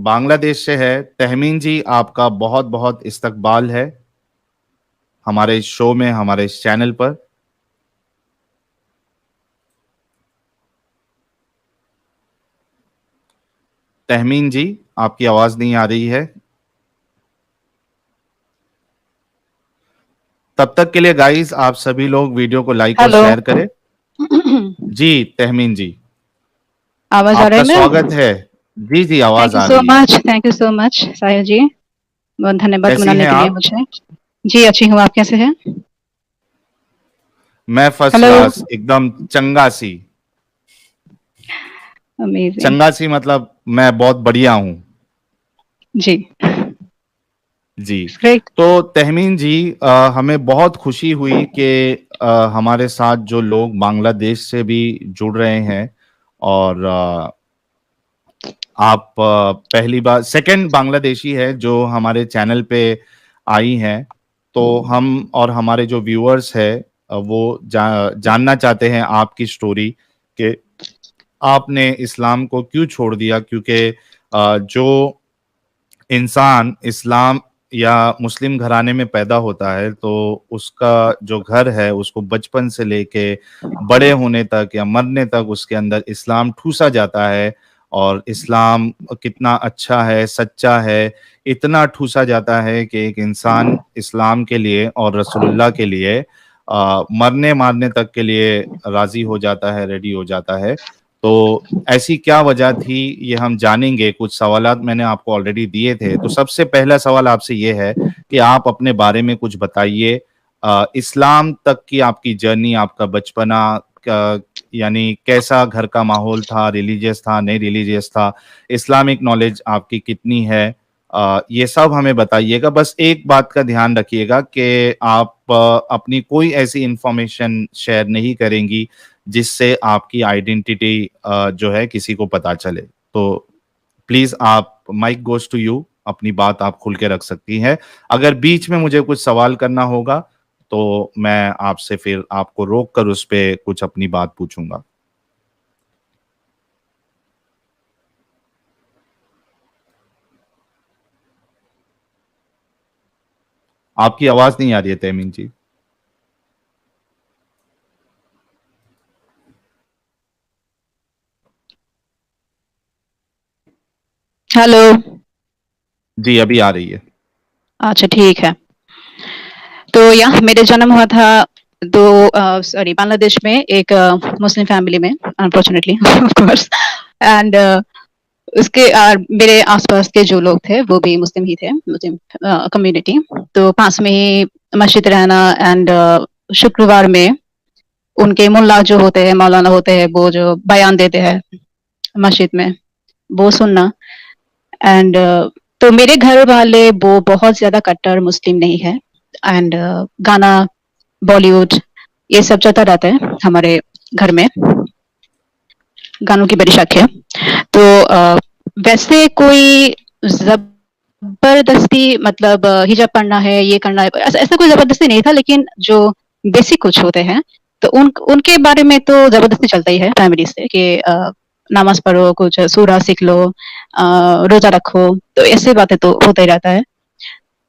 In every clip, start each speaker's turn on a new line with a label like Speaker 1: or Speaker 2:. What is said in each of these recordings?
Speaker 1: बांग्लादेश से है। तहमीन जी, आपका बहुत बहुत इस्तकबाल है हमारे इस शो में, हमारे इस चैनल पर। तहमीन जी, आपकी आवाज नहीं आ रही है। तब तक के लिए गाइस, आप सभी लोग वीडियो को लाइक और
Speaker 2: हेलो।
Speaker 1: शेयर करें। जी तहमीन जी,
Speaker 2: आवाज आ रहा
Speaker 1: आपका
Speaker 2: है मेरा?
Speaker 1: स्वागत है। जी जी, आवाज
Speaker 2: थैंक यू
Speaker 1: आ
Speaker 2: सो
Speaker 1: रही है।
Speaker 2: Much, thank you so much Sahil ji, बहुत धन्यवाद
Speaker 1: कैसी
Speaker 2: बुलाने
Speaker 1: हैं
Speaker 2: के लिए
Speaker 1: आप?
Speaker 2: मुझे। जी अच्छी हूँ, आप कैसे हैं?
Speaker 1: मैं फर्स्ट
Speaker 2: हेलो।
Speaker 1: क्लास, एकदम चंगासी।
Speaker 2: अमेजिंग।
Speaker 1: चंगासी मतलब मैं बहुत बढ़िया हूँ।
Speaker 2: जी।
Speaker 1: जी।
Speaker 2: ग्रेट।
Speaker 1: तो तहमीन जी, हमें बहुत खुशी हुई कि हमारे साथ जो लोग बांग्लादेश से भी जुड़ रहे हैं, और आप पहली बार सेकंड बांग्लादेशी है जो हमारे चैनल पे आई हैं। तो हम और हमारे जो व्यूअर्स है वो जानना चाहते हैं आपकी स्टोरी, कि आपने इस्लाम को क्यों छोड़ दिया, क्योंकि जो इंसान इस्लाम या मुस्लिम घराने में पैदा होता है तो उसका जो घर है उसको बचपन से लेके बड़े होने तक या मरने तक उसके अंदर इस्लाम ठूसा जाता है। और इस्लाम कितना अच्छा है, सच्चा है, इतना ठूसा जाता है कि एक इंसान इस्लाम के लिए और रसूलुल्लाह के लिए मरने मारने तक के लिए राजी हो जाता है, रेडी हो जाता है। तो ऐसी क्या वजह थी, ये हम जानेंगे। कुछ सवालात मैंने आपको ऑलरेडी दिए थे। तो सबसे पहला सवाल आपसे ये है कि आप अपने बारे में कुछ बताइए। इस्लाम तक की आपकी जर्नी, आपका बचपना यानी कैसा घर का माहौल था, रिलीजियस था, नहीं रिलीजियस था, इस्लामिक नॉलेज आपकी कितनी है, ये सब हमें बताइएगा। बस एक बात का ध्यान रखिएगा कि आप अपनी कोई ऐसी इंफॉर्मेशन शेयर नहीं करेंगी जिससे आपकी आइडेंटिटी जो है किसी को पता चले। तो प्लीज, आप माइक गोज टू यू, अपनी बात आप खुल के रख सकती हैं। अगर बीच में मुझे कुछ सवाल करना होगा तो मैं आपसे फिर आपको रोक कर उस पे कुछ अपनी बात पूछूंगा। आपकी आवाज नहीं आ रही है तैमीन जी।
Speaker 2: हेलो।
Speaker 1: जी, अभी आ रही है।
Speaker 2: अच्छा ठीक है। तो यहाँ मेरे जन्म हुआ था दो सॉरी बांग्लादेश में एक मुस्लिम फैमिली में, अनफॉर्चुनेटली ऑफ कोर्स। एंड उसके मेरे आसपास के जो लोग थे वो भी मुस्लिम ही थे, मुस्लिम कम्युनिटी। तो पास में ही मस्जिद रहना, एंड शुक्रवार में उनके मुल्ला जो होते हैं, मौलाना होते हैं, वो जो बयान देते हैं मस्जिद में, वो सुनना। एंड तो मेरे घर वाले वो बहुत ज्यादा कट्टर मुस्लिम नहीं है। एंड गाना, बॉलीवुड, ये सब चलता रहता है हमारे घर में, गानों की बड़ी शौक है। तो वैसे कोई जबरदस्ती मतलब हिजाब पढ़ना है, ये करना है, ऐसा ऐसा कोई जबरदस्ती नहीं था। लेकिन जो बेसिक कुछ होते हैं तो उनके बारे में तो जबरदस्ती चलता ही है फैमिली से कि नमाज पढ़ो, कुछ सूरा सीख लो, रोजा रखो। तो ऐसे बातें तो होता ही रहता है।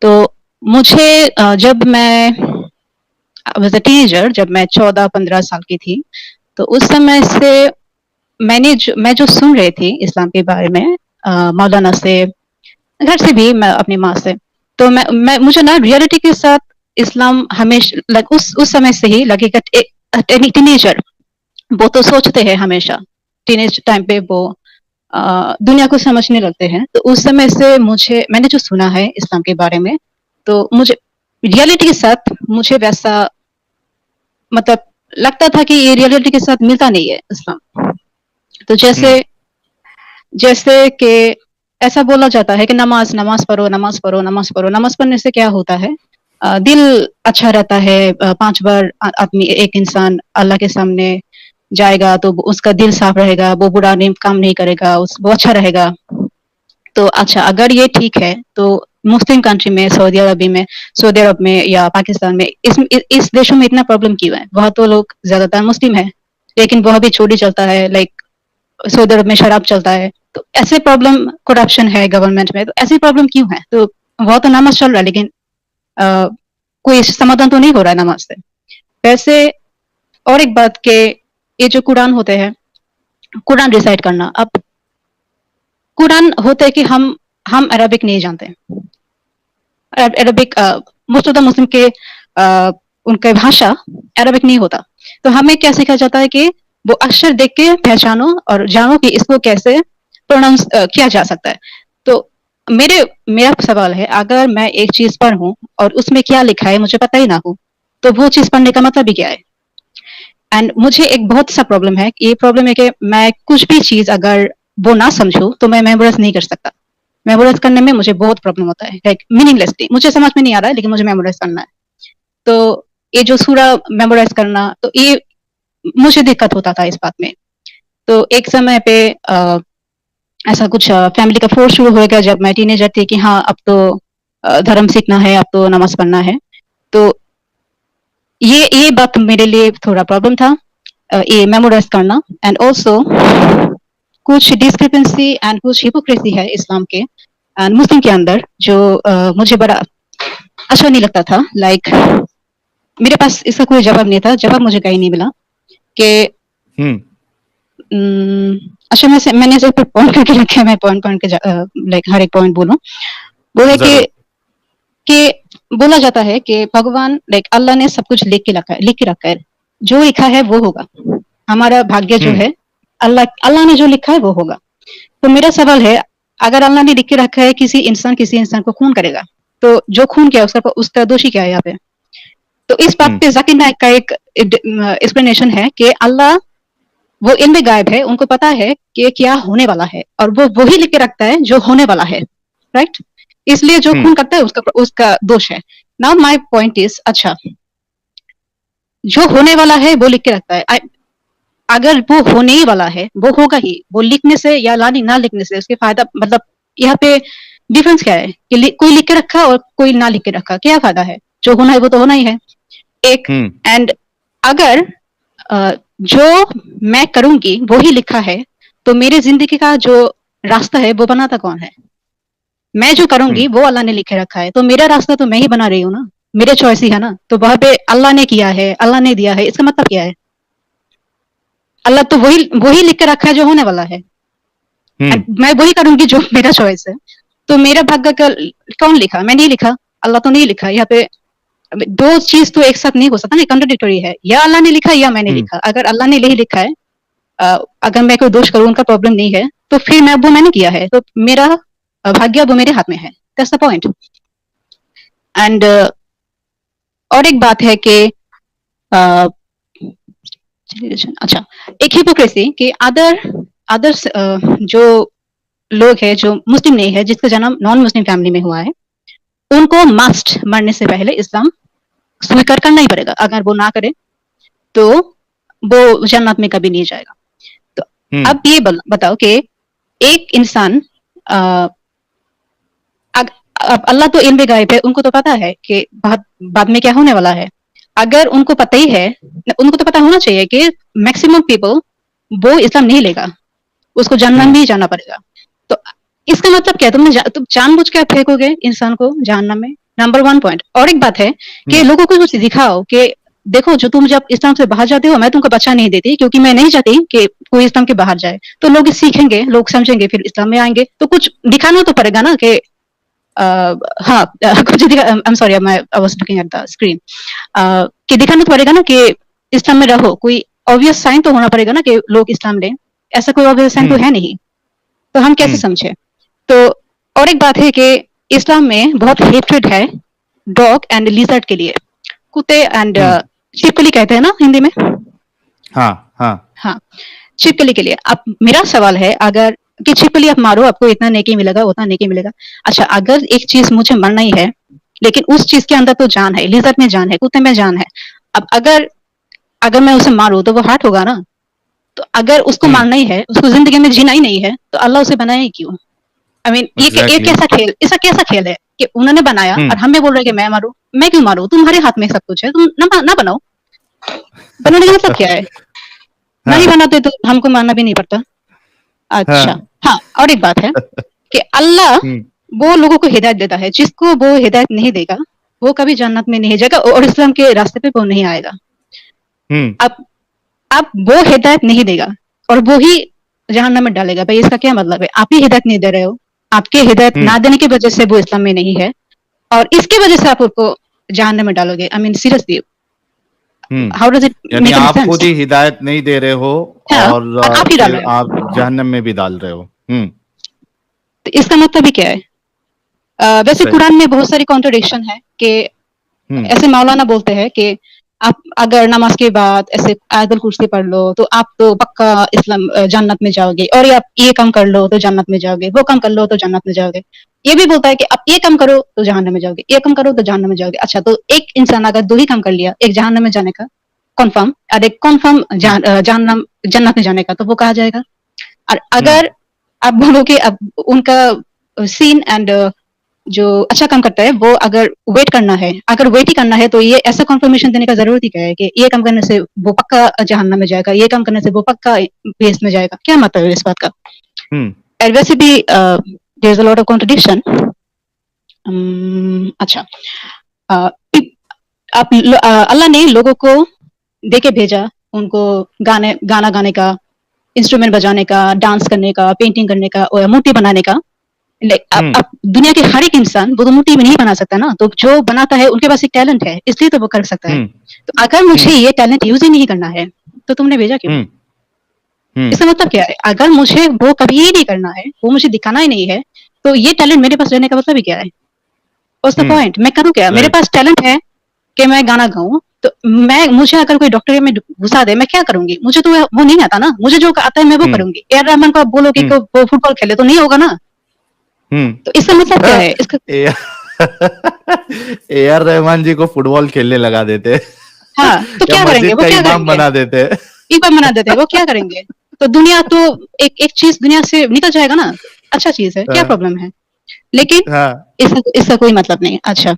Speaker 2: तो मुझे जब मैं टीनेजर, जब मैं 14-15 साल की थी, तो उस समय से मैं जो सुन रही थी इस्लाम के बारे में, मौलाना से, घर से भी, मैं अपनी माँ से, तो मैं मुझे ना रियलिटी के साथ इस्लाम हमेशा उस समय से ही लगेगा। टीनेजर वो तो सोचते हैं हमेशा, टीनेज टाइम पे वो दुनिया को समझने लगते हैं। तो उस समय से मैंने जो सुना है इस्लाम के बारे में, तो मुझे रियलिटी के साथ मुझे वैसा मतलब लगता था कि ये रियलिटी के साथ मिलता नहीं है इस्लाम। तो जैसे
Speaker 1: हम्म।
Speaker 2: जैसे कि ऐसा बोला जाता है कि नमाज नमाज पढ़ो, नमाज पढ़ो, नमाज पढ़ो। नमाज पढ़ने से क्या होता है? दिल अच्छा रहता है। 5 बार आदमी, एक इंसान अल्लाह के सामने जाएगा तो उसका दिल साफ रहेगा, वो बुरा नहीं काम नहीं करेगा, वो अच्छा रहेगा। तो अच्छा, अगर ये ठीक है तो मुस्लिम कंट्री में, सऊदी अरब में या पाकिस्तान में, इस देशों में इतना प्रॉब्लम क्यों है? वहाँ तो लोग ज्यादातर मुस्लिम है, लेकिन वह भी चोरी चलता है, लाइक सऊदी अरब में शराब चलता है, तो ऐसे प्रॉब्लम करप्शन है गवर्नमेंट में, तो ऐसी प्रॉब्लम क्यों है? तो वो तो नमाज चल रहा है, लेकिन कोई समाधान तो नहीं हो रहा है नमाज से। वैसे और एक बात के ये जो कुरान होते हैं, कुरान रिसाइट करना, अब कुरान होता है कि हम अरबिक नहीं जानते, Arabic most of the Muslim के उनके भाषा अरबिक नहीं होता, तो हमें क्या सिखाया जाता है कि वो अक्षर देख के पहचानो और जानो कि इसको कैसे प्रोनाउंस किया जा सकता है। तो मेरा सवाल है, अगर मैं एक चीज पढ़ूं और उसमें क्या लिखा है मुझे पता ही ना हो, तो वो चीज पढ़ने का मतलब ही क्या है? एंड मुझे एक बहुत सा प्रॉब्लम है, ये प्रॉब्लम है कि मैं कुछ भी चीज अगर वो ना समझूं तो मैं मेमोराइज नहीं कर सकता। मेमोराइज करने में मुझे बहुत प्रॉब्लम होता है, लाइक मीनिंगलेसली, मुझे समझ में नहीं आ रहा है लेकिन मुझे मेमोराइज करना है। तो ये जो सूरा मेमोराइज करना, तो ये मुझे दिक्कत होता था इस बात में। तो एक समय पे ऐसा कुछ फैमिली का फोर्स शुरू हो गया जब मैं टीनेजर थी कि हाँ अब तो धर्म सीखना है, अब तो नमाज पढ़ना है। तो ये बात मेरे लिए थोड़ा प्रॉब्लम था, ये मेमोराइज करना। एंड ऑल्सो कुछ डिस्क्रिपेंसी एंड कुछ हिपोक्रेसी है इस्लाम के एंड मुस्लिम के अंदर, जो मुझे बड़ा अच्छा नहीं लगता था। लाइक मेरे पास इसका कोई जवाब नहीं था, जवाब मुझे कहीं नहीं मिला कि अच्छा मैंने सिर्फ पॉइंट करके रखे, मैं पॉइंट पॉइंट के लाइक हर एक पॉइंट बोलूं। वो है कि बोला जाता है कि भगवान लाइक अल्लाह ने सब कुछ लिख के रखा है, जो लिखा है वो होगा। हमारा भाग्य जो है, अल्लाह ने जो लिखा है वो होगा। तो मेरा सवाल है, अगर अल्लाह ने लिख के रखा है किसी इंसान को खून करेगा, तो जो खून किया उसका दोषी क्या है यहाँ पे? तो इस बात पे जाकिर नाइक का एक एक्सप्लेनेशन है कि अल्लाह वो इनमें गायब है, उनको पता है कि क्या होने वाला है और वो वही लिख के रखता है जो होने वाला है, राइट? इसलिए जो खून करता है उसका दोष है। नाउ माय पॉइंट इज, अच्छा जो होने वाला है वो लिख के रखता है, अगर वो होने ही वाला है वो होगा ही, वो लिखने से या ना लिखने से उसके फायदा, मतलब यहाँ पे डिफरेंस क्या है कि कोई लिख के रखा और कोई ना लिख के रखा, क्या फायदा है? जो होना है वो तो होना ही है एक। एंड अगर जो मैं करूंगी वो ही लिखा है, तो मेरे जिंदगी का जो रास्ता है वो बनाता कौन है? मैं जो करूंगी वो अल्लाह ने लिखे रखा है, तो मेरा रास्ता तो मैं ही बना रही हूँ ना, मेरे चॉइस ही है ना। तो वहां पे अल्लाह ने किया है, अल्लाह ने दिया है, इसका मतलब क्या है? अल्लाह तो वही लिख के रखा है जो होने वाला है, मैं वही करूंगी जो मेरा चॉइस है। तो मेरा भाग्य का कौन लिखा? मैं नहीं लिखा, अल्लाह तो नहीं लिखा। यहाँ पे दो चीज तो एक साथ नहीं हो सकता ना, कॉन्ट्रडिक्टरी है, या अल्लाह ने लिखा या मैंने लिखा। अगर अल्लाह ने नहीं लिखा है, अगर मैं कोई दोष करूं, उनका प्रॉब्लम नहीं है, तो फिर वो मैंने किया है, तो मेरा भाग्य वो मेरे हाथ में है। That's the point. एंड और एक बात है कि अच्छा, एक हिपोक्रेसी कि अदर्स जो लोग हैं जो मुस्लिम नहीं है, जिसका जन्म नॉन मुस्लिम फैमिली में हुआ है, उनको मस्ट मरने से पहले इस्लाम स्वीकार करना ही पड़ेगा। अगर वो ना करे तो वो जन्नत में कभी नहीं जाएगा। तो अब ये बताओ कि एक इंसान, अल्लाह तो इल्म गायब है, उनको तो पता है कि बाद में क्या होने वाला है। अगर उनको पता ही है, उनको तो पता होना चाहिए कि मैक्सिमम पीपल वो इस्लाम नहीं लेगा, उसको जन्नत में ही जाना पड़ेगा। तो इसका मतलब क्या है? तुम जानबूझ के फेंकोगे इंसान को जहन्नम में, नंबर 1 पॉइंट। और एक बात है कि लोगों को कुछ दिखाओ कि देखो, जो तुम जब इस्लाम से बाहर जाते हो, मैं तुमको बचा नहीं देती, क्योंकि मैं नहीं चाहती कि कोई इस्लाम के बाहर जाए। तो लोग सीखेंगे, लोग समझेंगे, फिर इस्लाम में आएंगे। तो कुछ दिखाना तो पड़ेगा ना कि हाँ कुछ I am sorry, I was looking at the screen, कि दिखाना तो पड़ेगा ना कि इस्लाम में रहो। कोई ऑब्वियस साइन तो होना पड़ेगा ना कि लोग इस्लाम लें। ऐसा कोई ऑब्वियस साइन तो है नहीं, तो हम कैसे समझे? तो और एक बात है कि इस्लाम में बहुत हेट्रेड है डॉग एंड लिजर्ड के लिए, कुत्ते एंड छिपकली कहते हैं ना हिंदी में। हाँ, छिपकली के लिए। अब मेरा सवाल है, अगर कि छिपकली आप मारो, आपको इतना नेकी मिलेगा, उतना नेकी मिलेगा। अच्छा, अगर एक चीज मुझे मरना ही है, लेकिन उस चीज के अंदर तो जान है, लिजर्ड में जान है, कुत्ते में जान है। अब अगर मैं उसे मारूं तो वो हर्ट होगा ना। तो अगर उसको मारना ही है, उसको जिंदगी में जीना ही नहीं है, तो अल्लाह उसे बनाया ही क्यों? आई मीन ये कैसा खेल है कि उन्होंने बनाया और हमें बोल रहे कि मैं मारूं? मैं क्यों मारूं? तुम्हारे हाथ में सब कुछ है, तुम ना बनाओ। बनाने का मतलब क्या है? नहीं बनाते तो हमको मारना भी नहीं पड़ता। अच्छा,
Speaker 1: हाँ।
Speaker 2: हाँ, और एक बात है कि अल्लाह
Speaker 1: हुँ,
Speaker 2: वो लोगों को हिदायत देता है, जिसको वो हिदायत नहीं देगा, वो कभी जन्नत में नहीं जाएगा और इस्लाम के रास्ते पे वो नहीं आएगा।
Speaker 1: हुँ,
Speaker 2: अब अब वो हिदायत नहीं देगा और वो ही जहन्नम में डालेगा। भाई इसका क्या मतलब है? आप ही हिदायत नहीं दे रहे हो। आपके हिदायत
Speaker 1: हुँ,
Speaker 2: ना देने की वजह से वो इस्लाम में नहीं है और इसकी वजह से आप उसको जहन्नम में डालोगे। I mean seriously,
Speaker 1: hmm.
Speaker 2: How does it
Speaker 1: यानी
Speaker 2: मेक एनी
Speaker 1: आप
Speaker 2: सेंस?
Speaker 1: खुद ही हिदायत नहीं दे रहे हो
Speaker 2: हाँ,
Speaker 1: और
Speaker 2: और आप ही डाल
Speaker 1: फिर
Speaker 2: रहे हो।
Speaker 1: आप जहन्नम में भी डाल रहे हो। हुँ,
Speaker 2: तो इसका मतलब ही क्या है? वैसे
Speaker 1: सही।
Speaker 2: कुरान में बहुत सारी कॉन्ट्रडिक्शन है कि
Speaker 1: हुँ,
Speaker 2: ऐसे मौलाना बोलते हैं कि आप अगर नमाज के बाद ऐसे आयतुल कुर्सी पढ़ लो तो आप तो पक्का जन्नत में जाओगे और आप ये काम कर लो तो जन्नत में जाओगे, वो काम कर लो तो जन्नत में जाओगे। ये भी बोलता है कि आप ये काम करो तो जहन्नम में जाओगे, ये काम करो तो जहन्नम में जाओगे। अच्छा, तो एक इंसान अगर 2 ही काम कर लिया, एक जहन्नम में जाने का कन्फर्म और एक कन्फर्म
Speaker 1: हुँ,
Speaker 2: जहन्नम जन्नत में जाने का, तो वो कहा जाएगा। और
Speaker 1: हुँ,
Speaker 2: अगर आप बोलोगे अब उनका सीन एंड जो अच्छा काम करता है वो अगर वेट करना है, अगर वेट ही करना है तो ये ऐसा कंफर्मेशन देने का जरूरत ही क्या है कि ये काम करने से वो पक्का जहन्नम में जाएगा, ये काम करने से वो पक्का बेस में जाएगा। क्या मतलब है इस बात का?
Speaker 1: हुँ,
Speaker 2: और वैसे भी there is a lot of contradiction. अच्छा, अ, अल्लाह ने लोगों को दे के भेजा, उनको गाना गाने का, इंस्ट्रूमेंट बजाने का, डांस करने का, पेंटिंग करने का और मूर्ति बनाने का।
Speaker 1: हुँ,
Speaker 2: अब दुनिया के हर एक इंसान वो तो मूर्ति में नहीं बना सकता ना, तो जो बनाता है उनके पास एक टैलेंट है, इसलिए तो वो कर सकता है।
Speaker 1: हुँ,
Speaker 2: तो अगर मुझे
Speaker 1: हुँ,
Speaker 2: ये टैलेंट यूज ही नहीं करना है, तो तुमने भेजा क्यों?
Speaker 1: हुँ, हुँ,
Speaker 2: इसका मतलब क्या है? अगर मुझे वो कभी ही नहीं करना है, वो मुझे दिखाना ही नहीं है, तो ये टैलेंट मेरे पास रहने का मतलब ही क्या है? What's the
Speaker 1: hmm,
Speaker 2: point? मैं करूँ क्या? मेरे
Speaker 1: राइट।
Speaker 2: पास टैलेंट है कि मैं गाना गाऊँ, तो मुझे अगर कोई डॉक्टरी में घुसा दे, मैं क्या करूँगी? मुझे तो वो नहीं आता ना, मुझे जो आता है मैं वो
Speaker 1: हुँ,
Speaker 2: करूँगी। ए आर रहमान को आप बोलोगे
Speaker 1: हुँ,
Speaker 2: कि वो फुटबॉल खेले तो नहीं होगा ना।
Speaker 1: हुँ।
Speaker 2: तो इसका मतलब क्या है? इसका
Speaker 1: ए ए आर रहमान जी को फुटबॉल खेलने लगा देते
Speaker 2: हाँ, तो
Speaker 1: या
Speaker 2: क्या करेंगे?
Speaker 1: मस्जिद
Speaker 2: वो
Speaker 1: का
Speaker 2: क्या
Speaker 1: इमाम
Speaker 2: करेंगे?
Speaker 1: बना देते।
Speaker 2: इमाम बना देते हैं, वो क्या करेंगे? तो दुनिया तो एक एक चीज़ दुनिया से निकल जाएगा ना, अच्छा चीज़ है, क्या
Speaker 1: हाँ,
Speaker 2: प्रॉब्लम है? लेकिन
Speaker 1: हाँ,
Speaker 2: इसका इसका कोई मतलब नहीं है। अच्छा,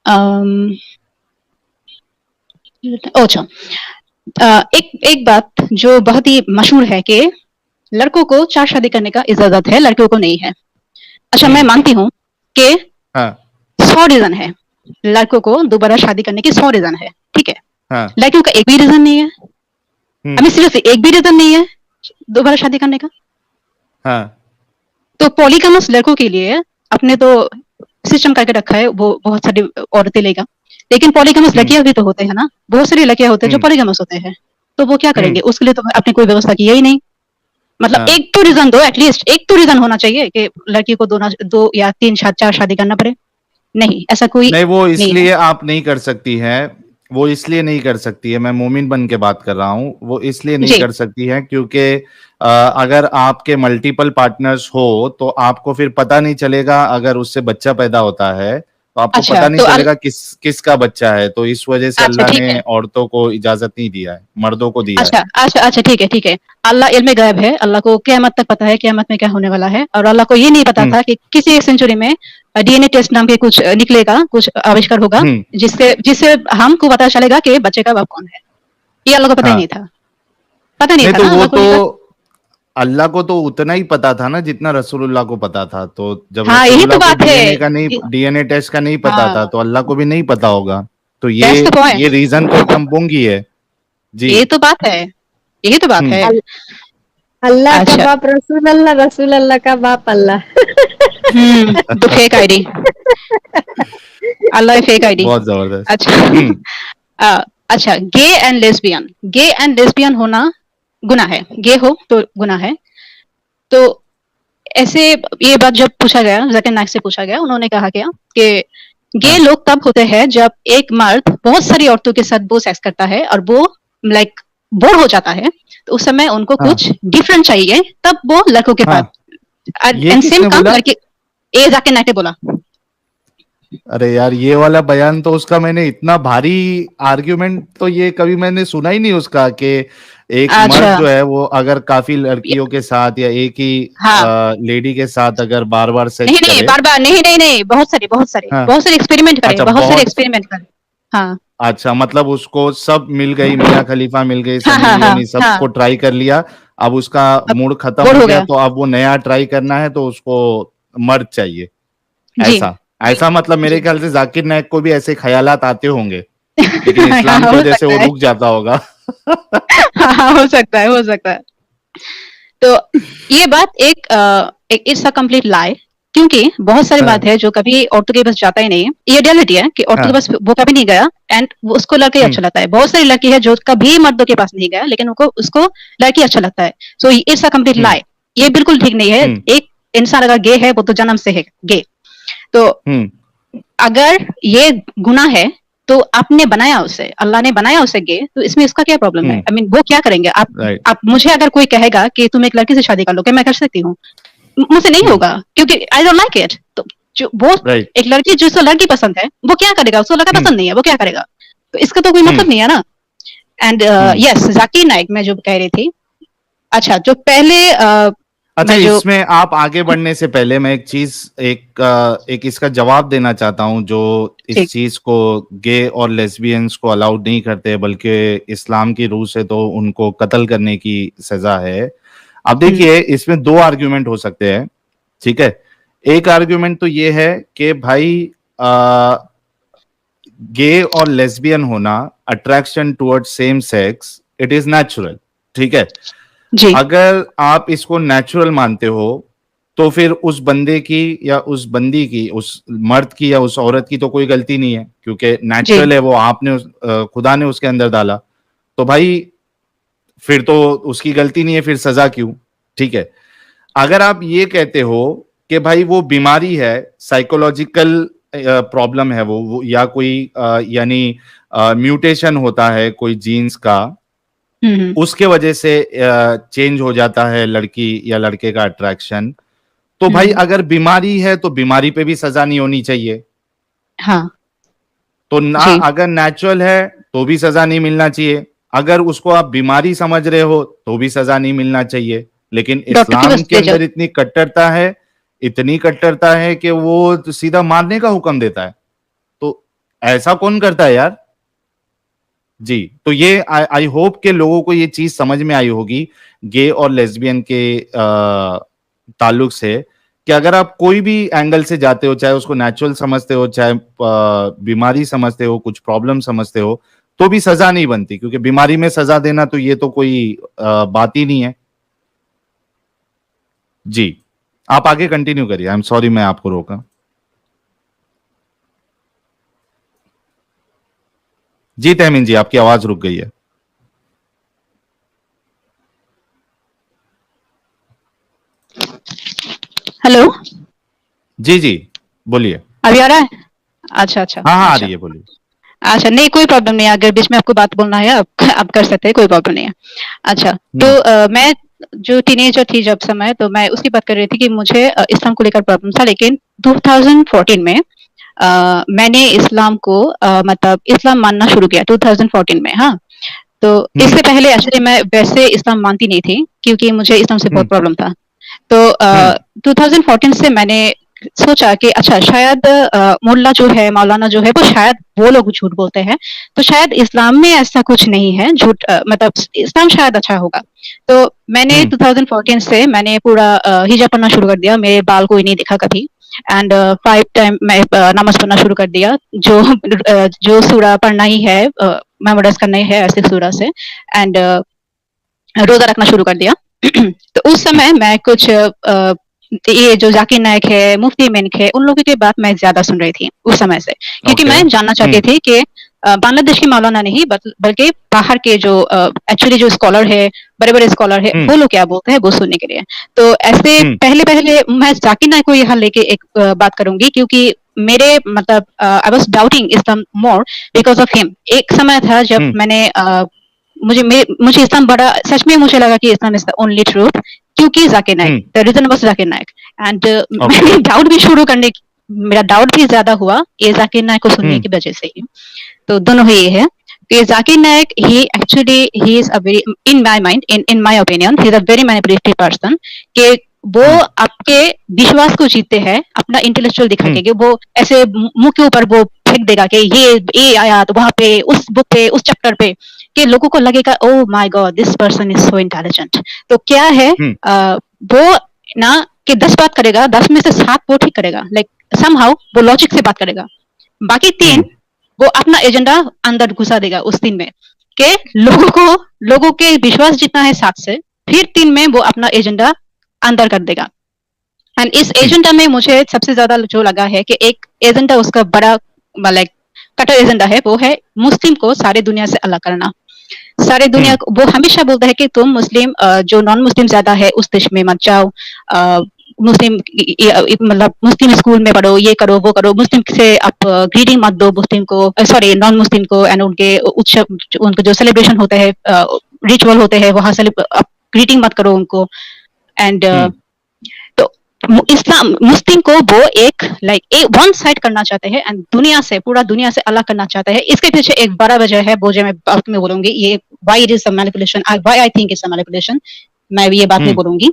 Speaker 2: अम, अच्छा, एक एक बात जो बहुत ही मशहूर है कि लड़कों को 4 शादी करने का इजाज़त है, लड़कियों को नहीं है। अच्छा, मैं
Speaker 1: हुँ,
Speaker 2: मानती हूँ कि
Speaker 1: हाँ,
Speaker 2: 100 रीज़न है, लड़कों को दोबारा शादी करने के 100 रीज़न है, ठीक है?
Speaker 1: हाँ,
Speaker 2: लड़कियों का एक भी रीज़न नहीं है।
Speaker 1: हुँ,
Speaker 2: आई मीन सीरियसली एक भी रीज़न नहीं है दोबारा शादी करने का।
Speaker 1: हाँ,
Speaker 2: तो पॉलीगैमस लड़कों के लिए आपने तो सिस्टम करके रखा है, वो बहुत सारी औरतें लेगा। लेकिन पॉलीगैमस
Speaker 1: हुँ,
Speaker 2: लड़कियाँ भी तो होते हैं ना, बहुत सारी लड़कियाँ होते हैं जो
Speaker 1: हुँ,
Speaker 2: पॉलीगैमस होते हैं। तो वो क्या
Speaker 1: हुँ,
Speaker 2: करेंगे? उसके लिए तो आपने कोई व्यवस्था किया ही नहीं। मतलब
Speaker 1: हाँ।
Speaker 2: एक तो रीज़न दो, एटलीस्ट एक तो रीज़न होना चाहिए कि लड़की को 2 या 3 4 शादी करना पड़े। नहीं, ऐसा कोई
Speaker 1: नहीं, वो
Speaker 2: नहीं है।
Speaker 1: इसलिए आप नहीं कर सकती हैं, वो इसलिए नहीं कर सकती है, मैं मोमिन बन के बात कर रहा हूँ, वो इसलिए नहीं
Speaker 2: जी,
Speaker 1: कर सकती है क्योंकि अगर आपके मल्टीपल पार्टनर्स हो, तो आपको फिर पता नहीं चलेगा अगर उससे बच्चा पैदा होता है, तो आपको
Speaker 2: अच्छा
Speaker 1: पता नहीं
Speaker 2: तो
Speaker 1: चलेगा किसका बच्चा है, तो इस वजह से
Speaker 2: अच्छा
Speaker 1: अल्लाह
Speaker 2: ठीक
Speaker 1: ने
Speaker 2: है।
Speaker 1: औरतों को इजाज़त नहीं दिया है, मर्दों को दिया है।
Speaker 2: अच्छा, अच्छा, अच्छा, ठीक है, ठीक है। अल्लाह इल्म गायब है, अल्लाह को क़यामत तक पता है क़यामत में क्या होने वाला है और अल्लाह को ये नहीं पता
Speaker 1: हुँ,
Speaker 2: था कि किसी एक सेंचुरी में डीएनए टेस्ट नाम के कुछ निकलेगा, कुछ आविष्कार होगा,
Speaker 1: हुँ,
Speaker 2: जिससे जिससे हमको पता चलेगा कि बच्चे का बाप कौन है। ये अल्लाह को पता ही नहीं
Speaker 1: हाँ।
Speaker 2: था। पता नहीं
Speaker 1: नहीं
Speaker 2: था
Speaker 1: तो
Speaker 2: ना
Speaker 1: वो
Speaker 2: अल्लाह को
Speaker 1: तो
Speaker 2: ये बात।
Speaker 1: अल्लाह को तो उतना ही पता था ना जितना रसूलुल्लाह को पता था। तो जब
Speaker 2: हाँ, यही
Speaker 1: रसूलुल्लाह
Speaker 2: तो
Speaker 1: को
Speaker 2: बात है।
Speaker 1: डीएनए टेस्ट का नहीं पता था,
Speaker 2: हाँ,
Speaker 1: तो अल्लाह को भी नहीं पता होगा। तो
Speaker 2: दैट्स द
Speaker 1: ये
Speaker 2: पॉइंट।
Speaker 1: रीज़न तो एकदम बोंगी है। जी।
Speaker 2: यही तो बात है। यही तो बात
Speaker 1: हुँ।
Speaker 2: है।
Speaker 3: अल अल्लाह का
Speaker 2: अच्छा,
Speaker 3: बाप रसूल अल्लाह का बाप Allah.
Speaker 2: The fake ID. Allah fake ID.
Speaker 1: बहुत ज़बरदस्त।
Speaker 2: अच्छा।
Speaker 1: हुँ,
Speaker 2: अच्छा, गे एंड लेस्बियन होना गुनाह है। गे हो तो गुनाह है। तो ऐसे ये बात जब पूछा गया, ज़ाकिर नाइक से पूछा गया, उन्होंने कहा क्या कि गे
Speaker 1: हाँ,
Speaker 2: लोग तब होते हैं जब एक मर्द बहुत सारी औरतों के साथ वो सेक्स करता है और वो लाइक बोर हो जाता है, तो उस समय उनको
Speaker 1: हाँ,
Speaker 2: कुछ डिफरेंट चाहिए, तब वो लड़कों के पास।
Speaker 1: हाँ। ये
Speaker 2: एंड सेम
Speaker 1: किसने
Speaker 2: काम
Speaker 1: बोला?
Speaker 2: लड़के। ये ज़ाकिर नाइक ने बोला।
Speaker 1: अरे यार, ये वाला बयान तो उसका मैंने इतना भारी आर्गुमेंट तो ये कभी मैंने सुना ही नहीं उसका कि एक मर्द
Speaker 2: अच्छा,
Speaker 1: जो है वो अगर काफ़ी लड़कियों के साथ या एक ही
Speaker 2: हाँ।
Speaker 1: लेडी के साथ अगर बार-बार
Speaker 2: नहीं,
Speaker 1: सेक्स
Speaker 2: नहीं,
Speaker 1: करे।
Speaker 2: बार-बार नहीं, नहीं, नहीं, बहुत सारे
Speaker 1: हाँ,
Speaker 2: बहुत सारे एक्सपेरिमेंट करे,
Speaker 1: अच्छा
Speaker 2: बहुत सारे
Speaker 1: बहुत
Speaker 2: एक्सपेरिमेंट करे। हाँ,
Speaker 1: अच्छा, मतलब उसको सब मिल गई, मियाँ खलीफा मिल गई,
Speaker 2: हाँ
Speaker 1: सनी
Speaker 2: हाँ हाँ
Speaker 1: लियोनी,
Speaker 2: हाँ,
Speaker 1: सबको ट्राई कर लिया, अब उसका
Speaker 2: अब
Speaker 1: मूड खत्म
Speaker 2: बोर
Speaker 1: हो
Speaker 2: हो
Speaker 1: गया,
Speaker 2: गया।
Speaker 1: तो अब वो नया ट्राई करना है, तो उसको मर्द चाहिए,
Speaker 2: जी
Speaker 1: ऐसा ऐसा मतलब मेरे
Speaker 2: जी।
Speaker 1: ख्याल से जाकिर नाइक को भी ऐसे ख्यालात आते होंगे, लेकिन
Speaker 2: हाँ,
Speaker 1: इस्लाम की
Speaker 2: हो
Speaker 1: वजह से
Speaker 2: सकता
Speaker 1: वो
Speaker 2: है।
Speaker 1: रुक जाता होगा।
Speaker 2: हाँ हाँ, हो सकता है, हो सकता है। तो ये बात एक इट्स अ कंप्लीट लाई, क्योंकि बहुत सारी बात
Speaker 1: हाँ,
Speaker 2: है जो कभी औरतों के पास जाता ही नहीं है। ये रियलिटी है कि औरतों के
Speaker 1: हाँ,
Speaker 2: पास वो कभी नहीं गया, एंड उसको लड़का ही
Speaker 1: हुँ,
Speaker 2: अच्छा लगता है। बहुत सारी लड़की है जो कभी मर्दों के पास नहीं गया, लेकिन उनको उसको लड़की अच्छा लगता है। सो इट्स अ कंप्लीट
Speaker 1: हुँ,
Speaker 2: लाई। ये बिल्कुल ठीक नहीं है।
Speaker 1: हुँ,
Speaker 2: एक इंसान अगर गे है वो तो जन्म से है गे। तो
Speaker 1: हुँ,
Speaker 2: अगर ये गुनाह है तो आपने बनाया उसे, अल्लाह ने बनाया उसे गे, तो इसमें इसका क्या प्रॉब्लम है?
Speaker 1: हुँ,
Speaker 2: आई मीन वो क्या करेंगे?
Speaker 1: राइट,
Speaker 2: आप मुझे अगर कोई कहेगा कि तुम एक लड़की से शादी कर लो, क्या मैं कर सकती हूँ? मुझसे नहीं
Speaker 1: हुँ,
Speaker 2: होगा, क्योंकि आई डोंट लाइक इट। तो जो वो
Speaker 1: राइट,
Speaker 2: एक लड़की जिसको लड़की पसंद है, वो क्या करेगा? उसको लड़का
Speaker 1: हुँ,
Speaker 2: पसंद नहीं है, वो क्या करेगा? तो इसका तो कोई
Speaker 1: हुँ,
Speaker 2: मतलब नहीं है ना। And
Speaker 1: hmm.
Speaker 2: Yes, Zakir Naik मैं जो कह रही थी, अच्छा जो पहले
Speaker 1: अच्छा,
Speaker 2: मैं जो
Speaker 1: इसमें आप आगे बढ़ने से पहले मैं एक चीज, एक इसका जवाब देना चाहता हूं, जो इस
Speaker 2: ठीक
Speaker 1: चीज को गे और लेस्बियंस को अलाउड नहीं करते, बल्कि इस्लाम की रूह से तो उनको कत्ल करने की सजा है। अब
Speaker 2: हुँ,
Speaker 1: देखिए, इसमें दो आर्ग्यूमेंट हो सकते हैं, ठीक है। एक आर्ग्यूमेंट तो ये है कि भाई, गे और लेस्बियन होना, attraction towards same sex, it is natural, ठीक है।
Speaker 2: जी,
Speaker 1: अगर आप इसको नेचुरल मानते हो, तो फिर उस बंदे की या उस बंदी की, उस मर्द की या उस औरत की तो कोई गलती नहीं है, क्योंकि
Speaker 2: जी,
Speaker 1: नेचुरल है वो, खुदा ने उसके अंदर डाला, तो भाई फिर तो उसकी गलती नहीं है, फिर सजा क्यों? ठीक है। अगर आप ये कहते हो कि भाई वो बीमारी है, साइकोलॉजिकल प्रॉब्लम है वो, या कोई यानी म्यूटेशन होता है कोई जीन्स का,
Speaker 2: हुँ, हुँ,
Speaker 1: उसके वजह से चेंज हो जाता है लड़की या लड़के का अट्रैक्शन, तो भाई
Speaker 2: हुँ,
Speaker 1: अगर बीमारी है तो बीमारी पे भी सजा नहीं होनी चाहिए।
Speaker 2: हाँ,
Speaker 1: तो ना,
Speaker 2: जी,
Speaker 1: अगर नेचुरल है तो भी सजा नहीं मिलना चाहिए, अगर उसको आप बीमारी समझ रहे हो तो भी सजा नहीं मिलना चाहिए। लेकिन
Speaker 2: डॉक्टर के
Speaker 1: इस्लाम
Speaker 2: पास
Speaker 1: के
Speaker 2: ले जाओ।
Speaker 1: अंदर इतनी कट्टरता है, इतनी कट्टरता है कि वो तो सीधा मारने का हुक्म देता है। तो ऐसा कौन करता है यार? जी, तो ये आई आई होप के लोगों को ये चीज समझ में आई होगी, गे और लेस्बियन के ताल्लुक से, कि अगर आप कोई भी एंगल से जाते हो, चाहे उसको नेचुरल समझते हो, चाहे बीमारी समझते हो, कुछ प्रॉब्लम समझते हो, तो भी सजा नहीं बनती, क्योंकि बीमारी में सजा देना तो ये तो कोई बात ही नहीं है। जी, आप आगे कंटिन्यू करिए, आई एम सॉरी मैं आपको रोका। जी तहमीन जी, आपकी आवाज रुक गई है।
Speaker 2: हेलो,
Speaker 1: जी जी, बोलिए।
Speaker 2: अभी आ रहा है? अच्छा, अच्छा,
Speaker 1: हाँ हाँ, आ
Speaker 2: अच्छा।
Speaker 1: रही है, बोलिए।
Speaker 2: अच्छा, नहीं कोई प्रॉब्लम नहीं है, अगर बीच में आपको बात बोलना है आप कर सकते हैं, कोई प्रॉब्लम नहीं है। अच्छा, तो
Speaker 1: हम्म,
Speaker 2: मैं जो टीनेजर थी जब समय, तो मैं उसकी बात कर रही थी कि मुझे इस्लाम को लेकर प्रॉब्लम था, लेकिन 2014 में मैंने इस्लाम को मतलब इस्लाम मानना शुरू किया 2014 में, हाँ। तो
Speaker 1: हम्म,
Speaker 2: इससे पहले एक्चुअली मैं वैसे इस्लाम मानती नहीं थी, क्योंकि मुझे इस्लाम से बहुत
Speaker 1: हम्म,
Speaker 2: प्रॉब्लम था। तो
Speaker 1: हम्म,
Speaker 2: 2014 से मैंने सोचा कि अच्छा शायद मुल्ला जो है, मौलाना जो है, वो शायद वो लोग झूठ बोलते हैं, तो शायद इस्लाम में ऐसा कुछ नहीं है, झूठ मतलब इस्लाम शायद अच्छा होगा। तो मैंने
Speaker 1: हम्म,
Speaker 2: 2014 से मैंने पूरा हिजाब पढ़ना शुरू कर दिया, मेरे बाल कोई नहीं दिखा कभी। एंड 5 टाइम मैं नमाज़ पढ़ना शुरू कर दिया, जो जो सूरा पढ़ना ही है, मेमोराइज़ करना ही है ऐसे सूरा से। एंड रोज़ा रखना शुरू कर दिया। तो उस समय मैं कुछ ये जो जाकिर नाइक है, मुफ्ती मेनक है, उन लोगों की बात मैं ज़्यादा सुन रही थी उस समय से, क्योंकि
Speaker 1: ओके,
Speaker 2: मैं जानना चाहती थी कि बांग्लादेश के मौलाना नहीं बल्कि बाहर के जो एक्चुअली जो स्कॉलर है, बड़े-बड़े स्कॉलर है,
Speaker 1: हम्म,
Speaker 2: वो लोग क्या बोलते हैं, वो सुनने के लिए। तो ऐसे
Speaker 1: हम्म,
Speaker 2: पहले-पहले मैं जाकिर नाइक को यहाँ लेके एक बात करूँगी, क्योंकि मेरे मतलब I was doubting Islam more because of him. एक समय था जब
Speaker 1: हम्म,
Speaker 2: मैंने मुझे इस्लाम बड़ा सच में मुझे लगा कि Islam is the only truth, क्योंकि Zakir Naik,
Speaker 1: hmm,
Speaker 2: the reason was Zakir Naik. And
Speaker 1: okay,
Speaker 2: मैंने डाउट भी शुरू करने मेरा डाउट भी ज्यादा हुआ ये जाकिर नाइक को सुनने
Speaker 1: हम्म,
Speaker 2: की वजह से ही। तो दोनों ही ये है कि Zakir Naik he is a very, in my mind, in my opinion he is a very manipulative person, कि वो
Speaker 1: हम्म,
Speaker 2: आपके विश्वास को जीतते हैं अपना इंटेलेक्चुअल दिखा
Speaker 1: हम्म,
Speaker 2: के, कि वो ऐसे मुंह के ऊपर वो फेंक देगा कि ये आया तो वहां पे उस बुक पे उस चैप्टर पे, कि लोगों को लगेगा ओ my God this person is so intelligent. तो क्या है वो ना कि 10 बात करेगा, 10 में से 7 वो ठीक करेगा, लाइक समहाउ वो लॉजिक से बात करेगा, बाकी 3 वो अपना एजेंडा अंदर घुसा देगा उस 3 में, कि लोगों के विश्वास जितना है 7 से, फिर 3 में वो अपना एजेंडा अंदर कर देगा। एंड इस एजेंडा में मुझे सबसे ज्यादा जो लगा है कि एक एजेंडा उसका बड़ा लाइक कटर एजेंडा है, वो है मुस्लिम को सारे दुनिया से अलग करना। सारे दुनिया को वो हमेशा बोलता है कि तुम मुस्लिम जो नॉन मुस्लिम ज्यादा है उस देश में मत जाओ, मुस्लिम मतलब मुस्लिम स्कूल में पढ़ो, ये करो वो करो, मुस्लिम से आप ग्रीटिंग मत दो मुस्लिम को, सॉरी नॉन मुस्लिम को, एंड उनके उत्सव उनके जो सेलिब्रेशन होते हैं रिचुअल होते हैं वहां आप ग्रीटिंग मत करो उनको। एंड तो इस्लाम मुस्लिम को वो एक वन साइड करना चाहते हैं एंड पूरा दुनिया से अलग करना चाहते हैं। इसके पीछे एक बड़ा वजह है वो जो मैं बाद में बोलूंगी, ये why it is a manipulation, why I think it's a manipulation, मैं ये बात में बोलूंगी।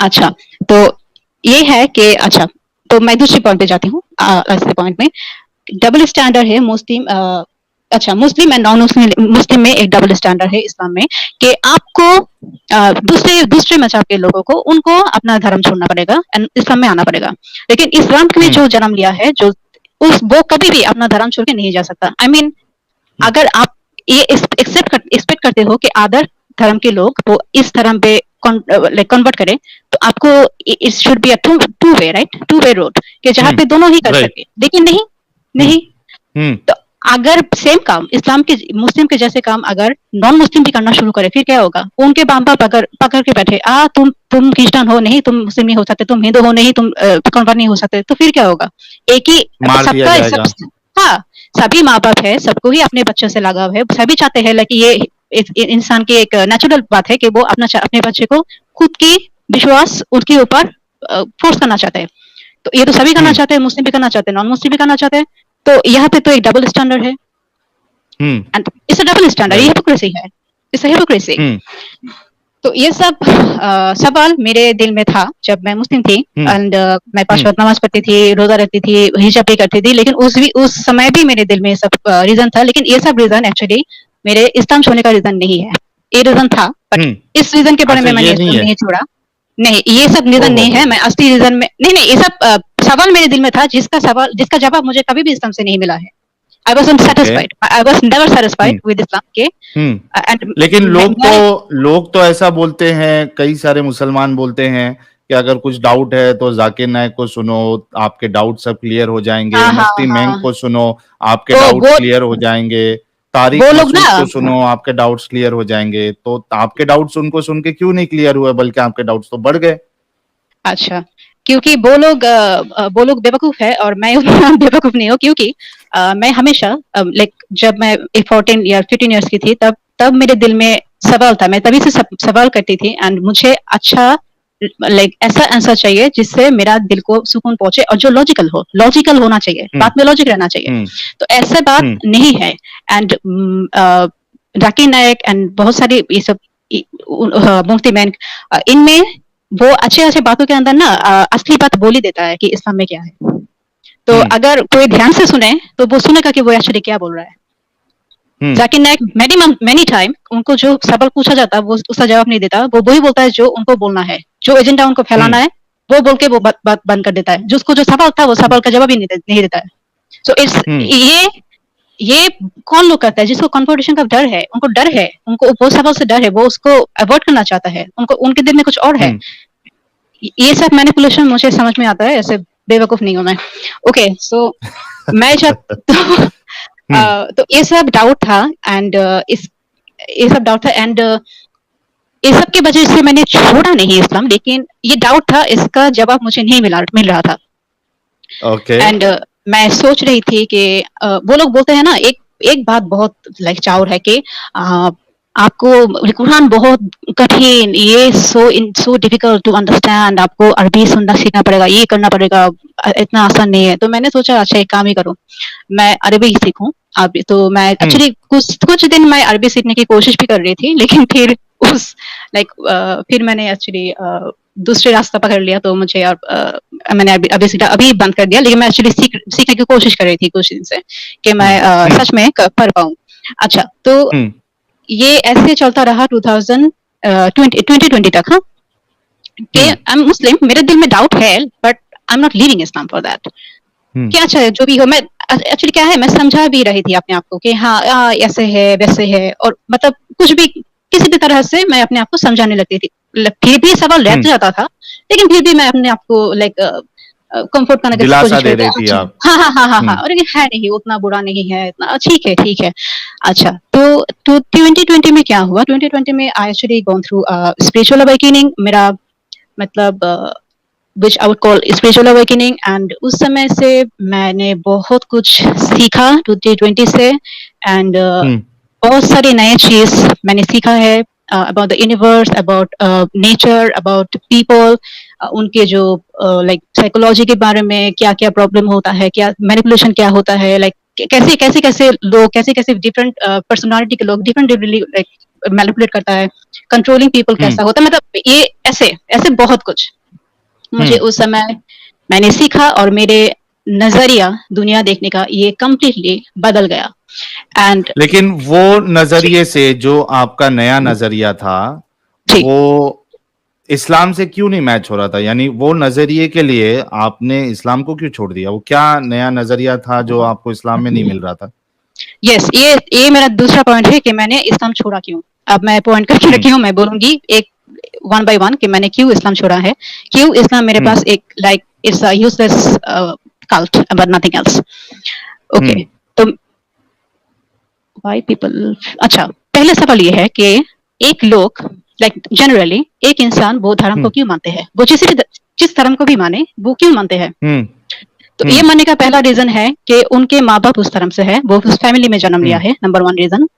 Speaker 2: अच्छा तो ये है कि अच्छा तो मैं दूसरी पॉइंट पे जाती हूँ। ऐसे पॉइंट में डबल स्टैंडर्ड है मुस्लिम, अच्छा मुस्लिम एंड नॉन मुस्लिम में एक डबल स्टैंडर्ड है इस्लाम में, कि आपको दूसरे मजहब के लोगों को उनको अपना धर्म छोड़ना पड़ेगा एंड इस्लाम में आना पड़ेगा। लेकिन इस्लाम में जो जन्म लिया है जो वो कभी भी अपना धर्म छोड़ के नहीं जा सकता। आई मीन अगर आप ये एक्सपेक्ट करते हो कि अदर धर्म के लोग वो इस धर्म पे कन्वर्ट करें, तो आपको it should be a two way right, two way road, कि जहाँ पे दोनों ही कर सके। लेकिन नहीं तो अगर सेम काम इस्लाम के मुस्लिम के जैसे काम अगर नॉन मुस्लिम भी करना शुरू करे, फिर क्या होगा? उनके बाप पकड़ के बैठे, तुम क्रिश्चियन हो नहीं, तुम मुस्लिम नहीं हो सकते, तुम हिंदू हो नहीं, तुम कन्वर्ट नहीं हो सकते, तो फिर क्या होगा? एक ही सबका हाँ सभी माँ बाप है, सबको ही अपने बच्चों से लगाव है, सभी चाहते हैं कि ये इंसान की एक नेचुरल बात है कि वो अपने बच्चे को खुद की विश्वास उसके ऊपर फोर्स करना चाहते हैं। तो ये तो सभी करना चाहते हैं, मुस्लिम भी करना चाहते हैं, नॉन मुस्लिम भी करना चाहते हैं। तो यहाँ पे तो एक डबल स्टैंडर्ड है and it's a double standard, ये हिपोक्रेसी है, इट्स अ हिपोक्रेसी। तो ये सब सवाल मेरे दिल में था जब मैं मुस्लिम थी एंड मैं 5 वक्त नमाज पढ़ती थी, रोजा रखती थी, हिजाब भी करती थी, लेकिन उस समय भी मेरे दिल में सब रीजन था। लेकिन ये सब रीजन एक्चुअली मेरे इस्लाम छोड़ने का रीजन नहीं है, ये रीजन था बट इस रीजन के बारे में मैंने इस्लाम नहीं छोड़ा। नहीं ये सब रीजन नहीं है, मैं असली रीजन में नहीं, ये सब सवाल मेरे दिल में था जिसका जवाब मुझे कभी भी इस्लाम से नहीं मिला है। I wasn't satisfied. I was never satisfied with Islam के।
Speaker 1: लेकिन लोग तो ऐसा बोलते हैं, कई सारे मुसलमान बोलते हैं कि अगर कुछ डाउट है तो जाकिर नायक को सुनो, आपके डाउट सब क्लियर हो जाएंगे। मुफ्ती मेंग को सुनो, आपके डाउट क्लियर हो जाएंगे। तारिक मसूद को सुनो, आपके डाउट्स क्लियर हो जाएंगे। तो आपके डाउट्स उनको सुन के क्यों नहीं क्लियर हुए, बल्कि आपके डाउट्स तो बढ़ गए?
Speaker 2: अच्छा क्योंकि वो लोग बेवकूफ है और मैं उतना बेवकूफ नहीं हूँ, क्योंकि मैं हमेशा जब मैं 14 या 15 इयर्स की थी तब मेरे दिल में सवाल था, मैं तभी से सवाल करती थी एंड मुझे अच्छा ऐसा आंसर चाहिए जिससे मेरा दिल को सुकून पहुंचे और जो लॉजिकल होना चाहिए, बात में लॉजिक रहना चाहिए। तो ऐसा बात नहीं है एंड जाकिर नायक एंड बहुत सारे ये सब मुफ्ती मेंग इनमें वो अच्छे बातों के अंदर ना असली बात बोल ही देता है कि इस्लाम में क्या है। तो अगर कोई ध्यान से सुने तो वो सुनेगा कि वो एक्चुअली क्या बोल रहा है। जाकिर नायक मेनी टाइम उनको जो सवाल पूछा जाता है वो उसका जवाब नहीं देता, वो वही बोलता है जो उनको बोलना है, जो एजेंडा उनको फैलाना है वो बोल के वो बात बंद कर देता है। जिसको जो सवाल था वो सवाल का जवाब ही नहीं देता है। सो इट्स ये कौन लोग करता है जिसको कॉन्फिडेंस का डर है, उनको डर है, उनको वो सवाल से डर है, वो उसको अवॉइड करना चाहता है, उनके दिल में कुछ और है। ये सब मैनिपुलेशन मुझे समझ में आता है, ऐसे बेवकूफ नहीं हूं मैं। ओके सो मैं जब तो ये सब डाउट था एंड ये सब डाउट था एंड ये सब की वजह से मैंने छोड़ा नहीं इस्लाम, लेकिन ये डाउट था, इसका जवाब मुझे नहीं मिल रहा था। एंड मैं सोच रही थी कि वो लोग बोलते हैं ना, एक बात बहुत चाउर है कि आपको कुरान बहुत कठिन, ये सो डिफिकल्ट टू अंडरस्टैंड, आपको अरबी सुनना सीखना पड़ेगा, ये करना पड़ेगा, इतना आसान नहीं है। तो मैंने सोचा अच्छा एक काम ही करूं, मैं अरबी सीखूं। तो मैं एक्चुअली कुछ दिन मैं अरबी सीखने की कोशिश भी कर रही थी, लेकिन फिर फिर मैंने एक्चुअली दूसरे रास्ता पकड़ लिया तो मुझे और मैंने अभी बंद कर दिया, लेकिन मैं एक्चुअली सीखने की कोशिश कर रही थी कुछ दिन से कि मैं सच में पढ़ पाऊँ। अच्छा, तो ये ऐसे चलता रहा 2020 तक। हाँ, कि आई एम मुस्लिम, मेरे दिल में डाउट है, but I am not leaving Islam for that. क्या चाहे जो भी हो, मैं एक्चुअली क्या है, मैं समझा भी रही थी अपने आप को कि हाँ ऐसे है वैसे है, और मतलब कुछ भी किसी भी तरह से मैं अपने आप को समझाने लगती थी। फिर भी सवाल रह जाता था, लेकिन फिर भी मैं अपने आप को लाइक कंफर्ट करने की कोशिश
Speaker 1: दे रही थी आप।
Speaker 2: हाँ, और ये है नहीं, उतना बुरा नहीं है, इतना ठीक है। अच्छा, तो 2020 में क्या हुआ? 2020 में I actually gone through spiritual awakening, मेरा मतलब which I would call spiritual awakening, and उस समय से मैंने बहुत कुछ सीखा 2020 से, and बहुत सारी नए चीज मैंने सीखा है about the universe, about nature, about people, उनके जो like psychology के बारे में क्या क्या प्रॉब्लम होता है, क्या मैनिपुलेशन क्या होता है, like कैसे लोग कैसे डिफरेंट पर्सनालिटी के लोग डिफरेंटली like मैनिपुलेट करता है, कंट्रोलिंग पीपल कैसा होता है, मतलब ये ऐसे बहुत कुछ मुझे उस समय मैंने सीखा, और मेरे नजरिया दुनिया देखने का ये कम्प्लीटली बदल गया। एंड
Speaker 1: लेकिन वो नजरिए से जो आपका नया नजरिया था वो इस्लाम से क्यों नहीं मैच हो रहा था? यानी वो नजरिए के लिए आपने इस्लाम को क्यों छोड़ दिया? वो क्या नया नजरिया था जो आपको इस्लाम में नहीं मिल रहा था?
Speaker 2: यस, ये मेरा दूसरा पॉइंट है कि मैंने इस्लाम छोड़ा क्यों। अब मैं पॉइंट करके रखी हूँ, मैं बोलूंगी एक वन बाय वन कि मैंने क्यों इस्लाम छोड़ा है, क्यों इस्लाम मेरे पास एक like it's a useless cult but nothing else. Okay, तो व्हाई पीपल, अच्छा पहले सवाल ये है कि एक लोग लाइक जनरली एक इंसान वो धर्म को क्यों मानते हैं, वो जिस धर्म को भी माने वो क्यों मानते हैं? तो ये मानने का पहला रीजन है कि उनके माँ बाप उस धर्म से है, वो उस फैमिली में जन्म लिया है, नंबर 1 रीजन।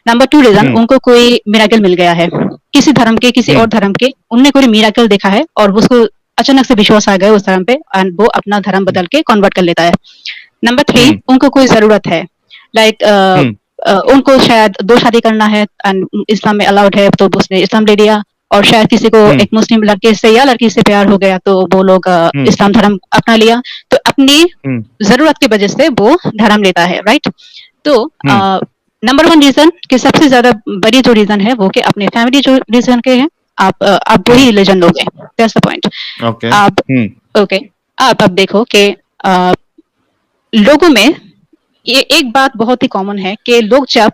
Speaker 2: नंबर 2 रीजन, उनको कोई मिराकल मिल गया है किसी धर्म के, किसी और धर्म के, उनने कोई मिराकल देखा है और उसको अचानक से विश्वास आ गया उस धर्म पे, एंड वो अपना धर्म बदल के कन्वर्ट कर लेता है। नंबर 3, उनको कोई जरूरत है, लाइक उनको शायद 2 शादी करना है एंड इस्लाम में अलाउड है, तो उसने इस्लाम ले लिया, और शायद किसी को एक मुस्लिम लड़के से या लड़की से प्यार हो गया तो वो लोग इस्लाम धर्म अपना लिया, तो अपनी जरूरत की वजह से वो धर्म लेता है, राइट? तो नंबर 1 रीजन कि सबसे ज्यादा बड़ी जो रीजन है वो कि अपने फैमिली जो रीजन के हैं, आप वही रिलीजन लोगे, दैट्स द पॉइंट।
Speaker 1: ओके,
Speaker 2: आप अब देखो कि लोगों में ये एक बात बहुत ही कॉमन है कि लोग जब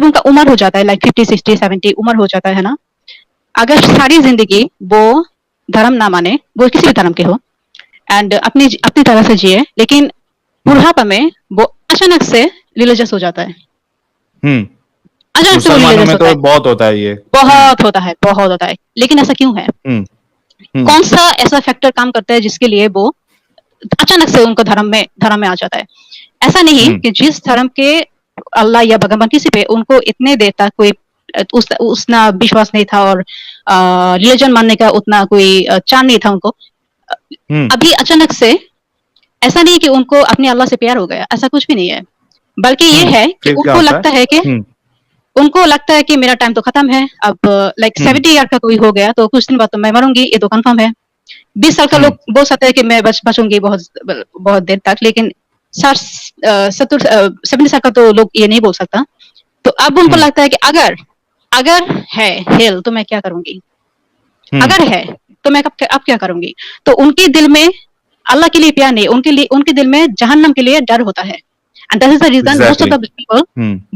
Speaker 2: उनका उम्र हो जाता है, लाइक 50, 60, 70 उम्र हो जाता है ना, अगर सारी जिंदगी वो धर्म ना माने, वो किसी भी धर्म के हो, एंड अपनी तरह से जिए, लेकिन बुढ़ापा में वो अचानक से रिलीजियस हो जाता है। अचानक से
Speaker 1: मुसलमानों में तो बहुत होता है, ये
Speaker 2: बहुत होता है, लेकिन ऐसा क्यों है? कौन सा ऐसा फैक्टर काम करता है जिसके लिए वो अचानक से उनको धर्म में आ जाता है? ऐसा नहीं कि जिस धर्म के अल्लाह या भगवान किसी पे उनको इतने देर तक कोई उतना विश्वास नहीं था, और रिलीजन मानने का उतना कोई चाह नहीं था उनको, अभी अचानक से ऐसा नहीं कि उनको अपने अल्लाह से प्यार हो गया, ऐसा कुछ भी नहीं है, बल्कि ये है कि उनको लगता है कि मेरा टाइम तो खत्म है, अब लाइक 70 ईयर का कोई हो गया तो कुछ दिन बाद तो मैं मरूंगी, ये तो कंफर्म है। 20 साल का लोग बोल सकते हैं कि मैं बचूंगी बहुत देर तक, लेकिन 70 साल का तो लोग ये नहीं बोल सकता। तो अब उनको लगता है कि अगर है हेल तो मैं क्या करूंगी, अगर है तो मैं अब क्या करूंगी? तो उनके दिल में अल्लाह के लिए प्यार नहीं, उनके दिल में जहन्नम के लिए डर होता है, and that is the reason most of the people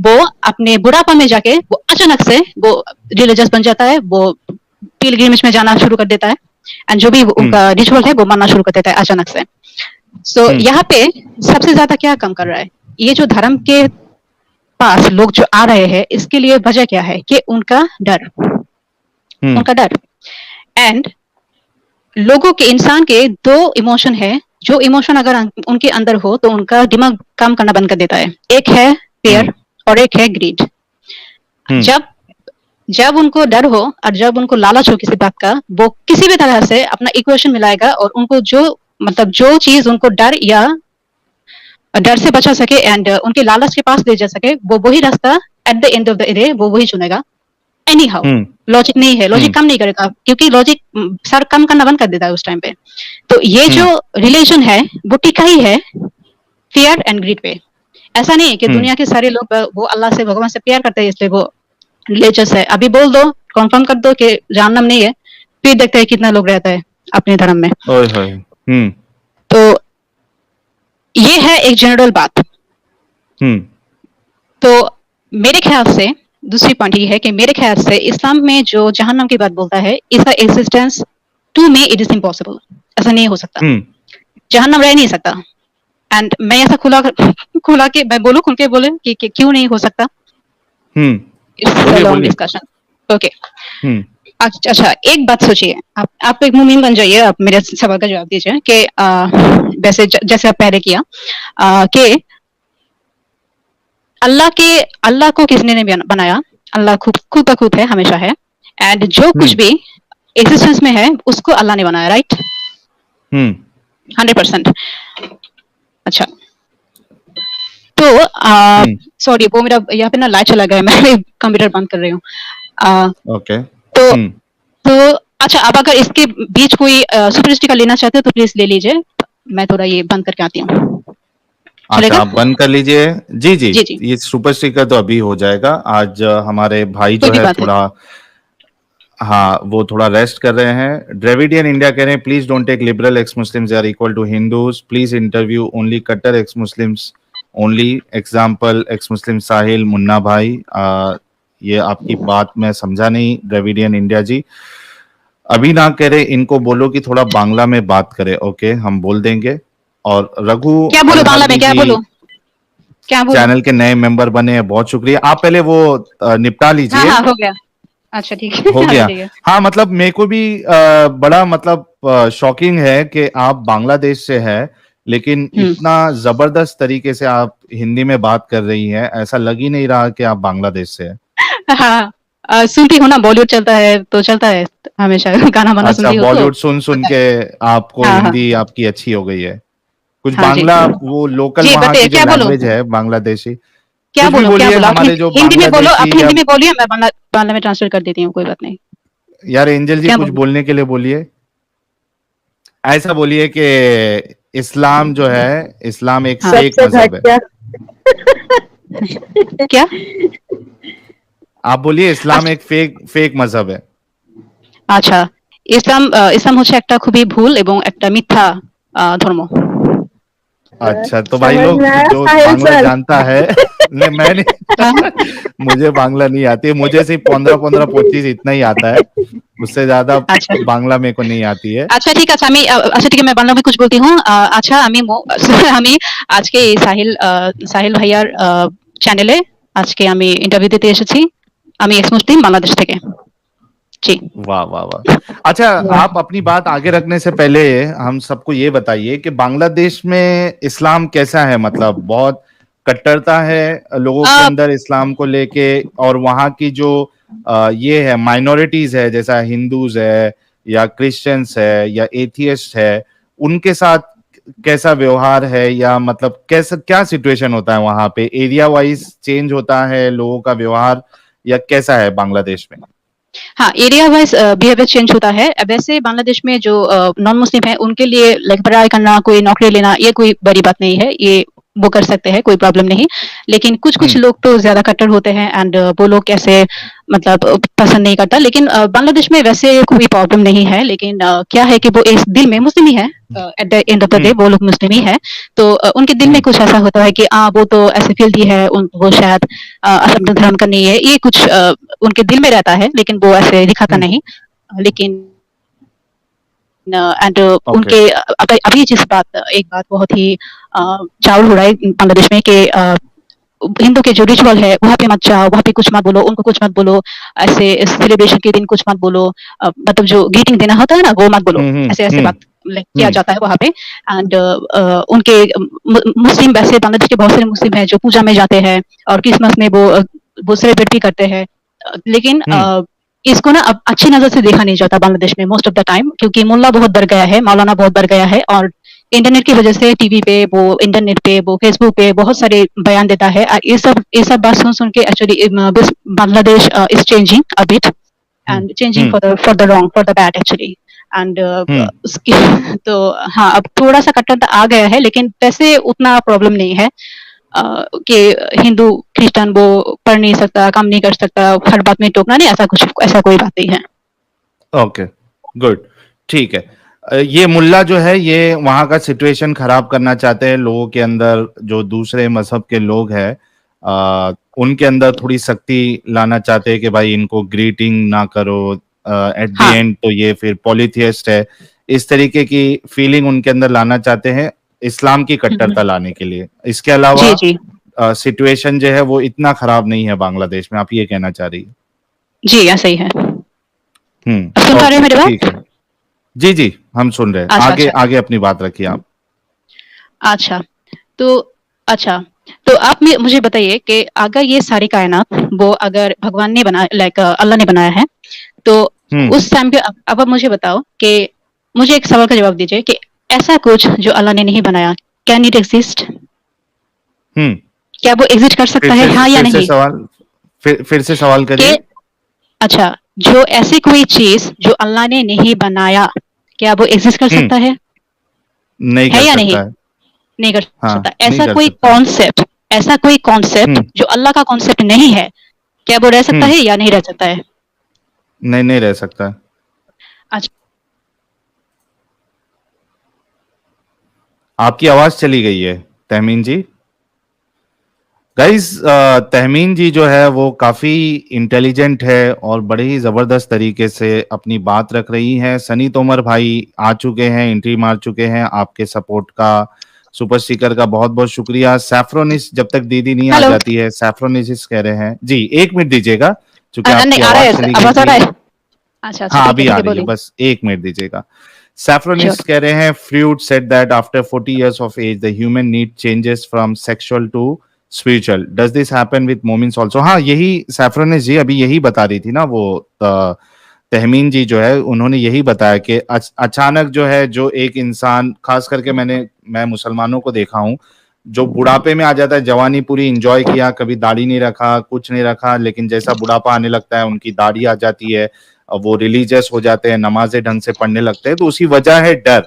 Speaker 2: वो अपने बुढ़ापा में जाके वो अचानक से वो रिलीजियस बन जाता है, वो पिलग्रिमेज में जाना शुरू कर देता है, एंड जो भी उनका रिचुअल है वो मानना शुरू कर देता है अचानक से। सो यहाँ पे सबसे ज्यादा क्या कम कर रहा है, ये जो धर्म के पास लोग जो आ रहे हैं, इसके लिए वजह क्या है कि उनका डर, एंड लोगों के, इंसान के 2 इमोशन है, जो इमोशन अगर उनके अंदर हो तो उनका दिमाग काम करना बंद कर देता है। एक है फेयर और एक है ग्रीड। जब उनको डर हो और जब उनको लालच हो किसी बात का, वो किसी भी तरह से अपना इक्वेशन मिलाएगा और उनको जो चीज उनको डर से बचा सके एंड उनके लालच के पास ले जा सके, वो वही रास्ता at the end of the day वो वही चुनेगा। एनी हाउ लॉजिक नहीं है, लॉजिक काम नहीं करेगा क्योंकि लॉजिक सर काम करना बंद कर देता है उस टाइम पे। तो ये जो रिलेशन है वो टिका ही है फियर एंड ग्रीड पे। ऐसा नहीं है कि दुनिया के सारे लोग वो अल्लाह से भगवान से प्यार करते हैं इसलिए वो रिलीजियस है। अभी बोल दो, कंफर्म कर दो कि जहन्नम नहीं है, फिर देखते हैं कितना लोग रहता है अपने धर्म में। तो ये है एक जनरल बात। तो मेरे ख्याल से दूसरी पॉइंट ये है कि मेरे ख्याल से इस्लाम में जो जहन्नम की बात बोलता है, इसका existence to me it is impossible. ऐसा नहीं हो सकता, जहन्नम रह नहीं सकता। एंड मैं ऐसा खुला के मैं बोलूं, खुल के बोले कि क्यों नहीं हो सकता। Long discussion. ओके, अच्छा एक बात सोचिए, आप एक मुमिन बन जाइए, आप मेरे सवाल का जवाब दीजिए कि वैसे जैसे आप पहले किया कि अल्लाह को किसने ने बनाया? अल्लाह खुद का खुद है, हमेशा है। एंड जो कुछ भी एग्जिस्टेंस में है उसको अल्लाह ने बनाया, राइट? 100%। अच्छा, तो सॉरी वो मेरा यहाँ पे ना लाइट चला गया, मैं कंप्यूटर बंद कर रही हूँ। ओके, तो अच्छा, अब अगर इसके बीच कोई सुपरिस्टिक का लेना चाहते हो तो प्लीज ले लीजिए, मैं थोड़ा ये बंद करके आती हूँ।
Speaker 1: अच्छा, आप बंद कर लीजिए। जी जी, जी ये सुपर स्टिकर तो अभी हो जाएगा। आज हमारे भाई जो है थोड़ा हाँ वो थोड़ा रेस्ट कर रहे हैं। ड्रेविडियन इंडिया कह रहे हैं please don't take liberal ex Muslims are equal to Hindus, please interview only कट्टर ex Muslims only, example ex Muslim Sahil Munna भाई। ये आपकी बात मैं समझा नहीं ड्रेविडियन इंडिया जी। अभी ना कह रहे, इनको बोलो कि थोड़ा बांग्ला में बात करे। ओके, हम बोल देंगे। और रघु
Speaker 2: क्या बोलो बांग्ला में, क्या बोलो?
Speaker 1: चैनल के नए मेंबर बने हैं, बहुत शुक्रिया। आप पहले वो निपटा लीजिए।
Speaker 2: हाँ, हो गया। अच्छा ठीक है,
Speaker 1: हो गया। हाँ मतलब मेरे को भी बड़ा मतलब शॉकिंग है कि आप बांग्लादेश से है लेकिन इतना जबरदस्त तरीके से आप हिंदी में बात कर रही हैं, ऐसा लग ही नहीं रहा कि आप बांग्लादेश से है।
Speaker 2: हाँ, सुनती हूँ ना, बॉलीवुड चलता है तो चलता है हमेशा, गाना बना सुनती हूँ।
Speaker 1: बॉलीवुड सुन के आपको हिंदी आपकी अच्छी हो गई है। कुछ बांग्ला वो लोकल वहाँ की जो लैंग्वेज है बांग्लादेशी,
Speaker 2: क्या बोलो? हमारे जो हिंदी में बोलो, आप हिंदी में बोलिए, मैं बांग्ला में ट्रांसलेट कर देती हूँ, कोई बात नहीं।
Speaker 1: यार एंजल जी कुछ बोलने के लिए बोलिए, ऐसा बोलिए कि इस्लाम जो है, इस्लाम एक फेक मजहब है।
Speaker 2: क्या
Speaker 1: आप बोलिए? इस्लाम एक फेक मजहब है।
Speaker 2: আচ্ছা, ইসলাম হচ্ছে একটা খুবই ভুল এবং একটা মিথ্যা ধর্ম।
Speaker 1: अच्छा, तो भाई लोग जो बांग्ला जानता है नहीं, मैं नहीं मुझे बांग्ला नहीं आती है, मुझे सिर्फ 15-25 इतना ही आता है, उससे ज्यादा बांग्ला मेरे को नहीं आती है।
Speaker 2: अच्छा ठीक है, अच्छा ठीक है, मैं बांग्ला में कुछ बोलती हूँ। अच्छा, আমি আজকে এই সাহিল ভাইয়ার চ্যানেলে আজকে আমি ইন্টারভিউ দিতে এসেছি। আমি এক্স মুসলিম বাংলাদেশ থেকে। जी,
Speaker 1: वाह वाह वाह। अच्छा, आप अपनी बात आगे रखने से पहले हम सबको ये बताइए कि बांग्लादेश में इस्लाम कैसा है? मतलब बहुत कट्टरता है लोगों के अंदर इस्लाम को लेके, और वहाँ की जो ये है माइनॉरिटीज है, जैसा हिंदूज है या क्रिश्चियंस है या एथियस्ट है, उनके साथ कैसा व्यवहार है? या मतलब कैसा क्या सिचुएशन होता है वहाँ पे? एरिया वाइज चेंज होता है लोगों का व्यवहार या कैसा है बांग्लादेश में?
Speaker 2: हाँ, एरिया वाइज बिहेवियर चेंज होता है। वैसे बांग्लादेश में जो नॉन मुस्लिम है उनके लिए लाइक पढ़ाई करना, कोई नौकरी लेना, ये कोई बड़ी बात नहीं है, ये वो कर सकते हैं, कोई प्रॉब्लम नहीं। लेकिन कुछ लोग तो ज्यादा कट्टर होते हैं एंड वो लोग कैसे मतलब पसंद नहीं करता। लेकिन बांग्लादेश में वैसे कोई प्रॉब्लम नहीं है। लेकिन क्या है कि वो इस दिल में मुस्लिम ही है, at the end of the day वो लोग मुस्लिम ही है। तो उनके दिल में कुछ ऐसा होता है कि वो तो ऐसे फील्टी है, वो शायद अपना धर्म का नहीं है, ये कुछ उनके दिल में रहता है, लेकिन वो ऐसे दिखाता नहीं। लेकिन एंड उनके अभी एक बात बहुत ही चावल हो रहा है बांग्लादेश में कि हिंदू के जो रिचुअल है वहाँ पे मत जाओ, वहाँ पे कुछ मत बोलो, उनको कुछ मत बोलो, ऐसे सेलिब्रेशन के दिन कुछ मत बोलो, मतलब जो ग्रीटिंग देना होता है ना वो मत बोलो, ऐसे बात किया जाता है वहाँ पे। एंड उनके मुस्लिम, वैसे बांग्लादेश के बहुत सारे मुस्लिम हैं जो पूजा में जाते हैं और क्रिसमस में वो सेलिब्रेट भी करते हैं। लेकिन इसको ना अब अच्छी नजर से देखा नहीं जाता बांग्लादेश में मोस्ट ऑफ द टाइम, क्योंकि मुल्ला बहुत बढ़ गया है, मौलाना बहुत बढ़ गया है, और इंटरनेट की वजह से टीवी पे वो इंटरनेट पे वो फेसबुक पे बहुत सारे बयान देता है। ये सब बात सुन के actually Bangladesh is changing a bit and changing for the wrong for the bad actually and उसकी तो हाँ अब थोड़ा सा कट्टरता आ गया है, लेकिन वैसे उतना प्रॉब्लम नहीं है कि हिंदू क्रिश्चियन वो पढ़ नहीं सकता, काम नहीं कर सकता, हर बात में टोकना नहीं, ऐसा कोई बात नहीं है।
Speaker 1: ओके गुड, ठीक है। ये मुल्ला जो है ये वहां का सिचुएशन खराब करना चाहते हैं, लोगों के अंदर जो दूसरे मजहब के लोग हैं उनके अंदर थोड़ी सख्ती लाना चाहते हैं कि भाई इनको ग्रीटिंग ना करो, एट द एंड तो ये फिर पॉलीथियस्ट है, इस तरीके की फीलिंग उनके अंदर लाना चाहते हैं इस्लाम की कट्टरता लाने के लिए। इसके अलावा सिचुएशन जो है वो इतना खराब नहीं है बांग्लादेश में, आप ये कहना चाह रही है? जी
Speaker 2: ऐसा ही है।
Speaker 1: सुन पा रहे हैं मेरी बात? ठीक है, जी जी हम सुन रहे हैं। आगे आगे अपनी बात रखिए आप।
Speaker 2: अच्छा तो आप मुझे बताइए कि अगर ये सारी कायनात वो अगर भगवान ने बनाया, लाइक अल्लाह ने बनाया है, तो उस टाइम पे अब आप मुझे बताओ कि मुझे एक सवाल का जवाब दीजिए कि ऐसा कुछ जो अल्लाह ने नहीं बनाया, कैन इट एग्जिस्ट? क्या वो एग्जिस्ट कर सकता है, हाँ या नहीं?
Speaker 1: फिर से सवाल करिए।
Speaker 2: अच्छा, जो ऐसी कोई चीज जो अल्लाह ने नहीं बनाया, क्या वो एग्जिस्ट कर सकता है?
Speaker 1: नहीं कर
Speaker 2: या
Speaker 1: सकता है।
Speaker 2: नहीं कर सकता। ऐसा कोई कॉन्सेप्ट जो अल्लाह का कॉन्सेप्ट नहीं है, क्या वो रह सकता है या नहीं रह सकता है?
Speaker 1: नहीं रह सकता है।
Speaker 2: अच्छा,
Speaker 1: आपकी आवाज चली गई है तहमीन जी। गाइस, तहमीन जी जो है वो काफी इंटेलिजेंट है और बड़े ही जबरदस्त तरीके से अपनी बात रख रही हैं। सनी तोमर भाई आ चुके हैं, एंट्री मार चुके हैं। आपके सपोर्ट का, सुपर स्टिकर का बहुत बहुत शुक्रिया। सैफ्रोनिस जब तक दीदी नहीं आ जाती है, सैफ्रोनिस कह रहे हैं जी, 1 मिनट दीजिएगा क्योंकि आपकी आवाज चली गई थी। हाँ अभी आ रही है, बस 1 मिनट दीजिएगा। Saffronis कह रहे हैं, Freud said that after 40 years of age, the human need changes from sexual to spiritual. Does this happen with मोमिन्स also? हाँ यही Saffronis जी अभी यही बता रही थी ना, वो तहमीन जी जो है उन्होंने यही बताया कि अचानक जो है जो एक इंसान, खास करके मैं मुसलमानों को देखा हूँ, जो बुढ़ापे में आ जाता है, जवानी पूरी एंजॉय किया, कभी दाढ़ी नहीं रखा, कुछ नहीं रखा, लेकिन जैसा बुढ़ापा आने लगता है उनकी दाढ़ी आ जाती है, वो रिलीजियस हो जाते हैं, नमाजें ढंग से पढ़ने लगते हैं। तो उसी वजह है डर।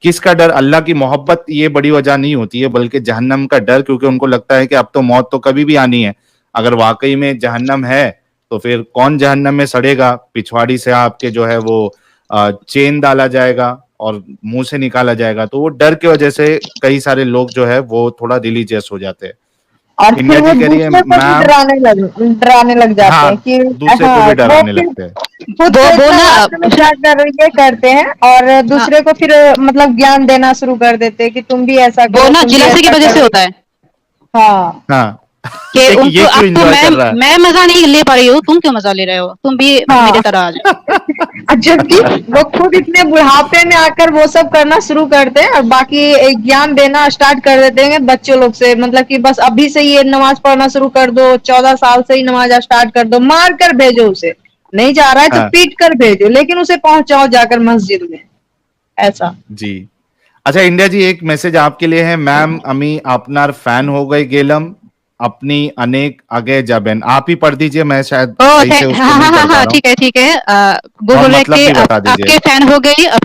Speaker 1: किसका डर? अल्लाह की मोहब्बत ये बड़ी वजह नहीं होती है, बल्कि जहन्नम का डर, क्योंकि उनको लगता है कि अब तो मौत तो कभी भी आनी है। अगर वाकई में जहन्नम है तो फिर कौन जहन्नम में सड़ेगा? पिछवाड़ी से आपके जो है वो चेन डाला जाएगा और मुंह से निकाला जाएगा। तो वो डर की वजह से कई सारे लोग जो है वो थोड़ा रिलीजियस हो जाते हैं।
Speaker 3: और फिर वो दूसरे को भी डराने लग जाते हैं कि
Speaker 1: दूसरे को भी डराने लगते हैं।
Speaker 3: खुद ये करते हैं और दूसरे को फिर मतलब ज्ञान देना शुरू कर देते हैं कि तुम भी ऐसा करो।
Speaker 2: वो जेलसी की वजह से होता है।
Speaker 3: हाँ
Speaker 2: कि उनको अब तो मैं मजा नहीं ले पा रही हूँ, तुम क्यों मजा ले रहे हो? तुम भी मेरे तरह आ जाओ।
Speaker 3: जबकि वो खुद इतने बुढ़ापे में आकर वो सब करना शुरू करते हैं और बाकी ज्ञान देना स्टार्ट कर देते हैं बच्चों लोग से। मतलब कि बस अभी से ये नमाज पढ़ना शुरू कर दो, 14 साल से ही नमाज स्टार्ट कर दो, मार कर भेजो उसे, नहीं जा रहा है तो पीट कर भेजो, लेकिन उसे पहुंचाओ जाकर मस्जिद में, ऐसा जी।
Speaker 1: अच्छा इंडिया जी, एक मैसेज आपके लिए है। मैम अमी आपनार फैन हो गई गेलम अपनी अनेक आगे जाबेन, आप ही पढ़ दीजिए, मैं शायद सही से उसको नहीं पढ़ पा रहा हूं।
Speaker 2: ठीक है वो बोल रहे कि आपके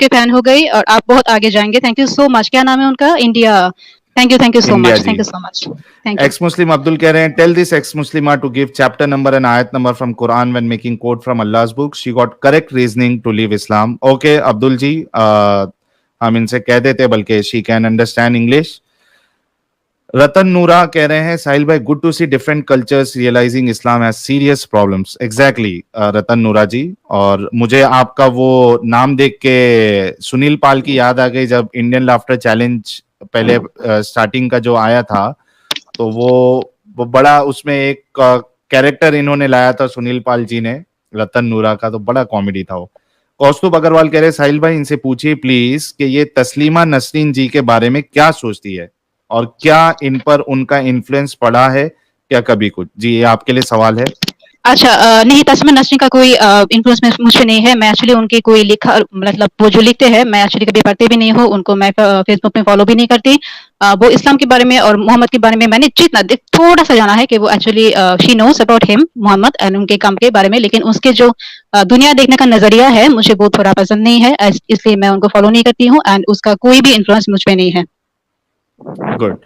Speaker 2: फैन हो गई और आप बहुत आगे जाएंगे। Thank you so much. क्या नाम है उनका? India. Thank you so much.
Speaker 1: Ex Muslim Abdul कह रहे हैं, tell this ex Muslima to give chapter number and आयत number from Quran when making quote from Allah's book, she got correct reasoning to leave Islam. Okay Abdul ji, हम इनसे कह देते बल्कि she can understand English. Ratan Noora कह रहे हैं, साहिल भाई good to C different cultures realising Islam has serious problems. Exactly Ratan Noora ji, और मुझे आपका वो नाम देख के सुनील पाल की याद आ गई, जब इंडियन लाफ्टर चैलेंज पहले स्टार्टिंग का जो आया था, तो वो बड़ा उसमें एक कैरेक्टर इन्होंने लाया था सुनील पाल जी ने, रतन नूरा का, तो बड़ा कॉमेडी था वो। कौस्तुभ अग्रवाल कह रहे हैं, साहिल भाई इनसे पूछिए प्लीज कि ये तस्लीमा नसरीन जी के बारे में क्या सोचती है और क्या इन पर उनका इन्फ्लुएंस पड़ा है क्या कभी कुछ? जी ये आपके लिए सवाल है।
Speaker 2: अच्छा नहीं, तस्मा नसरीन का कोई इन्फ्लुएंस मुझ पे नहीं है। मैं एक्चुअली उनके कोई लिखा मतलब वो जो लिखते हैं मैं एक्चुअली कभी पढ़ती भी नहीं हूँ, उनको मैं फेसबुक पे फॉलो भी नहीं करती। वो इस्लाम के बारे में और मोहम्मद के बारे में मैंने जितना थोड़ा-सा जाना है कि वो actually she knows about him Mohammad and उनके काम के बारे में, लेकिन उसके जो दुनिया देखने का नज़रिया है मुझे वो थोड़ा पसंद नहीं है, इसलिए मैं उनको फॉलो नहीं करती हूँ एंड उसका कोई भी इन्फ्लुएंस मुझ पे नहीं है।
Speaker 1: गुड।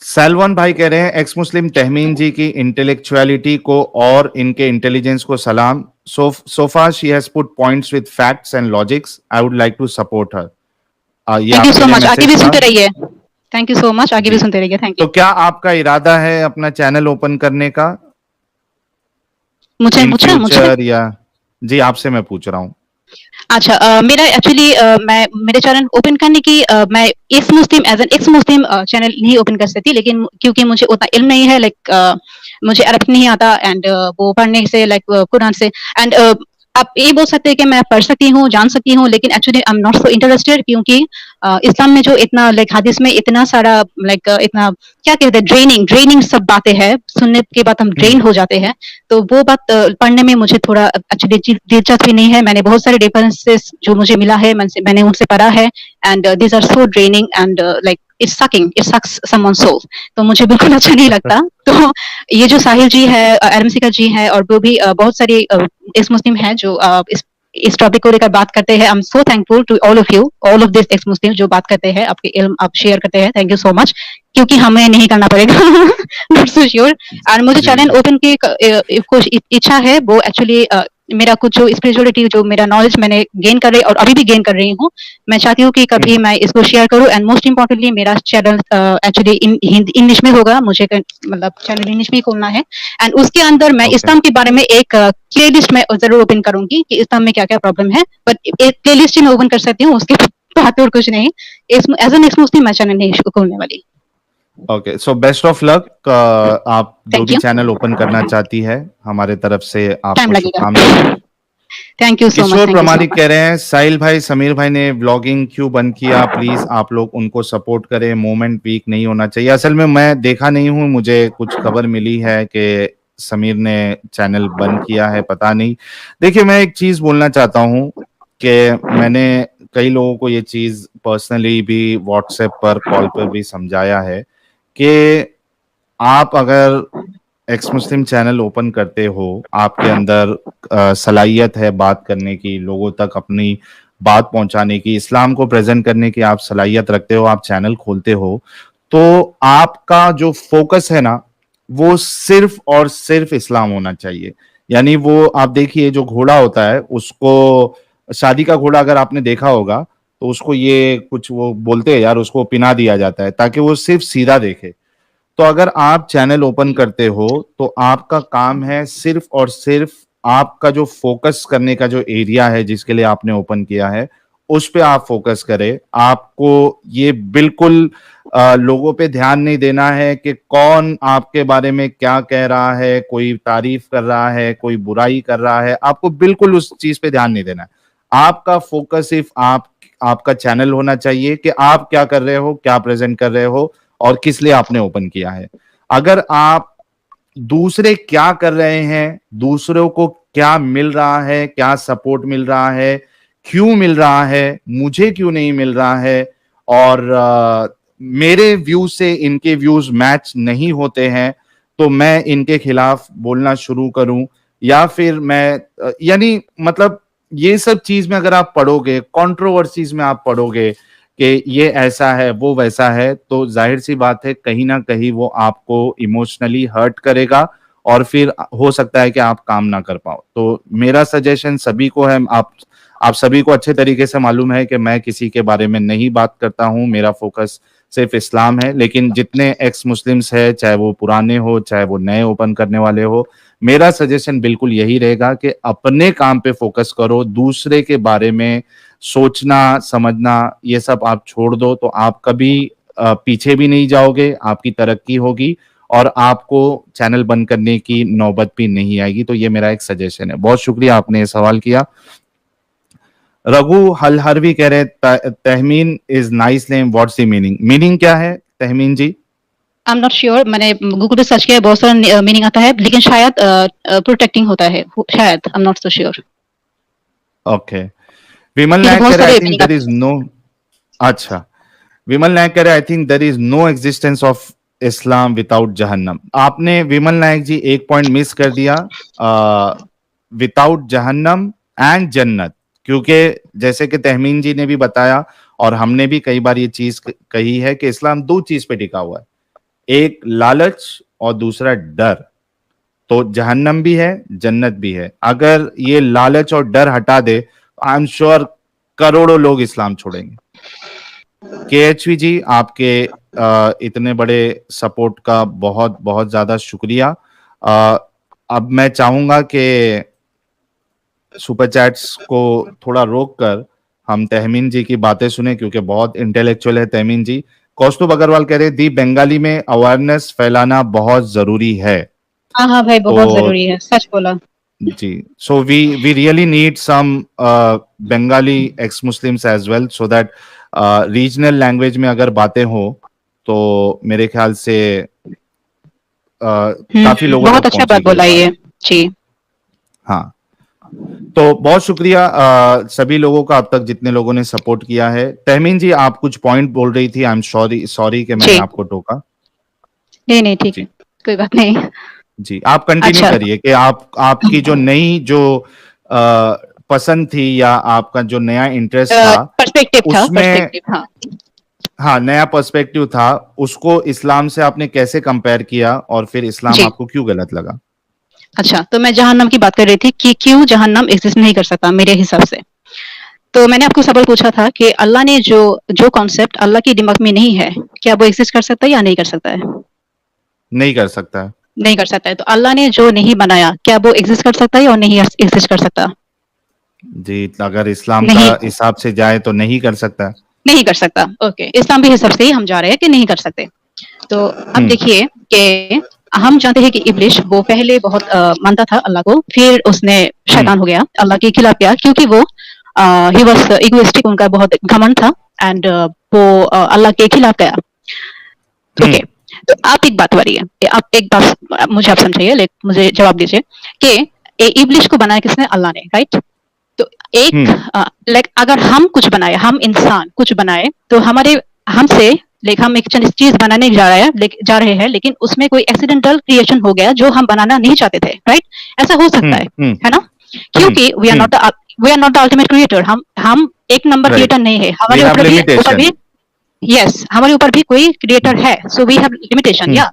Speaker 1: सैलवन भाई कह रहे हैं एक्स मुस्लिम तहमीन जी की इंटेलेक्चुअलिटी को और इनके इंटेलिजेंस को सलाम। So far she has put points with facts and logics. I would like to support her. ये
Speaker 2: थैंक यू
Speaker 1: आपके
Speaker 2: सो
Speaker 1: लिए
Speaker 2: मच, आगे भी
Speaker 1: मैसेज था।
Speaker 2: सुनते रहिए। थैंक यू सो मच, आगे भी
Speaker 1: जी।
Speaker 2: सुनते रहिए। थैंक
Speaker 1: तो
Speaker 2: यू।
Speaker 1: क्या आपका इरादा है अपना चैनल ओपन करने का
Speaker 2: मुझे
Speaker 1: इन
Speaker 2: पूछा मुझे?
Speaker 1: फ्यूचर या? जी आपसे मैं पूछ रहा हूँ।
Speaker 2: अच्छा मेरा एक्चुअली मैं मेरे चैनल ओपन करने की मैं ex Muslim as an ex Muslim channel नहीं ओपन कर सकती, लेकिन क्योंकि मुझे उतना इल्म नहीं है, लाइक मुझे अरबिक नहीं आता एंड वो पढ़ने से लाइक कुरान से एंड आप ये बोल सकते हैं कि मैं पढ़ सकती हूँ, जान सकती हूँ, लेकिन actually I am not so interested, क्योंकि इस्लाम में जो इतना लाइक हदीस में इतना सारा लाइक इतना क्या कहते हैं ड्रेनिंग ड्रेनिंग सब बातें हैं, सुनने के बाद हम ड्रेन हो जाते हैं। तो वो बात पढ़ने में मुझे थोड़ा एक्चुअली दिलचस्पी नहीं है। मैंने बहुत सारे रेफरेंसेस जो मुझे मिला है मैंने उनसे पढ़ा है and these are so draining and like it's sucking, it sucks someone's soul. तो मुझे बिल्कुल अच्छा नहीं लगता। तो ये जो साहिल जी है, एडम सिका जी है और वो भी बहुत सारे एक्स मुस्लिम हैं जो इस टॉपिक को लेकर बात करते हैं। I am so thankful to all of you, all of this ex Muslim जो बात करते हैं, आपके इल्म आप शेयर करते हैं। थैंक यू सो मच, क्योंकि हमें नहीं करना पड़ेगा। Not so sure. और मुझे
Speaker 1: जी
Speaker 2: चैनल
Speaker 1: जी
Speaker 2: ओपन की कुछ इच्छा है, वो एक्चुअली मेरा कुछ जो स्पिरिचुअलिटी जो मेरा नॉलेज मैंने गेन कर रही और अभी भी गेन कर रही हूँ, मैं चाहती हूँ कि कभी मैं इसको शेयर करूँ एंड मोस्ट इम्पोर्टेंटली मेरा चैनल एक्चुअली इंग्लिश में होगा। मुझे मतलब चैनल इंग्लिश में ही खोलना है एंड उसके अंदर मैं
Speaker 1: ओके
Speaker 2: इस्लाम के बारे में एक प्ले लिस्ट में जरूर ओपन करूंगी कि इस्लाम में क्या क्या प्रॉब्लम है, बट एक प्ले लिस्ट ही मैं ओपन कर सकती हूँ, उसके बाद और कुछ नहीं। एज एन एक्स मुस्लिम मैं चैनल नहीं खोलने वाली।
Speaker 1: Okay. So best of luck. आप जो
Speaker 2: थैंक
Speaker 1: भी
Speaker 2: यू।
Speaker 1: चैनल ओपन करना चाहती है हमारे तरफ से
Speaker 2: टाइम
Speaker 1: आपको
Speaker 2: लगेगा।
Speaker 1: शुभकामनाएं।
Speaker 2: Thank you so much,
Speaker 1: Kishore
Speaker 2: thank you so
Speaker 1: प्रमाणिक
Speaker 2: मच।
Speaker 1: कह रहे हैं साहिल भाई समीर भाई ने व्लॉगिंग क्यों बंद किया, प्लीज आप लोग उनको सपोर्ट करें, मूवमेंट वीक नहीं होना चाहिए। असल में मैं देखा नहीं हूं, मुझे कुछ खबर मिली है कि समीर ने चैनल बंद किया है, पता नहीं। देखिए मैं एक चीज बोलना चाहता हूं कि मैंने कई लोगों को ये चीज पर्सनली भी व्हाट्सएप पर कॉल पर भी समझाया है कि आप अगर एक्स मुस्लिम चैनल ओपन करते हो, आपके अंदर सलाहियत है बात करने की, लोगों तक अपनी बात पहुंचाने की, इस्लाम को प्रेजेंट करने की आप सलाहियत रखते हो, आप चैनल खोलते हो, तो आपका जो फोकस है ना वो सिर्फ और सिर्फ इस्लाम होना चाहिए। यानी वो आप देखिए जो घोड़ा होता है उसको, शादी का घोड़ा अगर आपने देखा होगा तो उसको ये कुछ वो बोलते हैं यार, उसको पिना दिया जाता है ताकि वो सिर्फ सीधा देखे। तो अगर आप चैनल ओपन करते हो तो आपका काम है सिर्फ और सिर्फ आपका जो फोकस करने का जो एरिया है जिसके लिए आपने ओपन किया है उस पे आप फोकस करें। आपको ये बिल्कुल लोगों पे ध्यान नहीं देना है कि कौन आपके बारे में क्या कह रहा है, कोई तारीफ कर रहा है, कोई बुराई कर रहा है, आपको बिल्कुल उस चीज पे ध्यान नहीं देना है। आपका फोकस सिर्फ आपका चैनल होना चाहिए कि आप क्या कर रहे हो, क्या प्रेजेंट कर रहे हो और किस लिए आपने ओपन किया है। अगर आप दूसरे क्या कर रहे हैं, दूसरों को क्या मिल रहा है, क्या सपोर्ट मिल रहा है, क्यों मिल रहा है, मुझे क्यों नहीं मिल रहा है, और मेरे व्यू से इनके व्यूज मैच नहीं होते हैं तो मैं इनके खिलाफ बोलना शुरू करूं, या फिर मैं यानी मतलब ये सब चीज में अगर आप पढ़ोगे, कंट्रोवर्सीज में आप पढ़ोगे कि ये ऐसा है वो वैसा है, तो जाहिर सी बात है कहीं ना कहीं वो आपको इमोशनली हर्ट करेगा और फिर हो सकता है कि आप काम ना कर पाओ। तो मेरा सजेशन सभी को है, आप सभी को अच्छे तरीके से मालूम है कि मैं किसी के बारे में नहीं बात करता हूं, मेरा फोकस सिर्फ इस्लाम है। लेकिन जितने एक्स मुस्लिम्स है, चाहे वो पुराने हो चाहे वो नए ओपन करने वाले हो, मेरा सजेशन बिल्कुल यही रहेगा कि अपने काम पे फोकस करो, दूसरे के बारे में सोचना समझना ये सब आप छोड़ दो, तो आप कभी पीछे भी नहीं जाओगे, आपकी तरक्की होगी और आपको चैनल बंद करने की नौबत भी नहीं आएगी। तो ये मेरा एक सजेशन है। बहुत शुक्रिया आपने ये सवाल किया। रघु हलहरवी कह रहे Tahmeen is nice name, what's the meaning? Meaning क्या है Tahmeen ji?
Speaker 2: I am not sure, मैंने गूगल पे सर्च किया, बहुत सारा मीनिंग आता है, लेकिन शायद प्रोटेक्टिंग होता है, शायद, I am not so sure.
Speaker 1: Okay, Vimal
Speaker 2: क्योंकि
Speaker 1: नायक
Speaker 2: बहुत
Speaker 1: कह रहे आई
Speaker 2: सारे
Speaker 1: थिंक
Speaker 2: मीनिंग
Speaker 1: देयर
Speaker 2: आते
Speaker 1: इज नो, अच्छा, विमल नायक कह रहे I think there is no existence of Islam without जहन्नम। आपने विमल नायक जी एक पॉइंट मिस कर दिया, विदाउट जहन्नम एंड जन्नत, क्योंकि जैसे कि तहमीन जी ने भी बताया और हमने भी कई बार ये चीज कही है कि इस्लाम दो चीज पे टिका हुआ है, एक लालच और दूसरा डर। तो जहन्नम भी है, जन्नत भी है। अगर ये लालच और डर हटा दे, आई एम श्योर करोड़ों लोग इस्लाम छोड़ेंगे। केएचवी जी, आपके इतने बड़े सपोर्ट का बहुत बहुत ज्यादा शुक्रिया। अब मैं चाहूंगा कि सुपर चैट्स को थोड़ा रोक कर हम तहमीन जी की बातें सुने, क्योंकि बहुत इंटेलेक्चुअल है तहमीन जी। कौस्तुभ अग्रवाल कह रहे दी बंगाली में अवेयरनेस फैलाना बहुत जरूरी है।
Speaker 2: हाँ हाँ भाई, बहुत
Speaker 1: तो
Speaker 2: जरूरी है, सच बोला
Speaker 1: जी, so we really need some Bengali ex Muslims as well, so that regional language में अगर बातें हो तो मेरे ख्याल से काफी लोगों
Speaker 2: बहुत
Speaker 1: तक
Speaker 2: अच्छा बात
Speaker 1: पहुंचेगी ये
Speaker 2: बोला
Speaker 1: बात।
Speaker 2: ये जी।
Speaker 1: हाँ, तो बहुत शुक्रिया सभी लोगों का अब तक जितने लोगों ने सपोर्ट किया है। तहमीन जी, आप कुछ पॉइंट बोल रही थी, आई एम सॉरी कि मैंने
Speaker 2: जी,
Speaker 1: आपको टोका।
Speaker 2: नहीं नहीं ठीक
Speaker 1: जी
Speaker 2: है, कोई बात नहीं।
Speaker 1: जी, आप कंटिन्यू
Speaker 2: अच्छा,
Speaker 1: करिए कि आपकी जो नई जो पसंद थी या आपका जो नया इंटरेस्ट था
Speaker 2: पर्सपेक्टिव था,
Speaker 1: उसमें,
Speaker 2: पर्सपेक्टिव, हाँ।
Speaker 1: हाँ, नया पर्सपेक्टिव था, उसको इस्लाम से आपने कैसे कंपेयर किया और फिर इस्लाम
Speaker 2: जी,
Speaker 1: आपको क्यों गलत लगा?
Speaker 2: अच्छा, तो मैं जहन्नम की बात कर रही थी कि क्यों जहन्नम एग्जिस्ट नहीं कर सकता मेरे हिसाब से। तो मैंने आपको सवाल पूछा था कि अल्लाह ने जो जो कॉन्सेप्ट अल्लाह के दिमाग में नहीं है, क्या वो एग्जिस्ट कर सकता है या नहीं कर सकता है?
Speaker 1: नहीं कर सकता है।
Speaker 2: नहीं कर सकता है। तो अल्लाह ने जो नहीं बनाया, क्या वो एग्जिस्ट कर सकता है या नहीं एग्जिस्ट कर सकता?
Speaker 1: जी, अगर इस्लाम का
Speaker 2: नहीं,
Speaker 1: हिसाब से जाए तो नहीं कर सकता है।
Speaker 2: नहीं कर सकता। ओके, इस्लाम के हिसाब से ही हम जा रहे हैं कि नहीं कर सकते। तो अब देखिए कि हम जानते हैं कि इब्लिस वो पहले बहुत मानता था अल्लाह को, फिर उसने शैतान हो गया, अल्लाह के खिलाफ गया, क्योंकि वो ही वाज इगोइस्टिक, उनका बहुत घमंड था, एंड वो अल्लाह के खिलाफ गया। ओके, तो आप एक बात बताइए, आप एक बात मुझे आप समझाइए, मुझे जवाब दीजिए कि इब्लिस को बनाया किसने? अल्लाह ने, राइट? तो एक लाइक अगर हम कुछ बनाए, हम इंसान कुछ बनाए, तो हमारे हमसे लाइक हम एक चीज बनाने जा रहे हैं, लेकिन उसमें कोई एक्सीडेंटल क्रिएशन हो गया जो हम बनाना नहीं चाहते थे, राइट? ऐसा हो सकता है ना? क्योंकि we are not the ultimate creator, हम एक नंबर क्रिएटर नहीं है, हमारे ऊपर भी यस, हमारे ऊपर भी कोई क्रिएटर है, सो वी हैव लिमिटेशन, या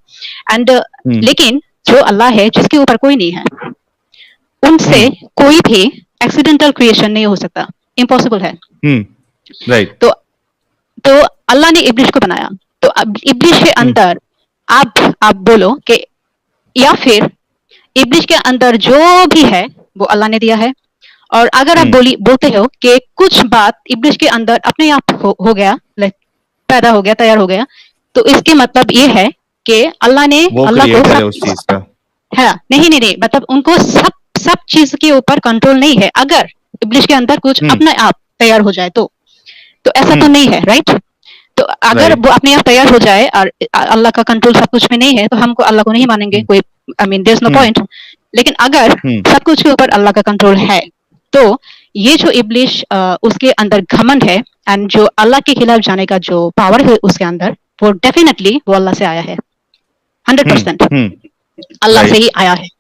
Speaker 2: एंड लेकिन जो अल्लाह है जिसके ऊपर कोई नहीं है, उनसे कोई भी एक्सीडेंटल क्रिएशन नहीं हो सकता, इम्पॉसिबल है।
Speaker 1: राइट।
Speaker 2: तो अल्लाह ने इब्लिस को बनाया, तो अब इब्लिस के अंदर आप बोलो कि, या फिर इब्लिस के अंदर जो भी है वो अल्लाह ने दिया है, और अगर आप बोलते हो कि कुछ बात इब्लिस के अंदर अपने आप हो गया, पैदा हो गया, तैयार हो गया, तो इसके मतलब ये है कि अल्लाह ने अल्लाह को
Speaker 1: उस चीज का
Speaker 2: है, नहीं, मतलब उनको सब चीज के ऊपर कंट्रोल नहीं है। अगर इब्लिस के अंदर कुछ अपने आप तैयार हो जाए तो ऐसा तो नहीं है, राइट? तो अगर वो अपने आप तैयार हो जाए और अल्लाह का कंट्रोल सब कुछ में नहीं है, तो हमको अल्लाह को नहीं मानेंगे, कोई I mean there is no point. लेकिन अगर सब कुछ के ऊपर अल्लाह का कंट्रोल है, तो ये जो इब्लिस उसके अंदर घमंड है, एंड जो अल्लाह के खिलाफ जाने का जो पावर है उसके अंदर, वो डेफिनेटली वो अल्लाह से आया है, 100% अल्लाह से ही आया है।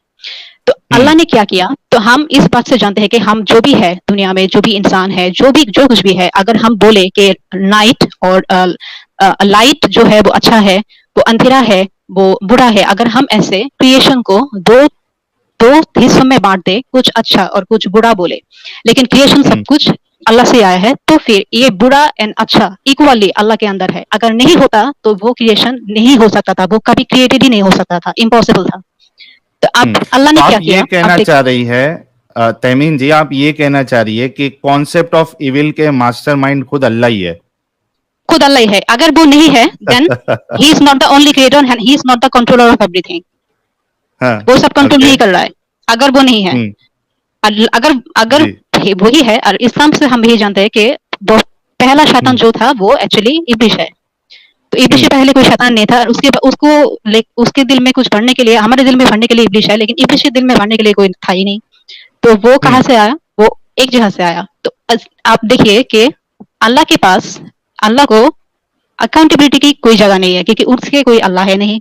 Speaker 2: तो अल्लाह ने क्या किया? तो हम इस बात से जानते हैं कि हम जो भी है दुनिया में, जो भी इंसान है, जो कुछ भी है, अगर हम बोले कि नाइट और लाइट जो है वो अच्छा है, वो अंधेरा है वो बुरा है, अगर हम ऐसे क्रिएशन को दो हिस्सों में बांट दे, कुछ अच्छा और कुछ बुरा बोले, लेकिन क्रिएशन सब कुछ अल्लाह से आया है, तो फिर ये बुरा एंड अच्छा इक्वली अल्लाह के अंदर है। अगर नहीं होता तो वो क्रिएशन नहीं हो सकता था, वो कभी क्रिएटेड ही नहीं हो सकता था, इम्पॉसिबल था। तो अब अल्लाह ने क्या किया?
Speaker 1: ये कहना चाह रही है तहमीन जी, आप ये कहना चाह रही है कि कॉन्सेप्ट ऑफ इविल के मास्टरमाइंड खुद अल्लाह ही है?
Speaker 2: खुद अल्लाह ही है। अगर वो नहीं है, then he is not the only creator and he is not the controller of everything. वो सब कंट्रोल नहीं कर रहा है अगर वो नहीं है। अगर वही है, और इस्लाम से हम यही जानते हैं कि पहला शैतान जो था वो एक्चुअली इब्लिस है। तो तो इब्लीस से पहले कोई शैतान नहीं था, उसके दिल में कुछ भरने के लिए, हमारे दिल में भरने के लिए इब्लीस है, लेकिन इब्लीस के दिल में भरने के लिए कोई था ही नहीं। तो वो कहाँ से आया? वो एक जगह से आया। तो आप देखिए कि अल्लाह के पास, अल्लाह को अकाउंटेबिलिटी की कोई जगह नहीं है, क्योंकि उसके कोई अल्लाह है नहीं।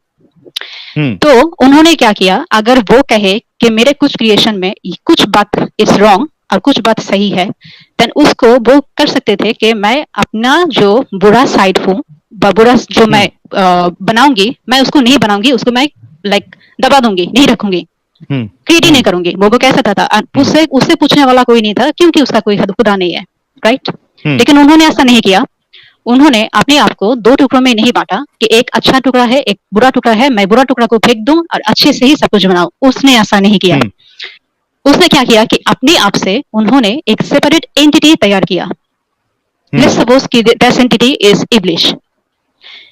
Speaker 2: तो उन्होंने क्या किया, अगर वो कहे कि मेरे कुछ क्रिएशन में कुछ बात इज रॉन्ग और कुछ बात सही है, देन उसको वो कर सकते थे कि मैं अपना जो बुरा साइड हूँ, बुरा जो मैं बनाऊंगी, मैं उसको नहीं बनाऊंगी, उसको मैं दबा दूंगी, नहीं रखूंगी, क्रिएट ही नहीं करूंगी। वो कह सकता था, उससे पूछने वाला कोई नहीं था, क्योंकि उसका कोई खुदा नहीं है, राइट। लेकिन उन्होंने ऐसा नहीं किया। उन्होंने अपने आप को दो टुकड़ों में नहीं बांटा कि एक अच्छा टुकड़ा है, एक बुरा टुकड़ा है, मैं बुरा टुकड़ा को फेंक दूं और अच्छे से ही सब कुछ बनाऊं। उसने ऐसा नहीं किया। उसने क्या किया कि अपने आप से उन्होंने एक सेपरेट एंटिटी तैयार किया। लेट्स सपोज कि दिस एंटिटी इज इब्लिश,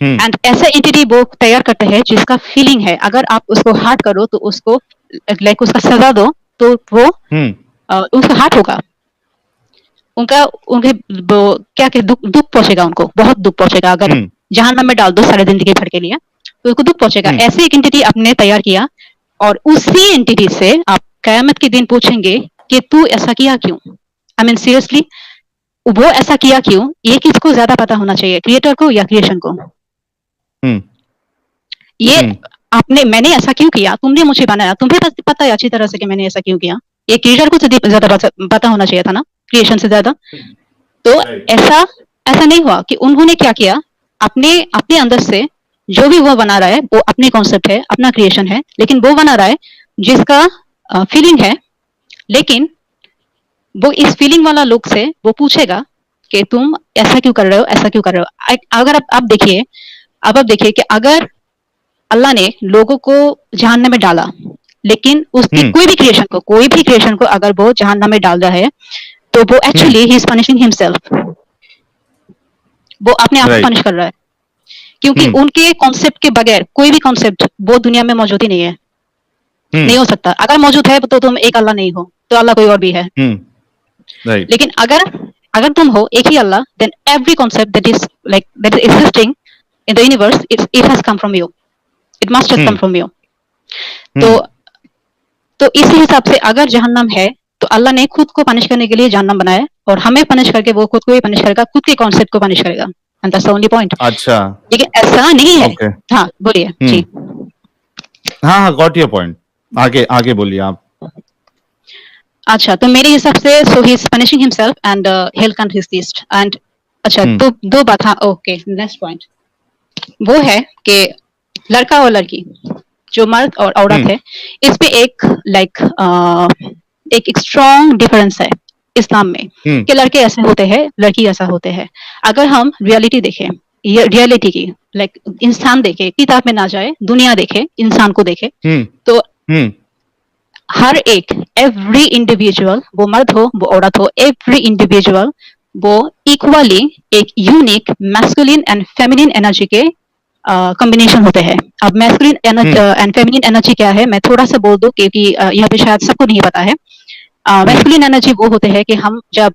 Speaker 2: एंड ऐसा एंटिटी वो तैयार करते हैं जिसका फीलिंग है, अगर आप उसको हार्ट करो तो उसको उसका सजा दो तो वो उसका हार्ट होगा, उनके क्या दुख पहुंचेगा, उनको बहुत दुख पहुंचेगा। अगर जहन्नम में डाल दो सारे जिंदगी भर के लिए तो उसको दुख पहुंचेगा। ऐसे एक एंटिटी आपने तैयार किया, और उसी एंटिटी से आप कयामत के दिन पूछेंगे कि तू ऐसा किया क्यों। आई मीन सीरियसली, वो ऐसा किया क्यों? ये किसको ज्यादा पता होना चाहिए, क्रिएटर को या क्रिएशन को? ये मैंने ऐसा क्यों किया, तुमने मुझे बनाया, तुम्हें पता है अच्छी तरह से कि मैंने ऐसा क्यों किया। ये क्रिएटर को ज्यादा पता होना चाहिए था ना, क्रिएशन से ज्यादा। तो ऐसा नहीं हुआ कि उन्होंने क्या किया, अपने अंदर से जो भी वो बना रहा है वो अपनी कॉन्सेप्ट है, अपना क्रिएशन है, लेकिन वो बना रहा है जिसका फीलिंग है। लेकिन वो इस फीलिंग वाला लोग से वो पूछेगा कि तुम ऐसा क्यों कर रहे हो, ऐसा क्यों कर रहे हो। अगर आप देखिए कि अगर अल्लाह ने लोगों को जहन्नम में डाला, लेकिन उसकी कोई भी क्रिएशन को अगर वो जहन्नम में डाल रहा है, तो वो actually he is punishing himself. वो अपने आप को पनिश कर रहा है, क्योंकि उनके कॉन्सेप्ट के बगैर कोई भी कॉन्सेप्ट वो दुनिया में मौजूद ही नहीं है, नहीं हो सकता। अगर मौजूद है तो तुम एक अल्लाह नहीं हो, तो अल्लाह कोई और भी है। लेकिन अगर तुम हो एक ही अल्लाह, then every concept that is existing in the universe, it has come from you, it must have come from you. तो इसी हिसाब से अगर जहन्नम है तो अल्लाह ने खुद को पनिश करने के लिए जहन्नम बनाया, और हमें पनिश करके वो खुद को ही पनिश करेगा, खुद के कॉन्सेप्ट को पनिश करेगा। And that's the only point.
Speaker 1: अच्छा,
Speaker 2: लेकिन ऐसा नहीं है। हाँ बोलिए जी।
Speaker 1: हाँ, गॉट योर पॉइंट। आगे बोलिए आप।
Speaker 2: अच्छा, तो मेरे हिसाब से so he is punishing himself and hell can't exist. And अच्छा, तो दो बात। हाँ ओके, नेक्स्ट पॉइंट वो है कि लड़का और लड़की, जो मर्द और औरत है, इस पे एक स्ट्रॉन्ग डिफरेंस है इस्लाम में कि लड़के ऐसे होते हैं, लड़की ऐसा होते हैं। अगर हम रियलिटी देखें, रियलिटी की इंसान देखे, किताब में ना जाए, दुनिया देखे, इंसान को देखे, तो हर एक एवरी इंडिविजुअल, वो मर्द हो वो औरत हो, एवरी इंडिविजुअल वो इक्वली एक unique masculine and feminine energy के कॉम्बिनेशन होते हैं। अब मैस्कुलिन एंड फेमिनिन एनर्जी क्या है, मैं थोड़ा सा बोल दूं, क्योंकि यहाँ पे शायद सबको नहीं पता है। मैस्कुलिन एनर्जी वो होते हैं कि हम जब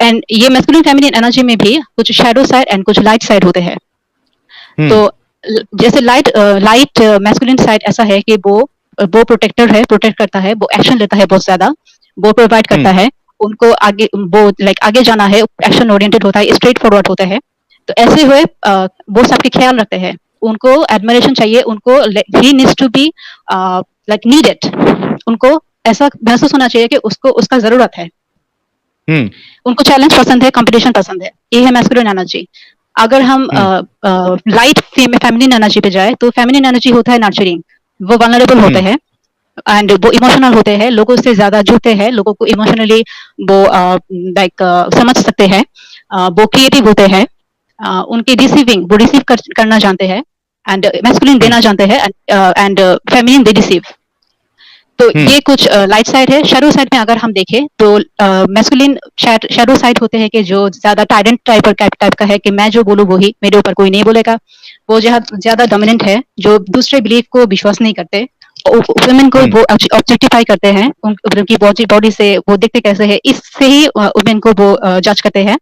Speaker 2: एंड ये मैस्कुलिन फेमिनिन एनर्जी में भी कुछ शैडो साइड एंड कुछ लाइट साइड होते हैं। तो जैसे लाइट मैस्कुलिन साइड ऐसा है कि वो प्रोटेक्टर है, प्रोटेक्ट करता है, वो एक्शन लेता है बहुत ज्यादा, वो प्रोवाइड करता है, उनको आगे वो आगे जाना है, एक्शन ओरिएंटेड होता है, स्ट्रेट फॉरवर्ड होता है। तो ऐसे हुए वो सबके ख्याल रखते हैं, उनको एडमिरेशन चाहिए, उनको he needs to be needed, उनको ऐसा महसूस होना चाहिए कि उसको उसका जरूरत है। उनको चैलेंज पसंद है, कंपटीशन पसंद है। ये है मैस्कुलिन एनर्जी। अगर हम लाइट फेमिनिन एनर्जी पे जाए, तो फेमिनिन एनर्जी होता है नर्चरिंग, वो वल्नरेबल होते हैं एंड वो इमोशनल होते हैं, लोगों से ज्यादा जुड़ते हैं, लोगों को इमोशनली वो समझ सकते हैं, वो क्रिएटिव होते हैं, उनकी रिसीविंग, वो रिसीव करना जानते हैं, एंड मैस्कुलिन देना जानते हैं, एंड फेमिनिन दे रिसीव। तो ये कुछ लाइट साइड है। शैडो साइड में अगर हम देखें तो मैस्कुलिन शैडो साइड होते हैं कि जो ज्यादा टायरेंट टाइप का है, कि मैं जो बोलूं वही, मेरे ऊपर कोई नहीं बोलेगा। वो ज्यादा डोमिनेंट है, जो दूसरे बिलीफ को विश्वास नहीं करते, वुमेन को वो ऑब्जेक्टिफाई करते हैं, उनकी बॉडी से वो दिखते कैसे है, इससे ही वुमेन को वो जज करते हैं।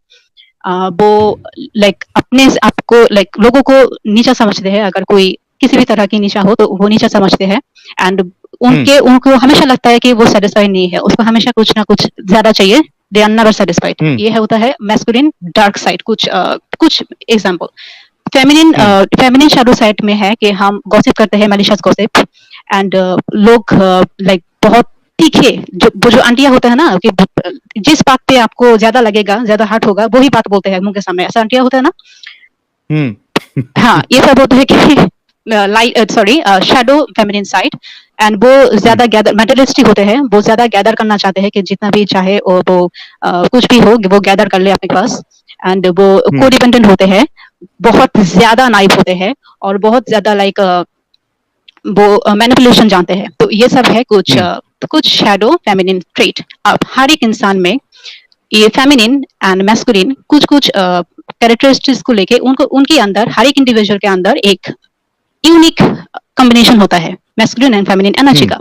Speaker 2: वो लाइक अपने आपको लाइक लोगों को नीचा समझते हैं। अगर कोई किसी भी तरह की नीचा हो तो वो नीचा समझते हैं। एंड उनको हमेशा लगता है कि वो सेटिस्फाइड नहीं है, उसको हमेशा कुछ ना कुछ ज्यादा चाहिए। They are never satisfied. ये है होता है मैस्कुलिन डार्क साइड। कुछ एग्जांपल फेमिनिन शैडो साइड में है कि हम गॉसिप करते हैं, मैलिशियस गॉसिप। एंड लोग लाइक बहुत तीखे, जो आंटियां होता है ना कि जिस बात पे आपको ज्यादा लगेगा, ज्यादा हर्ट होगा, वही बात बोलते हैं मुंह के सामने। ऐसा आंटियां होता है ना। हाँ, ये सब होता है कि शैडो फेमिनिन साइड। एंड वो ज्यादा गैदर मेटलिस्टिक होते हैं, वो ज्यादा गैदर करना चाहते हैं कि जितना भी चाहे वो कुछ भी हो वो गैदर कर ले अपने पास। एंड वो कोडिपेंडेंट होते हैं, बहुत ज्यादा नाइव होते हैं और बहुत ज्यादा लाइक वो मैनिपुलेशन जानते हैं। तो ये सब है कुछ शैडो फेमिनिन ट्रेट। अब हर एक इंसान में ये फेमिनिन एंड मैस्कुलिन कुछ कैरेक्टरिस्टिक्स को लेके उनके अंदर, हर एक इंडिविजुअल के अंदर एक यूनिक कॉम्बिनेशन होता है मैस्कुलिन एंड फेमिनिन एनर्जी का।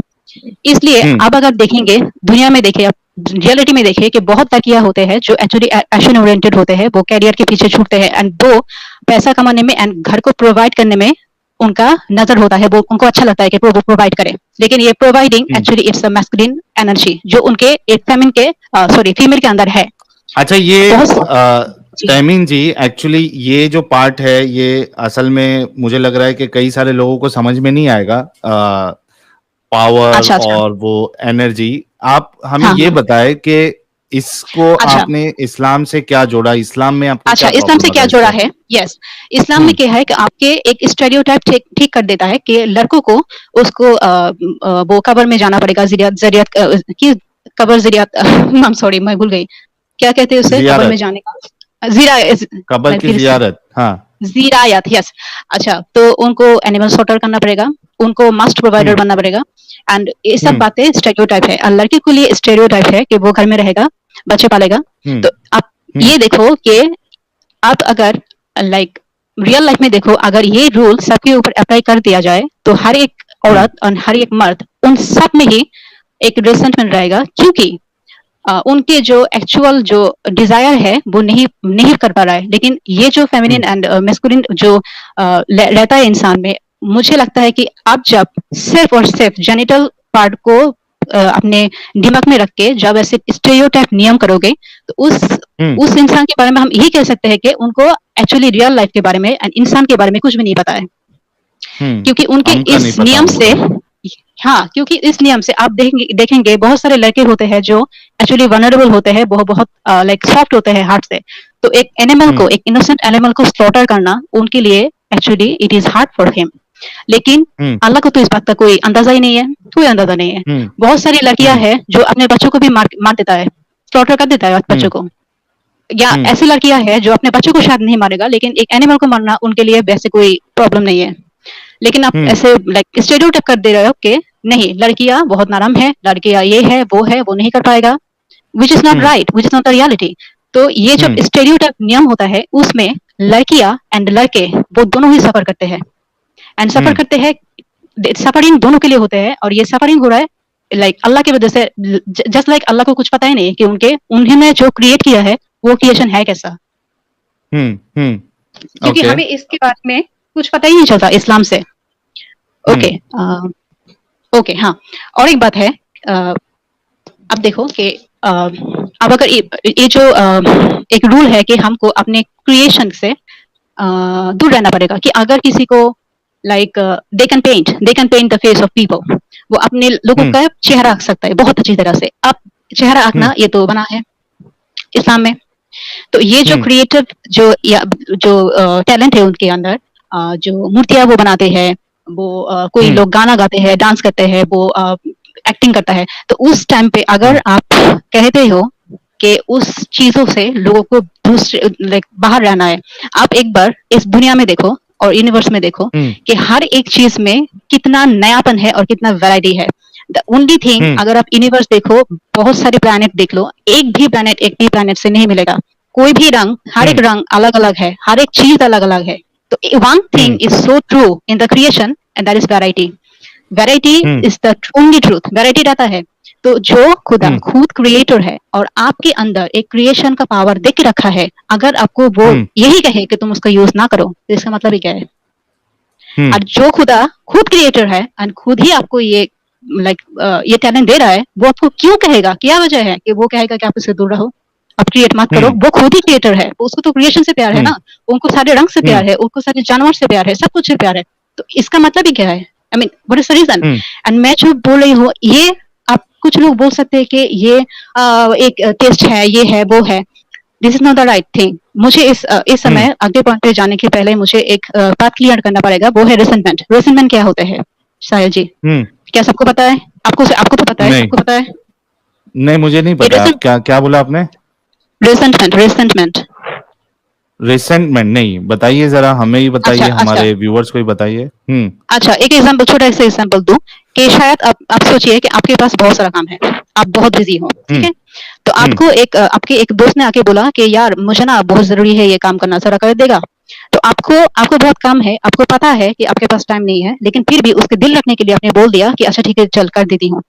Speaker 2: इसलिए अब अगर देखेंगे, दुनिया में देखें, रियलिटी में देखें कि बहुत लड़कियां होते हैं जो एक्चुअली एक्शन ओरिएंटेड होते हैं, वो कैरियर के पीछे छूटते हैं एंड वो पैसा कमाने में एंड घर को प्रोवाइड करने में उनका नजर होता है। वो उनको अच्छा लगता है कि वो प्रोवाइड करे, लेकिन ये providing actually it's a masculine energy जो उनके एक फीमेल के अंदर है।
Speaker 1: अच्छा, ये तैमीन जी, एक्चुअली ये जो पार्ट है ये असल में मुझे लग रहा है कि कई सारे लोगों को समझ में नहीं आएगा। पावर और वो एनर्जी, आप हमें ये बताएं कि इसको आपने इस्लाम से क्या जोड़ा, इस्लाम में आपको
Speaker 2: इस्लाम से क्या जोड़ा है? यस, इस्लाम में क्या है कि आपके एक स्टेरियोटाइप ठीक कर देता है कि लड़कों को उसको वो कब्र में जाना पड़ेगा, I'm sorry, मैं भूल गई क्या कहते हैं उसे, कब्र में जाने का,
Speaker 1: कब्र की ज़ियारत। हाँ,
Speaker 2: ज़ियारत, यस। अच्छा, तो उनको एनिमल स्लॉटर करना पड़ेगा, उनको मस्ट प्रोवाइडर बनना पड़ेगा। एंड ये सब बातें स्टेरियोटाइप है। और लड़के के लिए स्टेरियोटाइप है कि वो घर में रहेगा, बच्चे पालेगा। तो आप ये देखो कि आप अगर लाइक रियल लाइफ में देखो, अगर ये रूल सबके ऊपर अप्लाई कर दिया जाए तो हर एक औरत और हर एक मर्द, उन सब में ही एक रिसेंटमेंट रहेगा, क्योंकि उनके जो एक्चुअल जो डिजायर है वो नहीं कर पा रहा है। लेकिन ये जो फेमिनिन एंड मैस्कुलिन जो रहता है इंसान में, मुझे लगता है कि आप जब सिर्फ और सिर्फ जेनिटल पार्ट को अपने दिमाग में रख के जब ऐसे स्टेरियोटाइप नियम करोगे तो उस इंसान के बारे में हम यही कह सकते हैं कि उनको एक्चुअली रियल लाइफ के बारे में एंड इंसान के बारे में कुछ भी नहीं पता है। क्योंकि उनके इस नियम से, हाँ, क्योंकि इस नियम से आप देखेंगे बहुत सारे लड़के होते हैं जो एक्चुअली वनरेबल होते हैं, बहुत लाइक सॉफ्ट होते हैं हार्ट से। तो एक एनिमल को, एक इनोसेंट एनिमल को स्लॉटर करना उनके लिए actually it is hard for him. लेकिन अल्लाह को तो इस बात का कोई अंदाजा ही नहीं है, कोई अंदाजा नहीं है। बहुत सारी लड़कियां हैं जो अपने बच्चों को भी मार देता है, स्लॉटर कर देता है बच्चों को। या ऐसी लड़कियां हैं जो अपने बच्चों को शायद नहीं मारेगा, लेकिन एक एनिमल को मारना उनके लिए वैसे कोई प्रॉब्लम नहीं है। लेकिन आप ऐसे लाइक स्टेरियोटाइप कर दे रहे हो कि नहीं, लड़कियां बहुत नरम है, लड़कियां ये है, वो नहीं कर पाएगा, which is not right, which is not the reality. तो ये जो स्टेरियोटाइप नियम होता है उसमें लड़कियां एंड लड़के वो दोनों ही सफर करते हैं। एंड सफर करते हैं, सफरिंग दोनों के लिए होते हैं। और ये सफरिंग हो रहा है लाइक अल्लाह की वजह से। जस्ट लाइक अल्लाह को कुछ पता ही नहीं कि उन्होंने जो क्रिएट किया है वो क्रिएशन है कैसा। क्योंकि हमें इसके बारे में कुछ पता ही नहीं चलता इस्लाम से। ओके, हाँ। और एक बात है, अब देखो कि अब अगर ये जो एक रूल है कि हमको अपने क्रिएशन से दूर रहना पड़ेगा। कि अगर किसी को like they can paint the face of people, वो अपने लोगों का चेहरा आंक सकता है बहुत अच्छी तरह से। अब चेहरा आंकना ये तो बना है इस्लाम में। तो ये जो क्रिएटिव जो टैलेंट है उनके अंदर, जो मूर्तियां वो बनाते हैं, वो कोई लोग गाना गाते हैं, डांस करते हैं, वो एक्टिंग करता है। तो उस टाइम पे अगर आप कहते हो कि उस चीजों से लोगों को दूसरे लाइक बाहर रहना है, आप एक बार इस दुनिया में देखो और यूनिवर्स में देखो कि हर एक चीज में कितना नयापन है और कितना वैरायटी है। द ओनली थिंग, अगर आप यूनिवर्स देखो, बहुत सारे प्लैनेट देख लो, एक भी प्लैनेट से नहीं मिलेगा। कोई भी रंग, हर एक रंग अलग अलग है, हर एक चीज अलग अलग है। तो one thing is so true in the creation and that is variety. Variety is the only truth. Variety रहता है तो जो खुदा
Speaker 1: हम्म
Speaker 2: खुद क्रिएटर है और आपके अंदर एक क्रिएशन का पावर दे के रखा है, अगर आपको वो
Speaker 1: हम्म
Speaker 2: यही कहे कि तुम उसका यूज ना करो, तो इसका मतलब ही क्या है?
Speaker 1: हम्म
Speaker 2: और जो खुदा खुद क्रिएटर है एंड खुद ही आपको ये ये टैलेंट दे रहा है, वो आपको क्यों कहेगा? क्या वजह है कि वो कहेगा कि आप इससे दूर रहो, आप क्रिएट मत करो?
Speaker 1: हम्म
Speaker 2: वो खुद ही क्रिएटर है, उसको तो क्रिएशन से प्यार है
Speaker 1: हम्म
Speaker 2: ना, उनको सारे रंग से
Speaker 1: हम्म
Speaker 2: प्यार है, उनको सारे जानवर से प्यार है, सब कुछ से प्यार है। तो इसका मतलब ही क्या है? I mean what is the reason?
Speaker 1: Hmm
Speaker 2: and मैं जो बोल रही हूँ, ये आप कुछ लोग बोल सकते हैं कि ये एक टेस्ट है, ये है, वो है। This is not the right thing. मुझे इस
Speaker 1: हम्म
Speaker 2: समय अगले पॉइंट पे जाने के पहले मुझे एक बात क्लियर करना पड़ेगा, वो है रिसेंटमेंट। रिसेंटमेंट क्या होता है साहिल जी?
Speaker 1: हम्म
Speaker 2: क्या सबको पता है? आपको तो पता है,
Speaker 1: नहीं
Speaker 2: सबको पता है?
Speaker 1: नहीं, मुझे नहीं
Speaker 2: ये
Speaker 1: पता। आप क्या क्या बोला आपने?
Speaker 2: रिसेंटमेंट।
Speaker 1: रिसेंटमेंट नहीं, बताइए जरा, हमें ही
Speaker 2: अच्छा
Speaker 1: बताइए,
Speaker 2: अच्छा
Speaker 1: हमारे व्यूअर्स को ही बताइए।
Speaker 2: अच्छा, एक एग्जांपल, छोटा सा एग्जांपल दूं कि शायद आप सोचिए कि आपके पास बहुत सारा काम है, आप बहुत बिजी हो, ठीक
Speaker 1: हम्म
Speaker 2: है? तो
Speaker 1: हम्म
Speaker 2: आपको आपके एक दोस्त ने आके बोला कि यार मुझे ना बहुत जरूरी है ये काम करना, जरा कर देगा? तो आपको आपको बहुत काम है, आपको पता है कि आपके पास टाइम नहीं है, लेकिन फिर भी उसके दिल रखने के लिए आपने बोल दिया कि अच्छा ठीक है, चल कर देती हूँ,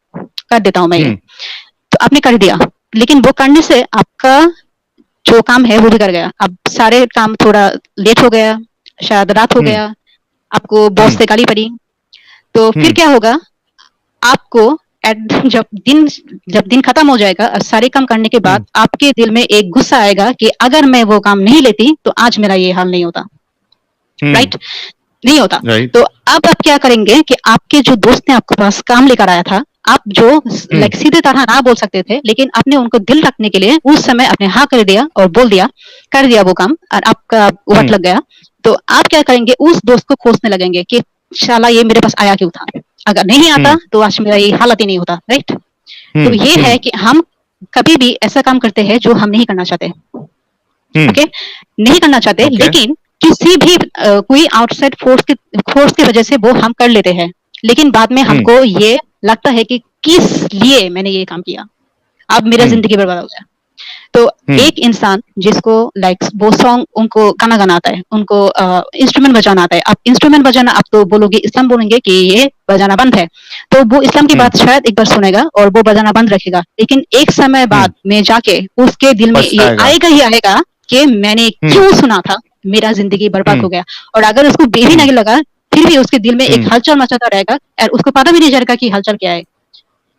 Speaker 2: कर देता हूँ मैं ये।
Speaker 1: हम्म
Speaker 2: तो आपने कर दिया, लेकिन वो करने से आपका जो काम है वो भी कर गया। अब सारे काम थोड़ा लेट हो गया, शायद रात हो
Speaker 1: हम्म
Speaker 2: गया, आपको बॉस
Speaker 1: हम्म
Speaker 2: से गाली पड़ी। तो फिर
Speaker 1: हम्म
Speaker 2: क्या होगा? आपको जब दिन खत्म हो जाएगा और सारे काम करने के बाद
Speaker 1: हम्म
Speaker 2: आपके दिल में एक गुस्सा आएगा कि अगर मैं वो काम नहीं लेती तो आज मेरा ये हाल नहीं होता, राइट? नहीं होता।
Speaker 1: राइट।
Speaker 2: तो अब आप क्या करेंगे कि आपके जो दोस्त ने आपके पास काम लेकर आया था, आप जो
Speaker 1: हम्म
Speaker 2: सीधे तरह ना बोल सकते थे, लेकिन आपने उनको दिल रखने के लिए उस समय आपने हाँ कर दिया और बोल दिया, कर दिया वो काम, और आपका वट लग गया। तो आप क्या करेंगे? उस दोस्त को खोजने लगेंगे कि शाला ये मेरे पास आया क्यों था? अगर नहीं आता तो आज मेरा ये हालत ही नहीं होता, राइट? तो ये है कि हम कभी भी ऐसा काम करते हैं जो हम नहीं करना चाहते, ओके? नहीं करना चाहते,
Speaker 1: ओके।
Speaker 2: लेकिन किसी भी कोई आउटसाइड फोर्स की वजह से वो हम कर लेते हैं, लेकिन बाद में हमको ये लगता है कि किस लिए मैंने ये काम किया, अब मेरा जिंदगी बर्बाद हो गया। तो एक इंसान जिसको वो सॉन्ग, उनको गाना गाना आता है, उनको इंस्ट्रूमेंट बजाना आता है। आप इंस्ट्रूमेंट बजाना, आप तो बोलोगे, इस्लाम बोलेंगे कि ये बजाना बंद है, तो वो इस्लाम की बात शायद एक बार सुनेगा और वो बजाना बंद रखेगा, लेकिन एक समय बाद में जाके उसके दिल में ये
Speaker 1: पछताएगा।
Speaker 2: आएगा ही आएगा कि मैंने क्यों सुना था, मेरा जिंदगी बर्बाद हो गया। और अगर उसको भी नहीं लगा, फिर भी उसके दिल में एक हलचल मचाता रहेगा और उसको पता भी नहीं चलेगा कि हलचल क्या है,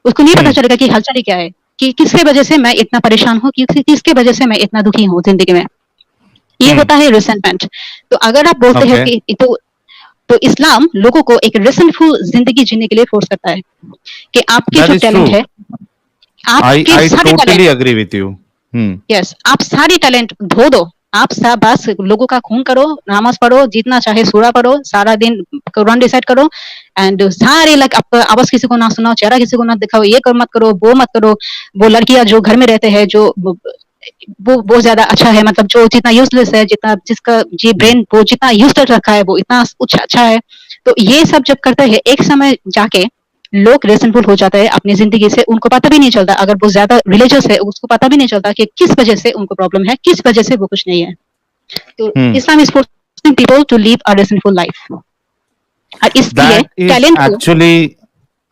Speaker 2: उसको नहीं पता चलेगा कि हलचल ही क्या है, कि किसके वजह से मैं इतना परेशान हूँ, किसके वजह से मैं इतना दुखी हूँ जिंदगी में। ये होता है रिसेंटमेंट। तो अगर आप बोलते हैं कि तो इस्लाम लोगों को एक रिसेंटफुल जिंदगी जीने के लिए फोर्स करता है कि आपके जो टैलेंट है, आपके सारे
Speaker 1: totally
Speaker 2: talent,
Speaker 1: agree with you.
Speaker 2: Yes, आप सारे टैलेंट धो दो, आप बस लोगों का खून करो, नमाज पढ़ो, जितना चाहे सूरा पढ़ो, सारा दिन कुरान डिसाइड करो, एंड सारे आपका आवाज किसी को ना सुनाओ, चेहरा किसी को ना दिखाओ, ये मत करो, वो मत करो। वो लड़कियां जो घर में रहते हैं, जो वो बहुत ज्यादा अच्छा है, मतलब जो जितना यूजलेस है, जिसका जी ब्रेन वो जितना यूज कर रखा है, वो इतना अच्छा है। तो ये सब जब करते हैं, एक समय जाके लोग रेसेंटफुल हो जाते हैं अपनी जिंदगी से, उनको पता भी नहीं चलता, अगर वो ज्यादा रिलीजियस है उसको पता भी नहीं चलता कि किस वजह से उनको प्रॉब्लम है, किस वजह से वो कुछ नहीं है। तो Islam is forcing people to live a resentful life. और इसलिए टैलेंट को
Speaker 1: एक्चुअली,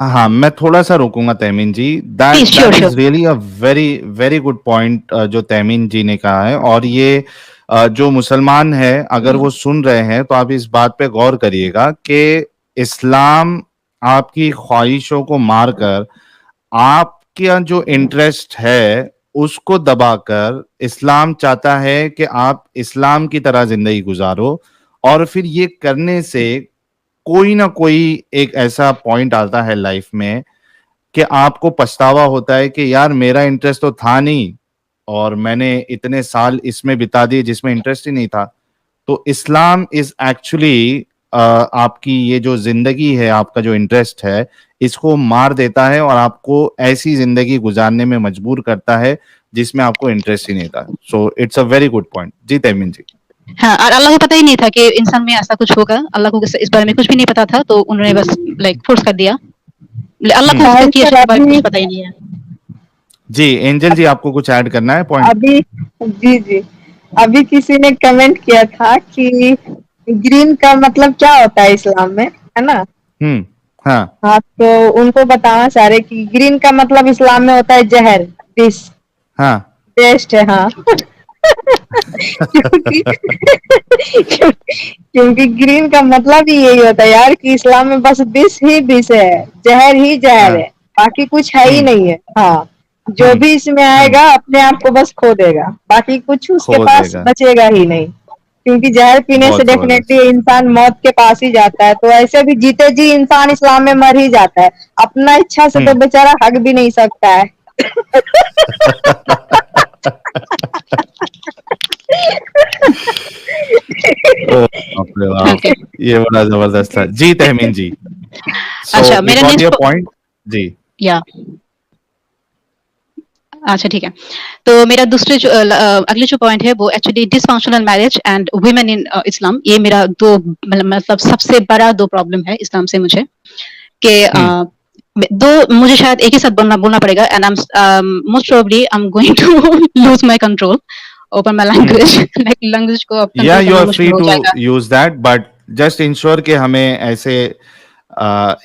Speaker 1: हाँ, मैं थोड़ा सा रोकूंगा Tahmeen ji. That is really a very very good point जो तहमीन जी ने कहा है। और ये जो मुसलमान है, अगर वो सुन रहे हैं तो आप इस बात पे गौर करिएगा कि इस्लाम आपकी ख्वाहिशों को मारकर आपका जो इंटरेस्ट है उसको दबाकर इस्लाम चाहता है कि आप इस्लाम की तरह जिंदगी गुजारो। और फिर ये करने से कोई ना कोई एक ऐसा पॉइंट आता है लाइफ में कि आपको पछतावा होता है कि यार मेरा इंटरेस्ट तो था नहीं और मैंने इतने साल इसमें बिता दिए जिसमें इंटरेस्ट ही नहीं था। तो इस्लाम इज एक्चुअली आपकी ये जो जिंदगी है, आपका जो इंटरेस्ट है, इसको मार देता है और आपको ऐसी जिंदगी गुजारने में मजबूर करता है जिसमें आपको इंटरेस्ट ही नहीं था। So it's a very good point जी तहमीन जी।
Speaker 2: हाँ, और अल्लाह को पता ही नहीं था कि इंसान में ऐसा कुछ होगा, अल्लाह को इस बारे में कुछ भी नहीं पता था, तो उन्होंने बस फोर्स कर दिया। अल्लाह को उसके क्रिएशन के बारे में कुछ पता ही नहीं है।
Speaker 1: जी एंजल जी, आपको कुछ ऐड करना है पॉइंट?
Speaker 3: अभी जी अभी किसी ने कमेंट किया था कि ग्रीन का मतलब क्या होता है इस्लाम में, है ना?
Speaker 1: हाँ
Speaker 3: हाँ, तो उनको बताना चाह रहे कि ग्रीन का मतलब इस्लाम में होता है जहर, विष,
Speaker 1: हाँ
Speaker 3: बेस्ट है। हाँ क्योंकि क्योंकि ग्रीन का मतलब ही यही होता है यार कि इस्लाम में बस विष ही विष है, जहर ही जहर
Speaker 1: हाँ
Speaker 3: है, बाकी कुछ है ही
Speaker 1: हम्म
Speaker 3: नहीं है। हाँ, जो
Speaker 1: हम्म
Speaker 3: भी इसमें
Speaker 1: हम्म
Speaker 3: आएगा अपने आप को बस खो देगा, बाकी कुछ उसके
Speaker 1: खो
Speaker 3: पास
Speaker 1: देगा।
Speaker 3: बचेगा ही नहीं। क्योंकि जहर पीने से
Speaker 1: बहुत
Speaker 3: डेफिनेटली
Speaker 1: जबरदस्त।
Speaker 3: इंसान मौत के पास ही जाता है, तो ऐसे भी जीते जी इंसान इस्लाम में मर ही जाता है, अपना इच्छा से तो
Speaker 1: हम्म
Speaker 3: बेचारा हक भी नहीं सकता है।
Speaker 1: ओ बाप रे बाप,
Speaker 2: ओके।
Speaker 1: ये बड़ा जबरदस्त था जी तहमीन जी। सो
Speaker 2: अच्छा,
Speaker 1: वी
Speaker 2: मेरा
Speaker 1: गॉट योर
Speaker 2: नेक्स्ट
Speaker 1: पॉइंट जी।
Speaker 2: या अच्छा ठीक है। तो मेरा दूसरे अगले जो पॉइंट है वो actually dysfunctional marriage and women in Islam. ये मेरा दो मतलब सबसे बड़ा दो प्रॉब्लम है इस्लाम से मुझे कि
Speaker 1: हम्म
Speaker 2: दो मुझे शायद एक ही साथ बोलना बोलना पड़ेगा and I am most probably I am going to lose my control over my
Speaker 1: hmm
Speaker 2: language like language को अब
Speaker 1: या
Speaker 2: कंट्रोल
Speaker 1: यू
Speaker 2: करना
Speaker 1: आर
Speaker 2: मुश्किल
Speaker 1: फ्री
Speaker 2: हो
Speaker 1: टू
Speaker 2: जाएगा।
Speaker 1: Use that, but just ensure कि हमें ऐसे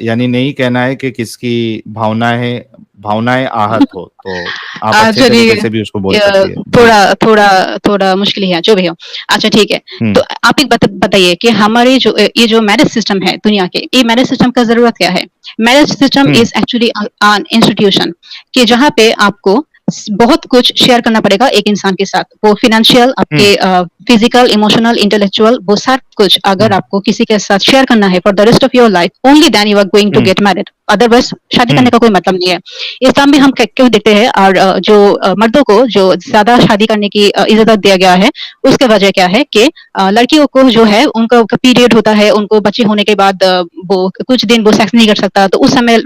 Speaker 1: यानी नहीं कहना है कि किसकी भावनाएं आहत हो, तो आप अच्छे
Speaker 2: चलिए
Speaker 1: तरीके से भी उसको बोल सकती है जी।
Speaker 2: थोड़ा थोड़ा थोड़ा मुश्किल ही है जो भी हो। अच्छा ठीक है। तो
Speaker 1: हम्म
Speaker 2: आप एक बताइए कि हमारे जो ये जो मैरिज सिस्टम है दुनिया के, ये मैरिज सिस्टम का जरूरत क्या है? Marriage system
Speaker 1: hmm
Speaker 2: is actually an institution कि जहाँ पे आपको बहुत कुछ शेयर करना पड़ेगा एक इंसान के साथ, वो फाइनेंशियल, आपके
Speaker 1: हम्म
Speaker 2: फिजिकल, इमोशनल, इंटेलेक्चुअल, वो सब कुछ अगर
Speaker 1: हम्म
Speaker 2: आपको किसी के साथ शेयर करना है for the rest of your life, only then you are going to
Speaker 1: hmm
Speaker 2: get married, otherwise शादी करने
Speaker 1: हम्म
Speaker 2: का कोई मतलब नहीं है। इस्लाम में हम क्यों देखते हैं और जो मर्दों को जो ज्यादा शादी करने की इजाजत दिया गया है, उसका वजह क्या है कि लड़कियों को जो है उनका पीरियड होता है, उनको बच्चे होने के बाद वो कुछ दिन वो सेक्स नहीं कर सकता, तो उस समय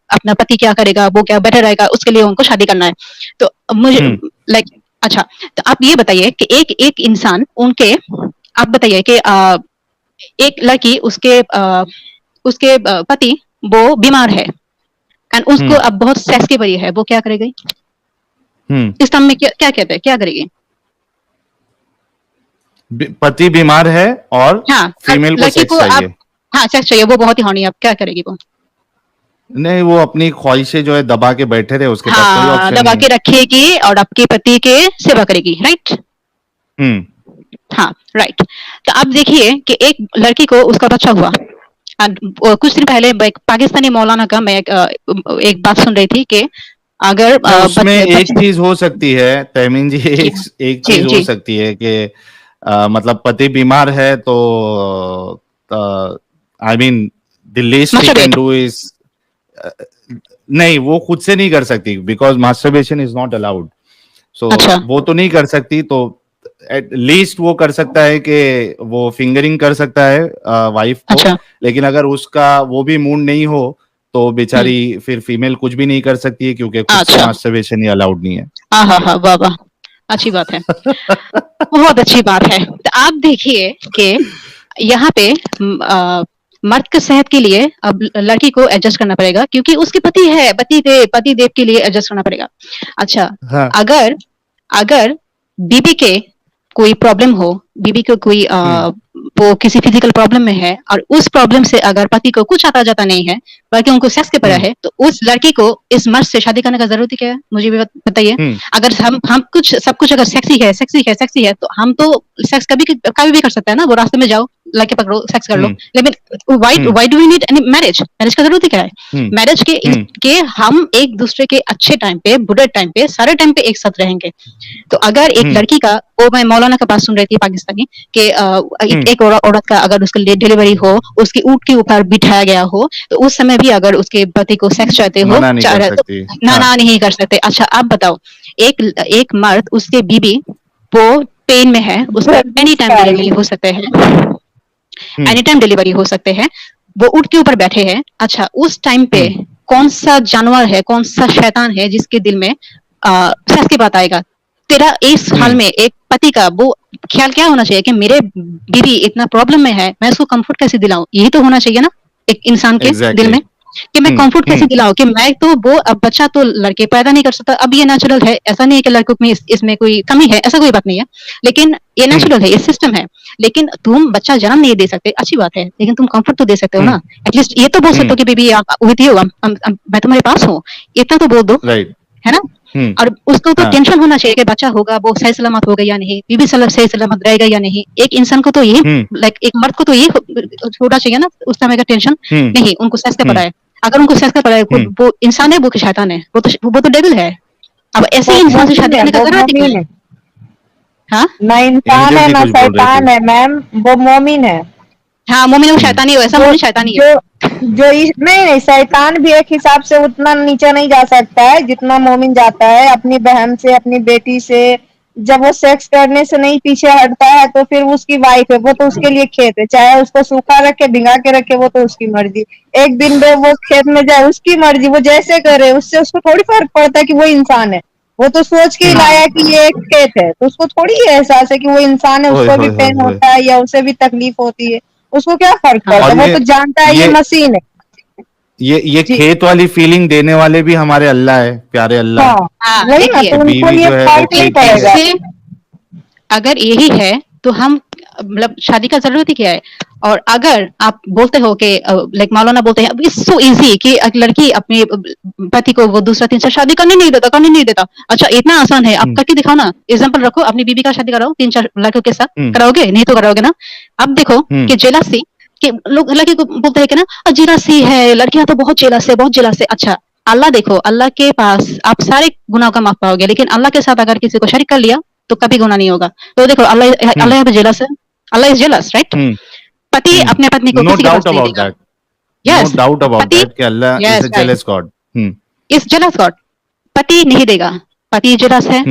Speaker 2: अपना पति क्या करेगा, वो क्या बेटर रहेगा, उसके लिए उनको शादी करना है। तो मुझे
Speaker 1: हम्म
Speaker 2: लाइक अच्छा, तो आप ये बताइए कि एक एक इंसान उनके, आप बताइए कि एक लड़की उसके उसके पति वो बीमार है एंड उसको
Speaker 1: हम्म
Speaker 2: अब बहुत सेक्स की पड़ी है, वो क्या करेगी?
Speaker 1: हम्म
Speaker 2: इस्लाम में क्या क्या कहते हैं, क्या करेगी?
Speaker 1: पति बीमार है और
Speaker 2: हाँ,
Speaker 1: फीमेल को
Speaker 2: लड़की को
Speaker 1: सेक्स
Speaker 2: आप,
Speaker 1: चाहिए।
Speaker 2: हाँ सेक्स चाहिए, वो बहुत ही हॉर्नी है, अब क्या करेगी वो?
Speaker 1: नहीं, वो अपनी ख्वाहिशें जो है दबा के बैठे रहे, उसके पास कोई
Speaker 2: हाँ,
Speaker 1: ऑप्शन
Speaker 2: दबा
Speaker 1: नहीं है।
Speaker 2: के रखेगी और आपके पति के सेवा करेगी, राइट?
Speaker 1: हम्म
Speaker 2: हाँ राइट। तो आप देखिए कि एक लड़की को उसका बच्चा हुआ and, कुछ दिन पहले एक पाकिस्तानी मौलाना का मैं एक बात सुन रही थी कि अगर
Speaker 1: नहीं, उसमें एक
Speaker 2: बच्चे
Speaker 1: चीज हो सकती है तहमीन जी,
Speaker 2: जी
Speaker 1: एक
Speaker 2: जी
Speaker 1: चीज हो
Speaker 2: जी
Speaker 1: सकती है कि मतलब पति बीमार है तो I mean the least he can
Speaker 2: masturbate.
Speaker 1: Do is, नहीं वो खुद से नहीं कर सकती because masturbation is not allowed. So
Speaker 2: अच्छा
Speaker 1: वो तो नहीं कर सकती, तो एट लीस्ट वो कर सकता है कि वो फिंगरिंग कर सकता है वाइफ को।
Speaker 2: अच्छा।
Speaker 1: लेकिन अगर उसका वो भी मूड नहीं हो तो
Speaker 2: हम्म।
Speaker 1: बेचारी फिर फीमेल कुछ भी नहीं कर सकती है, क्योंकि खुद से
Speaker 2: अच्छा।
Speaker 1: मास्टरबेशन ही अलाउड नहीं है।
Speaker 2: हाँ हाँ हाँ, वाह वाह, अच्छी बात है, बहुत अच्छी बात है। तो आप देखिए कि यहाँ पे मर्द के सेहत के लिए अब लड़की को एडजस्ट करना पड़ेगा क्योंकि उसके पति है, पति देव के लिए एडजस्ट करना पड़ेगा। अच्छा,
Speaker 1: हाँ
Speaker 2: अगर अगर बीबी के कोई प्रॉब्लम हो, बीबी को कोई
Speaker 1: हम्म
Speaker 2: वो किसी फिजिकल प्रॉब्लम में है और उस प्रॉब्लम से अगर पति को कुछ आता जाता नहीं है बल्कि उनको सेक्स के पड़ा
Speaker 1: हम्म
Speaker 2: है, तो उस लड़की को इस मर्द से शादी करने का जरूरत ही क्या है? मुझे भी बताइए।
Speaker 1: हम्म
Speaker 2: अगर हम कुछ सब कुछ अगर सेक्सी है तो हम तो सेक्स कभी भी कर सकते हैं ना, वो रास्ते में जाओ, लड़के पकड़ो, सेक्स कर लो।
Speaker 1: हम्म
Speaker 2: लेकिन why
Speaker 1: hmm
Speaker 2: why do we need any marriage? Marriage का जरूरत ही क्या है?
Speaker 1: हम्म
Speaker 2: मैरिज
Speaker 1: हम्म
Speaker 2: के हम एक दूसरे के अच्छे टाइम पे, बुरे टाइम पे, सारे टाइम पे एक साथ रहेंगे। तो अगर एक
Speaker 1: हम्म
Speaker 2: लड़की का, वो मैं मौलाना का बात सुन रही थी पाकिस्तानी कि
Speaker 1: हम्म
Speaker 2: एक औरत का अगर उसके लिए डिलीवरी हो, उसकी ऊँट के ऊपर बिठाया गया हो, तो उस समय भी अगर उसके पति को सेक्स चाहते हो,
Speaker 1: मना नहीं कर
Speaker 2: तो
Speaker 1: सकती।
Speaker 2: ना
Speaker 1: हाँ
Speaker 2: ना नहीं कर सकते। अच्छा आप बताओ, एक एक मर्द, उसके बीबी वो पेन में है, उसका एनी टाइम डिलीवरी हो सकते हैं,
Speaker 1: हम्म
Speaker 2: एनी टाइम डिलीवरी हो सकते हैं, वो ऊँट के ऊपर बैठे हैं। अच्छा, उस टाइम पे
Speaker 1: हम्म
Speaker 2: कौन सा जानवर है, कौन सा शैतान है जिसके दिल में सेक्स की बात आएगा? तेरा इस हाल
Speaker 1: हम्म
Speaker 2: में एक पति का वो ख्याल क्या होना चाहिए कि मेरे बीवी इतना प्रॉब्लम में है, मैं उसको कंफर्ट कैसे दिलाऊं? यही तो होना चाहिए ना एक इंसान के दिल
Speaker 1: एग्जैक्टली
Speaker 2: में। कि मैं कंफर्ट कैसे दिलाऊं कि मैं तो वो अब बच्चा तो लड़के पैदा नहीं कर सकता, अब ये नेचुरल है, ऐसा नहीं है कि लड़कों में इसमें कोई कमी है, ऐसा कोई बात नहीं है, लेकिन ये नेचुरल है, ये सिस्टम है। लेकिन तुम बच्चा जन्म नहीं दे सकते, अच्छी बात है, लेकिन तुम कंफर्ट तो दे सकते हो ना, एटलीस्ट ये तो बोल सकते हो कि बेबी विद यू, मैं तुम्हारे पास हूँ, इतना तो बोल दो,
Speaker 1: राइट,
Speaker 2: है ना। और उसको तो टेंशन होना चाहिए कि बच्चा होगा वो सही सलामत होगा या नहीं, बीबी सही सलामत रहेगा या नहीं। एक इंसान को तो ये लाइक एक मर्द को तो ये होना चाहिए ना उस समय का टेंशन, नहीं उनको सेक्स का पड़ा है, अगर उनको सेक्स का पड़ा है वो इंसान है, वो शैतान है, वो तो डेविल है। अब ऐसे इंसान से शादी करने का जरूरत ही नहीं है। हाँ,
Speaker 3: ना इंसान है ना शैतान है मैम, वो मोमिन है।
Speaker 2: हाँ, मोमिन वो शैतानी है, ऐसा मोमिन शैतानी है
Speaker 3: नहीं, शैतान भी एक हिसाब से उतना नीचे नहीं जा सकता है जितना मोमिन जाता है। अपनी बहन से, अपनी बेटी से जब वो सेक्स करने से नहीं पीछे हटता है तो फिर उसकी वाइफ है, वो तो उसके लिए खेत है, चाहे उसको सूखा रखे भिंगा के रखे, वो तो उसकी मर्जी। एक दिन वो खेत में जाए, उसकी मर्जी, वो जैसे करे, उससे उसको थोड़ी फर्क पड़ता है कि वो इंसान है। वो तो सोच के लाया कि ये एक खेत है, तो उसको थोड़ी एहसास है कि वो इंसान है, उसको भी पेन होता है या उसे भी तकलीफ होती है, उसको क्या फर्क पड़ता है, वो तो जानता है ये मशीन है।
Speaker 1: ये खेत वाली फीलिंग देने वाले भी हमारे अल्लाह है, प्यारे अल्लाह।
Speaker 3: वही ना, तो उनको ये फर्क नहीं पड़ेगा।
Speaker 2: अगर यही है तो हम मतलब शादी का जरूरत ही क्या है। और अगर आप बोलते हो कि लाइक मौलाना बोलते हैं इट्स सो इजी कि लड़की अपने पति को वो दूसरा तीसरा शादी करने नहीं देता। अच्छा, इतना आसान है, आप करके दिखाओ ना, एग्जांपल रखो, अपनी बीबी का शादी कराओ 3-4 लड़कों के साथ, कराओगे? नहीं तो कराओगे ना। अब देखो कि जेलसी कि लोग लड़की को बोलते हैं कि ना जेलसी है, लड़कियां तो बहुत जेलस है। अच्छा, अल्लाह देखो, अल्लाह के पास आप सारे गुनाहों का माफ पाओगे, लेकिन अल्लाह के साथ अगर किसी को शरीक कर लिया तो कभी गुनाह नहीं होगा। तो देखो अल्लाह जेलस है, अल्लाह इज जेलस, राइट। पति अपने पत्नी को किसी के पास नहीं देगा।
Speaker 1: Yes, no doubt about that कि अल्लाह is a jealous God.
Speaker 2: Is jealous God. पति नहीं देगा, पति जेलस है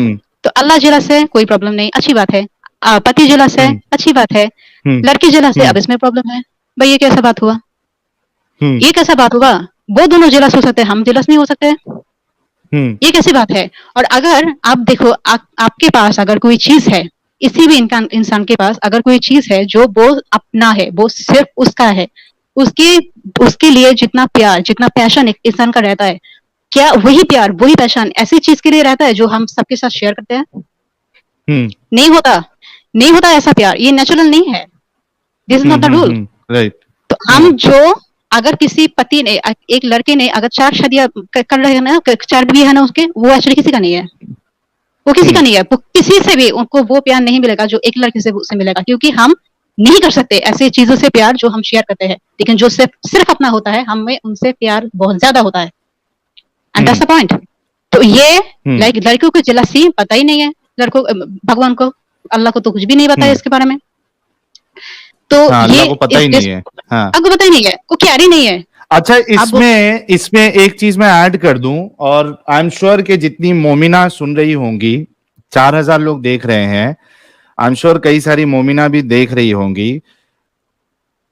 Speaker 2: तो अल्लाह जेलस है, कोई प्रॉब्लम नहीं, अच्छी बात है। पति जेलस है, अच्छी बात है। लड़की जेलस है, अब इसमें प्रॉब्लम है। भाई ये कैसा बात हुआ? ये कैसा बात हुआ? वो दोनों जेलस हो सकते हैं, हम जेलस नहीं हो सकते? ये कैसी बात है? और अगर आप देखो आपके पास अगर कोई चीज है, किसी भी इंसान के पास अगर कोई चीज है जो वो अपना है, वो सिर्फ उसका है, उसके लिए जितना प्यार, जितना पैशन एक इंसान का रहता है, क्या वही प्यार, वही पैशन ऐसी चीज के लिए रहता है जो हम सबके साथ शेयर करते हैं? नहीं होता ऐसा प्यार, ये नेचुरल नहीं है। This is not the rule,
Speaker 1: right.
Speaker 2: तो हम जो अगर किसी पति ने, एक लड़के ने अगर 4 शादियां कर रहे हैं ना, 4 भी है ना उसके, वो एक्चुअली किसी का नहीं है, वो किसी का नहीं है। वो किसी से भी उनको वो प्यार नहीं मिलेगा जो एक लड़के से मिलेगा, क्योंकि हम नहीं कर सकते ऐसी चीजों से प्यार जो हम शेयर करते हैं, लेकिन जो सिर्फ अपना होता है, हमें उनसे प्यार बहुत ज्यादा होता है। And that's the point. तो ये लाइक लड़कियों को जेलसी पता ही नहीं है, लड़कों भगवान को, अल्लाह को तो कुछ भी नहीं पता है इसके बारे में। तो ये
Speaker 1: को पता ही नहीं है,
Speaker 2: आपको पता ही नहीं है, वो कैर ही नहीं है।
Speaker 1: अच्छा, इसमें एक चीज मैं ऐड कर दूं, और आई एम श्योर कि जितनी मोमिना सुन रही होंगी, 4000 लोग देख रहे हैं, आई एम श्योर कई सारी मोमिना भी देख रही होंगी।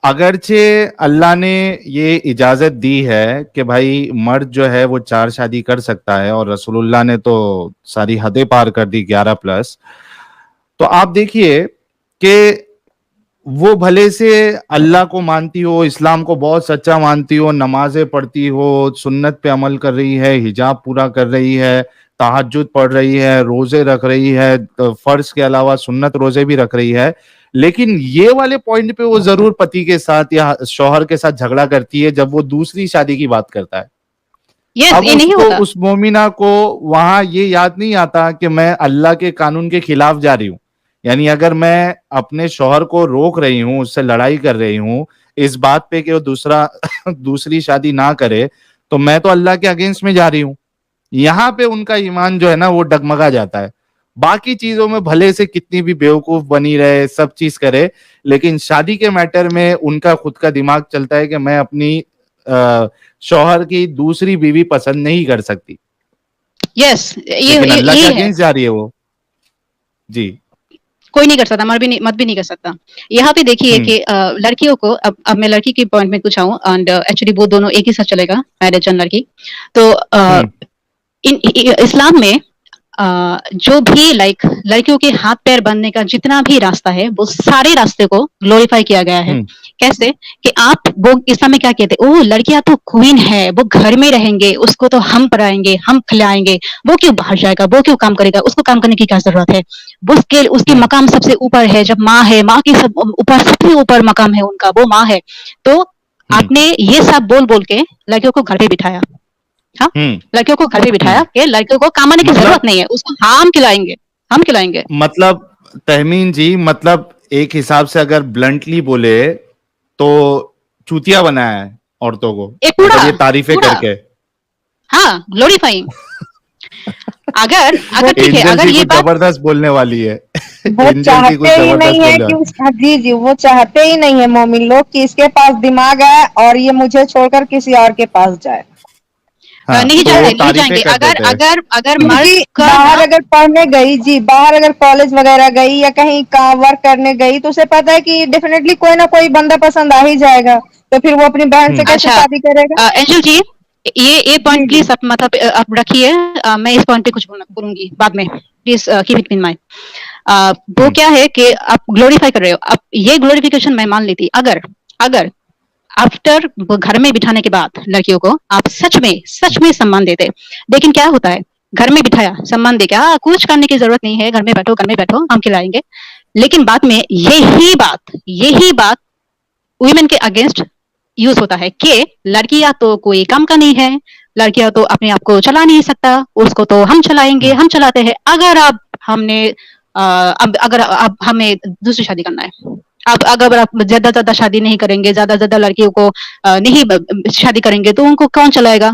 Speaker 1: अगरचे अल्लाह ने ये इजाजत दी है कि भाई मर्द जो है वो 4 शादी कर सकता है, और रसूलुल्लाह ने तो सारी हदें पार कर दी 11+, तो आप देखिए कि वो भले से अल्लाह को मानती हो, इस्लाम को बहुत सच्चा मानती हो, नमाजें पढ़ती हो, सुन्नत पे अमल कर रही है, हिजाब पूरा कर रही है, तहज्जुद पढ़ रही है, रोजे रख रही है, फर्ज के अलावा सुन्नत रोजे भी रख रही है, लेकिन ये वाले पॉइंट पे वो जरूर पति के साथ या शौहर के साथ झगड़ा करती है जब वो दूसरी शादी की बात करता है। अब उसको, उस मोमिना को वहां ये याद नहीं आता कि मैं अल्लाह के कानून के खिलाफ जा रही हूँ। यानी अगर मैं अपने शौहर को रोक रही हूँ, उससे लड़ाई कर रही हूँ इस बात पे कि वो दूसरी शादी ना करे, तो मैं तो अल्लाह के अगेंस्ट में जा रही हूँ। यहाँ पे उनका ईमान जो है ना वो डगमगा जाता है। बाकी चीजों में भले से कितनी भी बेवकूफ बनी रहे, सब चीज करे, लेकिन शादी के मैटर में उनका खुद का दिमाग चलता है कि मैं अपनी शौहर की दूसरी बीवी पसंद नहीं कर सकती।
Speaker 2: यस, ये
Speaker 1: अल्लाह के अगेंस्ट जा रही है वो। जी,
Speaker 2: कोई नहीं कर सकता, मत भी नहीं कर सकता। यहाँ पे देखिए कि लड़कियों को, अब मैं लड़की के पॉइंट में कुछ आऊं, एंड एक्चुअली वो दोनों एक ही साथ चलेगा, मैरिज एंड लड़की। तो इस्लाम में जो भी लाइक लड़कियों के हाथ पैर बनने का जितना भी रास्ता है वो सारे रास्ते को ग्लोरीफाई किया गया है। कैसे कि आप वो इस्लाम में क्या कहते हैं, ओ लड़कियां तो क्वीन है, वो घर में रहेंगे, उसको तो हम पढ़ाएंगे, हम खिलाएंगे, वो क्यों बाहर जाएगा, वो क्यों काम करेगा, उसको काम करने की क्या जरूरत है, वो उसकी मकाम सबसे ऊपर है, जब माँ है, माँ की सब ऊपर सबसे ऊपर मकाम है उनका, वो माँ है। तो आपने ये सब बोल बोल के लड़कियों को घर पे बिठाया। हाँ, लड़कियों को घर पे बिठाया कि लड़कियों को कमाने की जरूरत नहीं है, उसको हम खिलाएंगे।
Speaker 1: मतलब तहमीन जी, मतलब एक हिसाब से अगर ब्लंटली बोले तो चूतिया बनाया है औरतों को, मतलब ये तारीफें करके।
Speaker 2: हाँ, ग्लोरीफाइंग। अगर ठीक है, अगर ये बात
Speaker 1: जबरदस्त बोलने वाली है।
Speaker 3: वो चाहते ही नहीं है कि जी वो चाहते ही नहीं है मोमिन लोग कि इसके पास दिमाग है और ये मुझे छोड़कर किसी और के पास जाए।
Speaker 2: नहीं जाएंगे। अगर
Speaker 3: बाहर अगर पढ़ने गई जी, बाहर अगर कॉलेज वगैरह गई या कहीं का वर्क करने गई तो उसे पता है कि डेफिनेटली कोई ना कोई बंदा पसंद आ ही जाएगा, तो फिर वो अपनी बहन से कैसे शादी करेगा।
Speaker 2: एंजल जी, ये पॉइंट प्लीज आप मतलब आप रखिए, मैं इस पॉइंट पे कुछ बोलूंगी बाद में, please keep it in mind. वो क्या है कि आप ग्लोरीफाई कर रहे हो, अब ये ग्लोरिफिकेशन मैं मान लेती अगर आफ्टर घर में बिठाने के बाद लड़कियों को आप सच में सम्मान देते, लेकिन क्या होता है, घर में बिठाया, सम्मान दे क्या, कुछ करने की जरूरत नहीं है, घर में बैठो हम खिलाएंगे, लेकिन बाद में यही बात वुमेन के अगेंस्ट यूज होता है कि लड़कियां तो कोई काम का नहीं है, लड़कियां तो अपने आप को चला नहीं सकता, उसको तो हम चलाएंगे, हम चलाते हैं, अगर अब हमें दूसरी शादी करना है, अब अगर आप ज्यादा शादी नहीं करेंगे, ज्यादा लड़कियों को नहीं शादी करेंगे तो उनको कौन चलाएगा।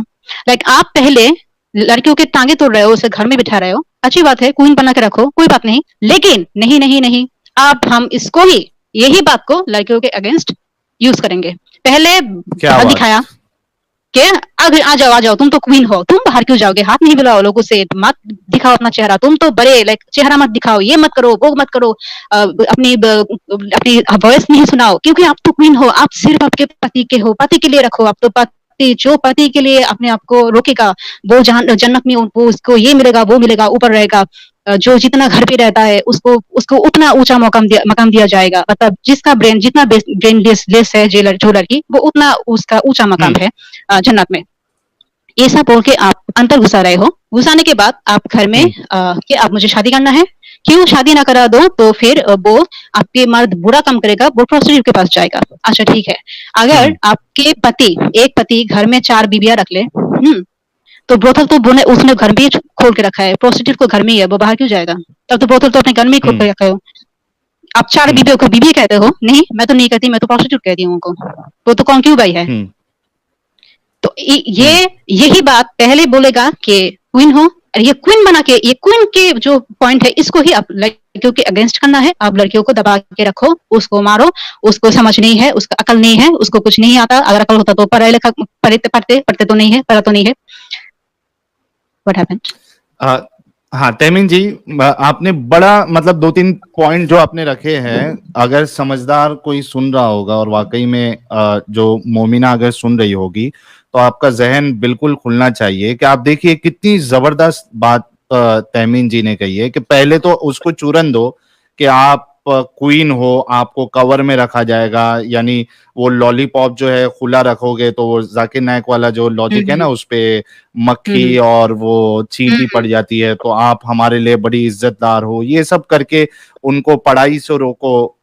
Speaker 2: लाइक आप पहले लड़कियों के टांगे तोड़ रहे हो, उसे घर में बिठा रहे हो, अच्छी बात है, क्वीन बना के रखो, कोई बात नहीं, लेकिन नहीं, अब हम इसको ही, यही बात को लड़कियों के अगेंस्ट यूज करेंगे। पहले दिखाया कि अगर आ जाओ, तुम तो क्वीन हो, तुम बाहर क्यों जाओगे, हाथ नहीं मिलाओ लोगों से, मत दिखाओ अपना चेहरा, तुम तो बड़े लाइक चेहरा मत दिखाओ, ये मत करो, वो मत करो, अपनी वॉइस नहीं सुनाओ, क्योंकि आप तो क्वीन हो, आप सिर्फ आपके पति के हो, पति के लिए रखो, आप तो पति जो पति के लिए अपने आप को रोकेगा वो जन्नत में वो उसको ये मिलेगा, वो मिलेगा, ऊपर रहेगा, जो जितना घर पे रहता है उसको उतना ऊंचा मकाम दिया जाएगा, मतलब जिसका ब्रेन जितना ब्रेन लेस है जो लड़की, वो उतना उसका ऊंचा मकाम है जन्नत में। ये सब बोल के आप अंतर घुसा रहे हो, घुसाने के बाद आप घर में कि आप मुझे शादी करना है, क्यों शादी ना करा दो, तो फिर वो आपके मर्द बुरा काम करेगा, वो प्रोस्टिट्यूट के पास जाएगा। अच्छा ठीक है, अगर आपके एक पति घर में 4 बीबियां रख ले, तो ब्रोथल तो उसने घर में ही खोल के रखा है, प्रोस्टिट्यूट को घर में ही है, वो बाहर क्यों जाएगा, तब तो ब्रोथल तो अपने घर में ही खोल के रखे हो। आप 4 बीबियों को बीबी कहते हो, नहीं मैं तो नहीं कहती, मैं तो प्रोस्टिट्यूट कहती हूँ उनको, वो तो कौन क्यों भाई है। तो यही बात पहले बोलेगा कि क्वीन हो, ये क्वीन बना के, ये क्वीन के जो पॉइंट है इसको ही आप लड़कियों के अगेंस्ट करना है, आप लड़कियों को दबा के रखो, उसको मारो, उसको समझ नहीं है, उसका अकल नहीं है, उसको कुछ नहीं आता, अगर अकल होता तो पढ़ते तो नहीं है, पढ़ा तो नहीं है। What happened?
Speaker 1: हाँ तहमीन जी, आपने बड़ा मतलब 2-3 पॉइंट जो आपने रखे हैं, अगर समझदार कोई सुन रहा होगा और वाकई में जो मोमिना अगर सुन रही होगी तो आपका जहन बिल्कुल खुलना चाहिए कि आप देखिए कितनी जबरदस्त बात तहमीन जी ने कही है कि पहले तो उसको चूरन दो कि आप क्वीन हो, आपको कवर में रखा जाएगा, यानी वो लॉलीपॉप जो है खुला रखोगे तो वो जाकिर नायक वाला जो लॉजिक है ना, उस पे मक्खी और वो चींटी पड़ जाती है, तो आप हमारे लिए बड़ी इज्जतदार हो, ये सब करके उनको पढ़ाई से रोको।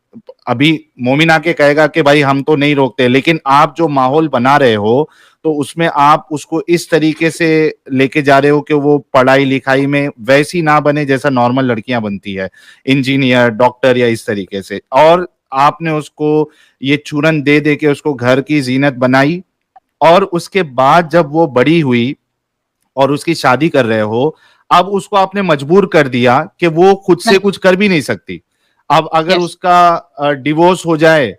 Speaker 1: अभी मोमिना के कहेगा कि भाई हम तो नहीं रोकते, लेकिन आप जो माहौल बना रहे हो तो उसमें आप उसको इस तरीके से लेके जा रहे हो कि वो पढ़ाई लिखाई में वैसी ना बने जैसा नॉर्मल लड़कियां बनती है, इंजीनियर, डॉक्टर या इस तरीके से, और आपने उसको ये चूरन दे दे के उसको घर की जीनत बनाई, और उसके बाद जब वो बड़ी हुई और उसकी शादी कर रहे हो, अब उसको आपने मजबूर कर दिया कि वो खुद से कुछ कर भी नहीं सकती। अब अगर उसका डिवोर्स हो जाए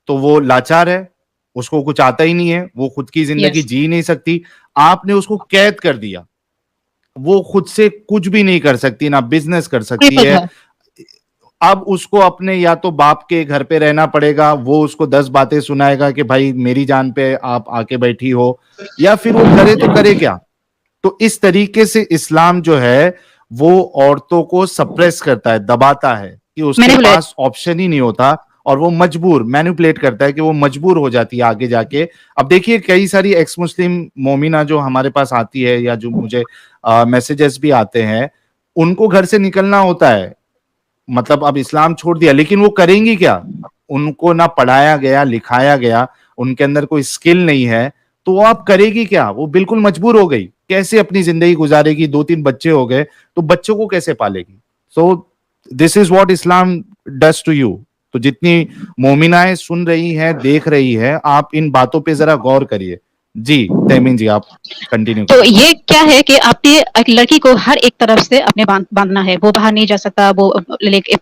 Speaker 1: तो वो लाचार है, उसको कुछ आता ही नहीं है, वो खुद की जिंदगी जी नहीं सकती, आपने उसको कैद कर दिया, वो खुद से कुछ भी नहीं कर सकती, ना बिजनेस कर सकती है। अब उसको अपने या तो बाप के घर पे रहना पड़ेगा, वो उसको 10 बातें सुनाएगा कि भाई मेरी जान पे आप आके बैठी हो, या फिर वो करे तो करे क्या। तो इस तरीके से इस्लाम जो है वो औरतों को सप्रेस करता है, दबाता है कि उसके
Speaker 2: Manipulate.
Speaker 1: पास ऑप्शन ही नहीं होता, और वो मजबूर मैनिपुलेट करता है कि वो मजबूर हो जाती है आगे जाके। अब देखिए कई सारी एक्स मुस्लिम मोमिना जो हमारे पास आती है या जो मुझे मैसेजेस भी आते हैं, उनको घर से निकलना होता है, मतलब अब इस्लाम छोड़ दिया, लेकिन वो करेंगी क्या? उनको ना पढ़ाया गया, लिखाया गया, उनके अंदर कोई स्किल नहीं है, तो वो आप करेगी क्या? वो बिल्कुल मजबूर हो गई, कैसे अपनी जिंदगी गुजारेगी? 2-3 बच्चे हो गए, तो बच्चों को कैसे पालेगी? So this is what Islam does to you. तो जितनी मोमिनाएं सुन रही हैं, देख रही है, आप इन बातों पे जरा गौर करिए। जी तैमीन जी, आप कंटिन्यू
Speaker 2: तो
Speaker 1: करिए।
Speaker 2: ये क्या है कि आपने एक लड़की को हर एक तरफ से अपने बांधना है, वो बाहर नहीं जा सकता, वो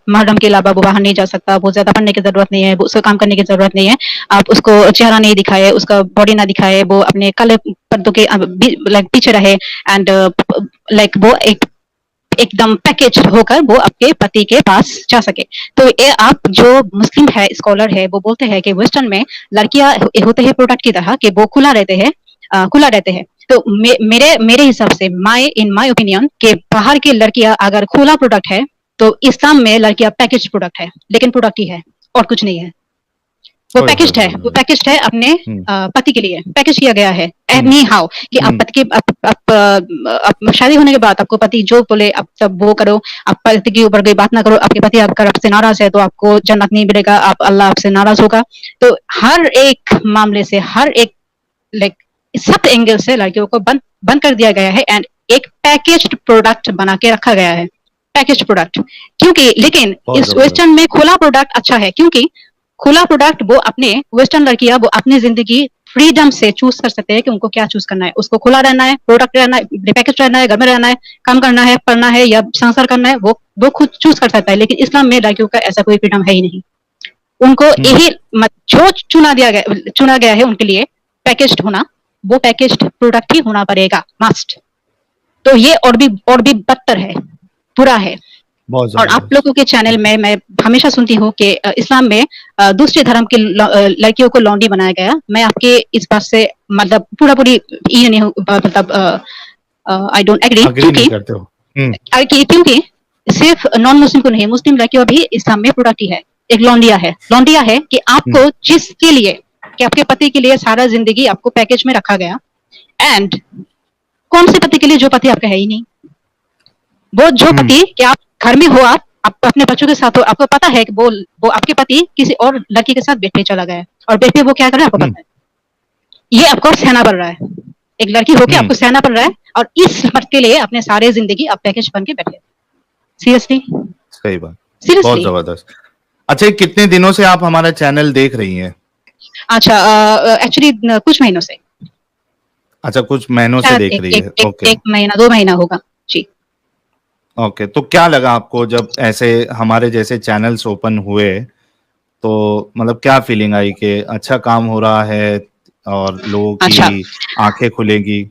Speaker 2: महरम के अलावा वो बाहर नहीं जा सकता, वो ज्यादा पढ़ने की जरूरत नहीं है, वो उसको काम करने की जरूरत नहीं है, आप उसको चेहरा नहीं दिखाए, उसका बॉडी ना दिखाए, वो अपने काले पर्दों के पीछे रहे, एंड वो एकदम पैकेज होकर वो आपके पति के पास जा सके। तो ये आप जो मुस्लिम है स्कॉलर है वो बोलते हैं कि वेस्टर्न में लड़कियां होते हैं प्रोडक्ट की तरह कि वो खुला रहते हैं। तो मेरे मेरे हिसाब से इन माय ओपिनियन कि बाहर की लड़कियां अगर खुला प्रोडक्ट है तो इस्लाम में लड़कियां पैकेज प्रोडक्ट है, लेकिन प्रोडक्ट ही है और कुछ नहीं है। वो पैकेज्ड है अपने पति के लिए, पैकेज किया गया है एनी हाउ कि आप पति के आप शादी होने के बाद आपको पति जो बोले आप सब वो करो, आप पति के ऊपर कोई बात ना करो, आपके पति अगर आपसे नाराज है तो आपको जन्नत नहीं मिलेगा, आप अल्लाह आपसे नाराज होगा। तो हर एक मामले से, हर एक सब एंगल से लड़कियों को बंद कर दिया गया है, एंड एक पैकेज्ड प्रोडक्ट बना के रखा गया है, पैकेज्ड प्रोडक्ट। क्योंकि लेकिन इस वेस्टर्न में खुला प्रोडक्ट अच्छा है, क्योंकि खुला प्रोडक्ट वो अपने वेस्टर्न लड़कियां वो अपनी जिंदगी फ्रीडम से चूज कर सकते हैं कि उनको क्या चूज करना है, उसको खुला रहना है, प्रोडक्ट रहना है, पैकेज रहना है, घर में रहना है, काम करना है, पढ़ना है या संसार करना है, वो खुद चूज कर सकता है। लेकिन इस्लाम में लड़कियों का ऐसा कोई फ्रीडम है ही नहीं। उनको यही जो चुना गया है उनके लिए पैकेज्ड होना, वो पैकेज्ड प्रोडक्ट ही होना पड़ेगा, मस्ट। तो ये और भी बदतर है, बुरा है। और आप लोगों के चैनल में मैं हमेशा सुनती हूँ कि इस्लाम में दूसरे धर्म की लड़कियों को लौंडी बनाया गया। मैं आपके इस बात से मतलब पूरी ये नहीं हूँ, मतलब आई डोंट एग्री, क्योंकि सिर्फ नॉन मुस्लिम को नहीं, मुस्लिम लड़कियों भी इस्लाम में प्रोडक्ट ही है, एक लौंडिया है कि आपको जिसके लिए कि आपके पति के लिए सारा जिंदगी आपको पैकेज में रखा गया, एंड कौन से पति के लिए जो पति आपका है ही नहीं, वो जो पति कि आप घर में हो, आप अपने बच्चों के साथ हो, आपको पता है कि वो आपके पति किसी और लड़की के साथ बेट पे चला गया है, और बेट पे वो क्या कर रहा है आपको पता है। ये आपको सहना पड़ रहा है, एक लड़की होके आपको सहना पड़ रहा है, और इस मत के लिए अपने सारे जिंदगी आप पैकेज बन के बैठे। सीरियसली,
Speaker 1: सही बात, बहुत जबरदस्त। अच्छा, कितने दिनों से आप हमारा चैनल देख रही हैं?
Speaker 2: अच्छा, एक्चुअली कुछ महीनों से।
Speaker 1: अच्छा, कुछ महीनों से देख रही है। ओके,
Speaker 2: 1 महीना 2 महीना होगा जी।
Speaker 1: ओके, तो क्या लगा आपको जब ऐसे हमारे जैसे चैनल्स ओपन हुए, तो मतलब क्या फीलिंग आई कि अच्छा काम हो रहा है और लोगों की आंखें खुलेगी?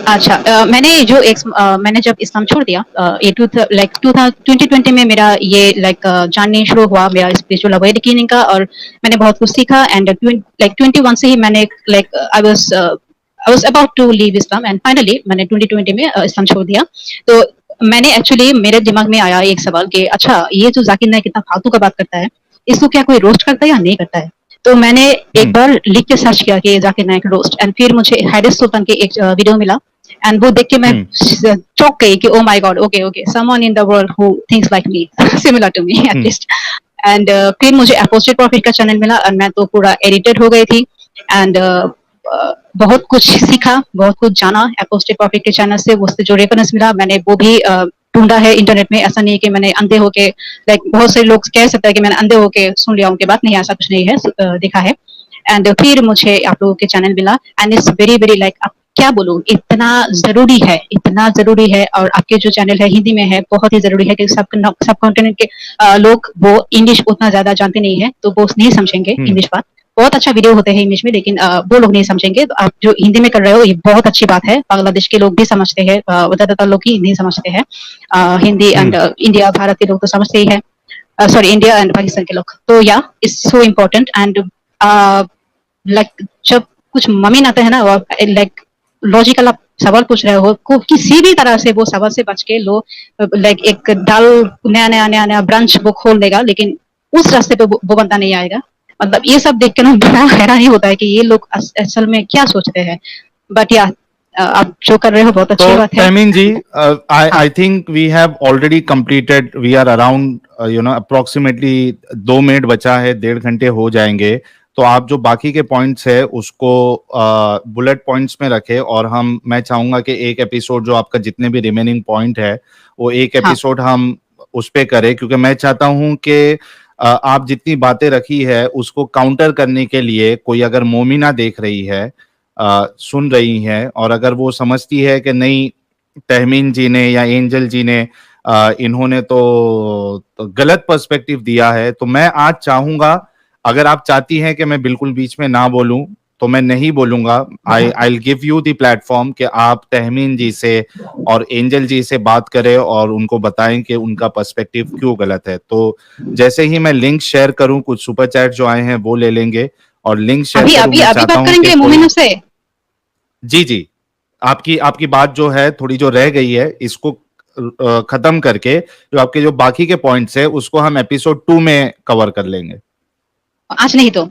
Speaker 2: अच्छा, मैंने जब इस्लाम छोड़ दिया, ये 2020 में मेरा ये जानने शुरू हुआ मेरा स्पिरिचुअल अवेकनिंग का, और मैंने बहुत कुछ सीखा, एंड 21 से ही मैंने I was about to leave Islam, and finally मैंने 2020 में इस्लाम छोड़ दिया। तो मैंने एक्चुअली मेरे दिमाग में आया एक सवाल कि अच्छा, ये जो जाकिर नाइक कितना फालतू का बात करता है, इसको क्या कोई रोस्ट करता है या नहीं करता है? तो मैंने एक बार लिख के सर्च किया कि जाकिर नाइक रोस्ट, एंड फिर मुझे हारिस सुल्तान के एक वीडियो मिला, एंड वो देख के मैं चौंक गई कि oh my god, okay someone in the world who thinks like me, similar to me at least. And फिर मुझे अपोस्टेट प्रॉफिट का चैनल मिला, और मैं तो पूरा एडिटेड हो गई थी, एंड बहुत कुछ सीखा, बहुत कुछ जाना अपोस्टेट प्रॉफिट के चैनल से। उससे जो रेफरेंस मिला मैंने वो भी ढूंढा है इंटरनेट में। ऐसा नहीं कि मैंने अंधे होके, बहुत से लोग कह सकते हैं कि मैंने अंधे होके सुन लिया उनके बात, नहीं, ऐसा कुछ नहीं है, देखा है। एंड फिर मुझे आप लोगों के चैनल मिला, एंड इट्स वेरी वेरी अब क्या बोलूं, इतना जरूरी है। और आपके जो चैनल है हिंदी में है, बहुत ही जरूरी है कि सब कॉन्टिनेंट के लोग वो इंग्लिश उतना ज्यादा जानते नहीं है, तो वो नहीं समझेंगे इंग्लिश बात। बहुत अच्छा वीडियो होते हैं इंग्लिश में, लेकिन वो लोग नहीं समझेंगे। तो आप जो हिंदी में कर रहे हो ये बहुत अच्छी बात है। बांग्लादेश के लोग भी समझते हैं, ज्यादातर लोग ही नहीं समझते हैं हिंदी, एंड इंडिया भारत के लोग तो समझते ही है, सॉरी इंडिया एंड पाकिस्तान के लोग। तो या इट्स सो इम्पोर्टेंट, एंड जब कुछ मम्मी आते हैं ना, लॉजिकल आप सवाल पूछ रहे हो किसी भी तरह से वो सवाल से बच के लाइक एक डाल नया ब्रांच वो खोल देगा, लेकिन उस रास्ते पे वो बंदा नहीं आएगा। मतलब ये सब देख के ना बड़ा हैरान ही होता है कि ये लोग असल में क्या सोचते हैं। बट या आप जो कर रहे हो बहुत अच्छी
Speaker 1: तो
Speaker 2: बात है।
Speaker 1: तहमीन जी, I think we have already completed, we are around approximately 2 minute बचा है, 1.5 घंटे हो जाएंगे। तो आप जो बाकी के पॉइंट्स है उसको बुलेट पॉइंट्स में रखें, और मैं चाहूंगा कि एक एपिसोड जो आपका जितने भी रिमेनिंग पॉइंट है वो एक एपिसोड हम उस पे करें, क्योंकि मैं चाहता हूं कि आप जितनी बातें रखी है उसको काउंटर करने के लिए कोई अगर मोमिना देख रही है, सुन रही है, और अगर वो समझती है कि नहीं तहमीन जी ने या एंजल जी ने इन्होंने तो गलत पर्सपेक्टिव दिया है, तो मैं आज चाहूंगा, अगर आप चाहती हैं कि मैं बिल्कुल बीच में ना बोलूं तो मैं नहीं बोलूंगा। I will give you the platform कि आप तहमीन जी से और एंजल जी से बात करें और उनको बताएं कि उनका पर्सपेक्टिव क्यों गलत है। तो जैसे ही मैं लिंक शेयर करूं, कुछ सुपर चैट जो आए हैं वो ले लेंगे, और लिंक शेयर करूं। मैं चाहता
Speaker 2: बात
Speaker 1: हूं
Speaker 2: करेंगे
Speaker 1: कि
Speaker 2: मोमिना से।
Speaker 1: जी आपकी बात जो है थोड़ी जो रह गई है इसको खत्म करके जो आपके जो बाकी के पॉइंट्स है उसको हम एपिसोड 2 में कवर कर लेंगे।
Speaker 2: आज नहीं तो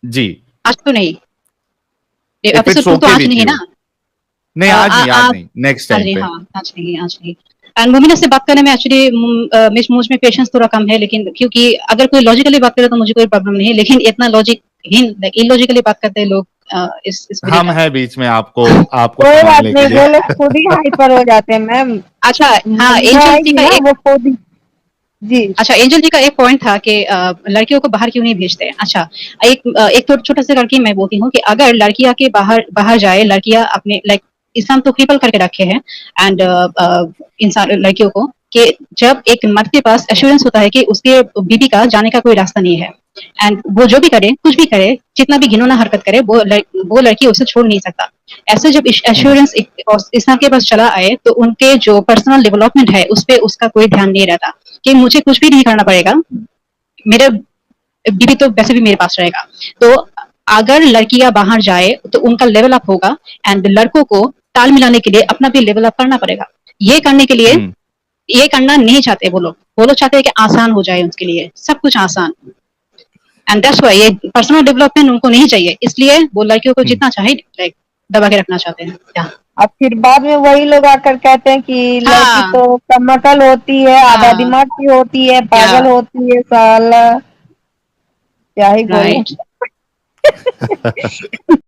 Speaker 1: जी,
Speaker 2: आज तो नहीं,
Speaker 1: इफ
Speaker 2: एपिसोड
Speaker 1: इट्स
Speaker 2: 2 तो
Speaker 1: ओके
Speaker 2: आज
Speaker 1: विथ
Speaker 2: नहीं
Speaker 1: यू।
Speaker 2: ना।
Speaker 1: नहीं, आज नहीं, नेक्स्ट
Speaker 2: आज
Speaker 1: टाइम
Speaker 2: नहीं,
Speaker 1: पे।
Speaker 2: हाँ आज नहीं। एंड मोमिना से बात करने में एक्चुअली मुझ में पेशेंस थोड़ा कम है, लेकिन क्योंकि अगर कोई लॉजिकली बात करे तो मुझे कोई प्रॉब्लम नहीं है, लेकिन इतना लॉजिकहीन इलॉजिकली बात करते हैं लोग इस वीडियो
Speaker 1: हम
Speaker 2: में।
Speaker 1: है बीच में आपको
Speaker 3: कोई बात
Speaker 1: संभालने के
Speaker 3: नहीं,
Speaker 1: लिए।
Speaker 3: वो लोग खुद ही हाइपर हो जाते हैं मैम।
Speaker 2: अच्छा हाँ,
Speaker 3: मोमिना
Speaker 2: एंजल जी
Speaker 3: आएगी
Speaker 2: का
Speaker 3: ना,
Speaker 2: एक
Speaker 3: वो खुद ही। जी
Speaker 2: अच्छा एंजल जी का एक पॉइंट था कि लड़कियों को बाहर क्यों नहीं भेजते। अच्छा, एक तो छोटा सा लड़की मैं बोलती हूँ कि अगर लड़कियां के बाहर जाए, लड़कियां अपने लाइक इस्लाम तो क्रिपल करके रखे हैं एंड इंसान लड़कियों को, कि जब एक मर्द के पास एश्योरेंस होता है कि उसके बीबी का जाने का कोई रास्ता नहीं है, एंड वो जो भी करे, कुछ भी करे, जितना भी घिनौना हरकत करे, वो लड़की उसे छोड़ नहीं सकता। ऐसे जब एश्योरेंस इस्लाम के पास चला आए तो उनके जो पर्सनल डेवलपमेंट है उस पर उसका कोई ध्यान नहीं रहता कि मुझे कुछ भी नहीं करना पड़ेगा, मेरे बीबी तो वैसे भी मेरे पास रहेगा। तो अगर लड़कियां बाहर जाए तो उनका लेवल अप होगा, एंड लड़कों को ताल मिलाने के लिए अपना भी लेवल अप करना पड़ेगा। ये करने के लिए ये करना नहीं चाहते वो लोग चाहते हैं कि आसान हो जाए उनके लिए, सब कुछ आसान। एंड दैट्स व्हाई ये पर्सनल डेवलपमेंट उनको नहीं चाहिए, इसलिए वो लड़कियों को जितना चाहे लाइक दबा के रखना चाहते हैं। क्या
Speaker 3: अब फिर बाद में वही लोग आकर कहते हैं कि लड़की
Speaker 2: हाँ
Speaker 3: तो कम अकल होती है, आधा दिमाग की होती है, पागल होती है, साला क्या ही बोले।
Speaker 2: राइट